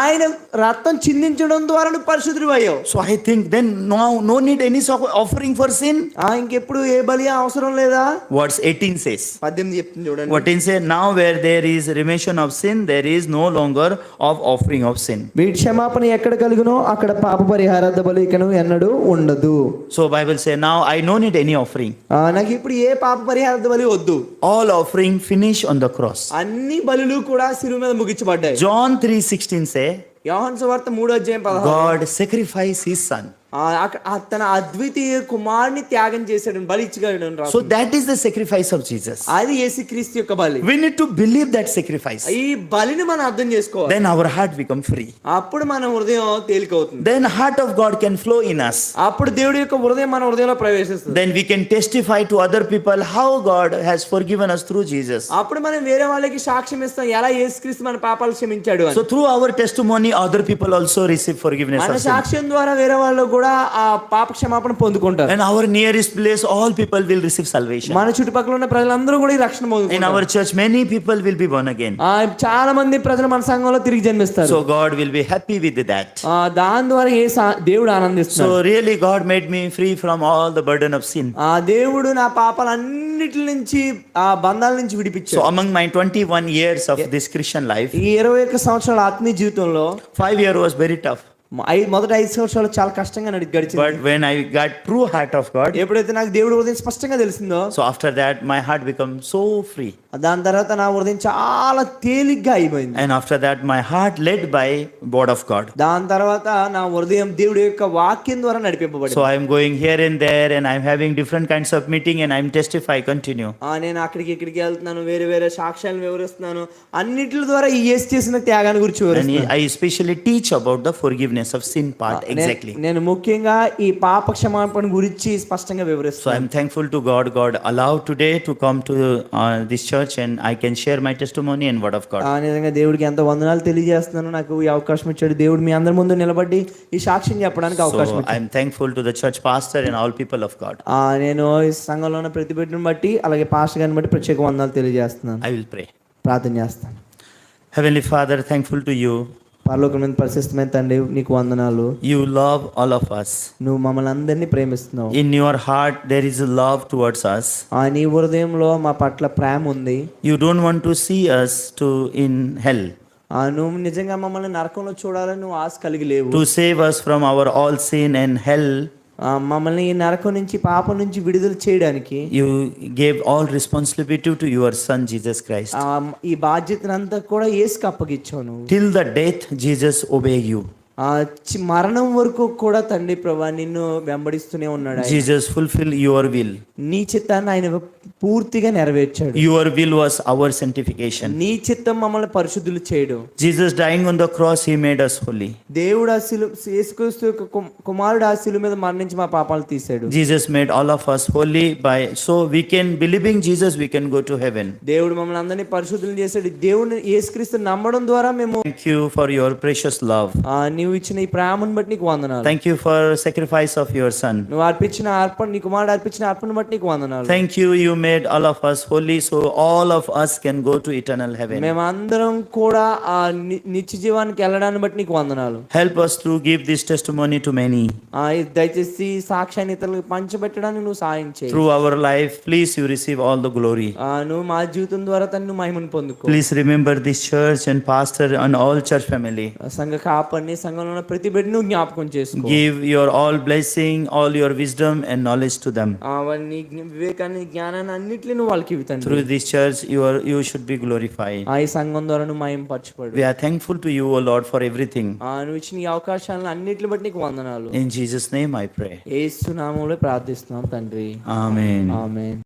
ఆయన రక్తం చిందించడం ద్వారా నువ్వు పరిశుద్ధుడు అయ్యావు. So I think then no need any offering for sin. ఇంకెప్పుడు ఏ బలి అవసరం లేదా? Verse 18 says. 18 చెప్తుంది చూడండి. What it says, now where there is remission of sin, there is no longer of offering of sin. వీటి క్షమాపణ ఎక్కడ కలుగునో అక్కడ పాప పరిహారార్థ బలి ఇకను ఎన్నడూ ఉండదు. So Bible say, now I no need any offering. నాకు ఇప్పుడు ఏ పాప పరిహారార్థ బలి వద్దు. All offering finish on the cross. అన్ని బలులు కూడా శిలువ మీద ముగించబడ్డాయి. John 3:16 say, యోహాను సువార్త 3:16 God sacrificed his son. తన అద్వితీయ కుమారుని త్యాగం చేశాడు, బలి ఇచ్చాడు. So that is the sacrifice of Jesus. అది యేసుక్రీస్తు యొక్క బలి. We need to believe that sacrifice. ఈ బలిని మనం అర్థం చేసుకోవాలి. Then our heart become free. అప్పుడు మన హృదయం తేలికవుతుంది. Then heart of God can flow in us. అప్పుడు దేవుడి యొక్క హృదయం మన హృదయంలో ప్రవేశిస్తుంది. Then we can testify to other people how God has forgiven us through Jesus. అప్పుడు మనం వేరే వాళ్ళకి సాక్ష్యం ఇస్తాం ఎలా యేసుక్రీస్తు మన పాపాలు క్షమించాడు అని. So through our testimony, other people also receive forgiveness మన of sin. సాక్ష్యం ద్వారా వేరే వాళ్ళు కూడా ఆ పాప క్షమాపణ పొందుకుంటారు. And our nearest place, all people will receive salvation. మన చుట్టుపక్కల ఉన్న ప్రజలందరూ కూడా ఈ రక్షణ In పొందుకుంటారు. our church, many people will be born again. చాలా మంది ప్రజలు మన సంఘంలో తిరిగి జన్మిస్తారు. So God will be happy with that. దాని ద్వారా దేవుడు ఆనందిస్తాడు. So really God made me free from all the burden of sin. దేవుడు నా పాపాలన్నిటి నుంచి ఆ బంధాల నుంచి విడిపించాడు. So among my 21 years of this Christian life, ఈ 21 సంవత్సరాల ఆత్మీయ జీవితంలో 5 years was very tough. మొదటి 5 సంవత్సరాలు చాలా కష్టంగా గడిచింది. But when I got true heart of God, ఎప్పుడైతే నాకు దేవుడు హృదయం స్పష్టంగా తెలిసిందో, so after that my heart become so free. దాని తర్వాత నా హృదయం చాలా తేలిగ్గా అయిపోయింది. And after that, my heart led by word of God. దాని తర్వాత నా హృదయం దేవుడి యొక్క వాక్యం ద్వారా నడిపింపబడింది. So I am going here and there, and I am having different kinds of meeting, and I am testify continue. నేను అక్కడికి ఇక్కడికి వెళ్తున్నాను, వేరే వేరే సాక్ష్యాలను వివరిస్తున్నాను, అన్నిటి ద్వారా ఈ యేసు చేసిన త్యాగాన్ని గురించి And వివరిస్తున్నాను. I especially teach about the forgiveness of sin part exactly. నేను ముఖ్యంగా ఈ పాప క్షమాపణ గురించి స్పష్టంగా So I వివరిస్తాను. am thankful to God. God allowed today to come to this church, and I can share my testimony and word of God. నిజంగా దేవుడికి ఎంతో వందనాలు తెలియజేస్తున్నాను. నాకు ఈ అవకాశం ఇచ్చాడు దేవుడు, మీ అందరి ముందు నిలబడి ఈ సాక్ష్యం చెప్పడానికి అవకాశం So ఇచ్చాడు. I am thankful to the church pastor and all people of God. నేను ఈ సంఘంలో ఉన్న ప్రతి బిడ్డను బట్టి అలాగే పాస్టర్ గారిని బట్టి ప్రత్యేక వందనాలు తెలియజేస్తున్నాను. I will pray. ప్రార్థన చేస్తాను. Heavenly Father, thankful to you. పరలోకం మీద పరిశుద్ధమైన తండ్రి, నీకు వందనాలు. You love all of us. నువ్వు మమ్మల్ని అందరినీ ప్రేమిస్తున్నావు. In your heart there is a love towards us. నీ హృదయంలో మా పట్ల ప్రేమ ఉంది. You don't want to see us to in hell. నువ్వు నిజంగా మమ్మల్ని నరకంలో చూడాలని నువ్వు ఆశ కలిగి లేవు. To save us from our all sin and hell. మమ్మల్ని ఈ నరకం నుంచి పాపం నుంచి విడుదల చేయడానికి You gave all responsibility to your son Jesus Christ. ఈ బాధ్యతనంతా కూడా యేసుకి అప్పగిచ్చావు నువ్వు. Till the death Jesus obey you. మరణం వరకు కూడా తండ్రి ప్రభా నిన్ను వెంబడిస్తూనే ఉన్నాడు. Jesus fulfill your will. నీ చిత్తాన్ని ఆయన పూర్తిగా నెరవేర్చాడు. Your will was our sanctification. నీ చిత్తం మమ్మల్ని పరిశుద్ధులు చేయడం. Jesus dying on the cross, he made us holy. దేవుడు ఆ యేసుక్రీస్తు యొక్క కుమారుడు ఆ శిలువ మీద మరణించి మా పాపాలు తీశాడు. Jesus made all of us holy by so we can believing Jesus we can go to heaven. దేవుడు మమ్మల్ని అందరినీ పరిశుద్ధులు చేశాడు. దేవుడిని యేసుక్రీస్తు నమ్మడం ద్వారా మేము. Thank you for your precious love. నీవు ఇచ్చిన ఈ ప్రేమను బట్టి నీకు వందనాలు. Thank you for sacrifice of your son. నువ్వు అర్పించిన అర్పణ, నీ కుమారుడు అర్పించిన అర్పణ బట్టి నీకు వందనాలు. Thank you, you made all of us holy so all of us can go to eternal heaven. మేమందరం కూడా ఆ నిత్య జీవానికి వెళ్ళడాన్ని బట్టి నీకు వందనాలు. Help us to give this testimony to many. దయచేసి సాక్ష్యాన్ని ఇతరులకు పంచబెట్టడానికి నువ్వు సాయం చేయి. Through our life, please you receive all the glory. నువ్వు మా జీవితం ద్వారా తను మహిమను పొందుకో. Please remember this church and pastor and all church family. సంఘ కాపరిని, సంఘంలో ఉన్న ప్రతి బిడ్డను జ్ఞాపకం చేసుకో. Give your all blessing, all your wisdom and knowledge to them. నీ వివేకాన్ని, జ్ఞానాన్ని అన్నిటిని నువ్వు వాళ్ళకి ఇవ్వు. Through this church you should be glorified. ఈ సంఘం ద్వారా నువ్వు మహిమపరచబడు. We are thankful to you, O Lord, for everything. నువ్వు ఇచ్చిన ఈ అవకాశాలను అన్నిటిని బట్టి నీకు వందనాలు. In Jesus' name I pray. యేసు నామములో ప్రార్థిస్తున్నాం తండ్రి. Amen. ఆమేన్.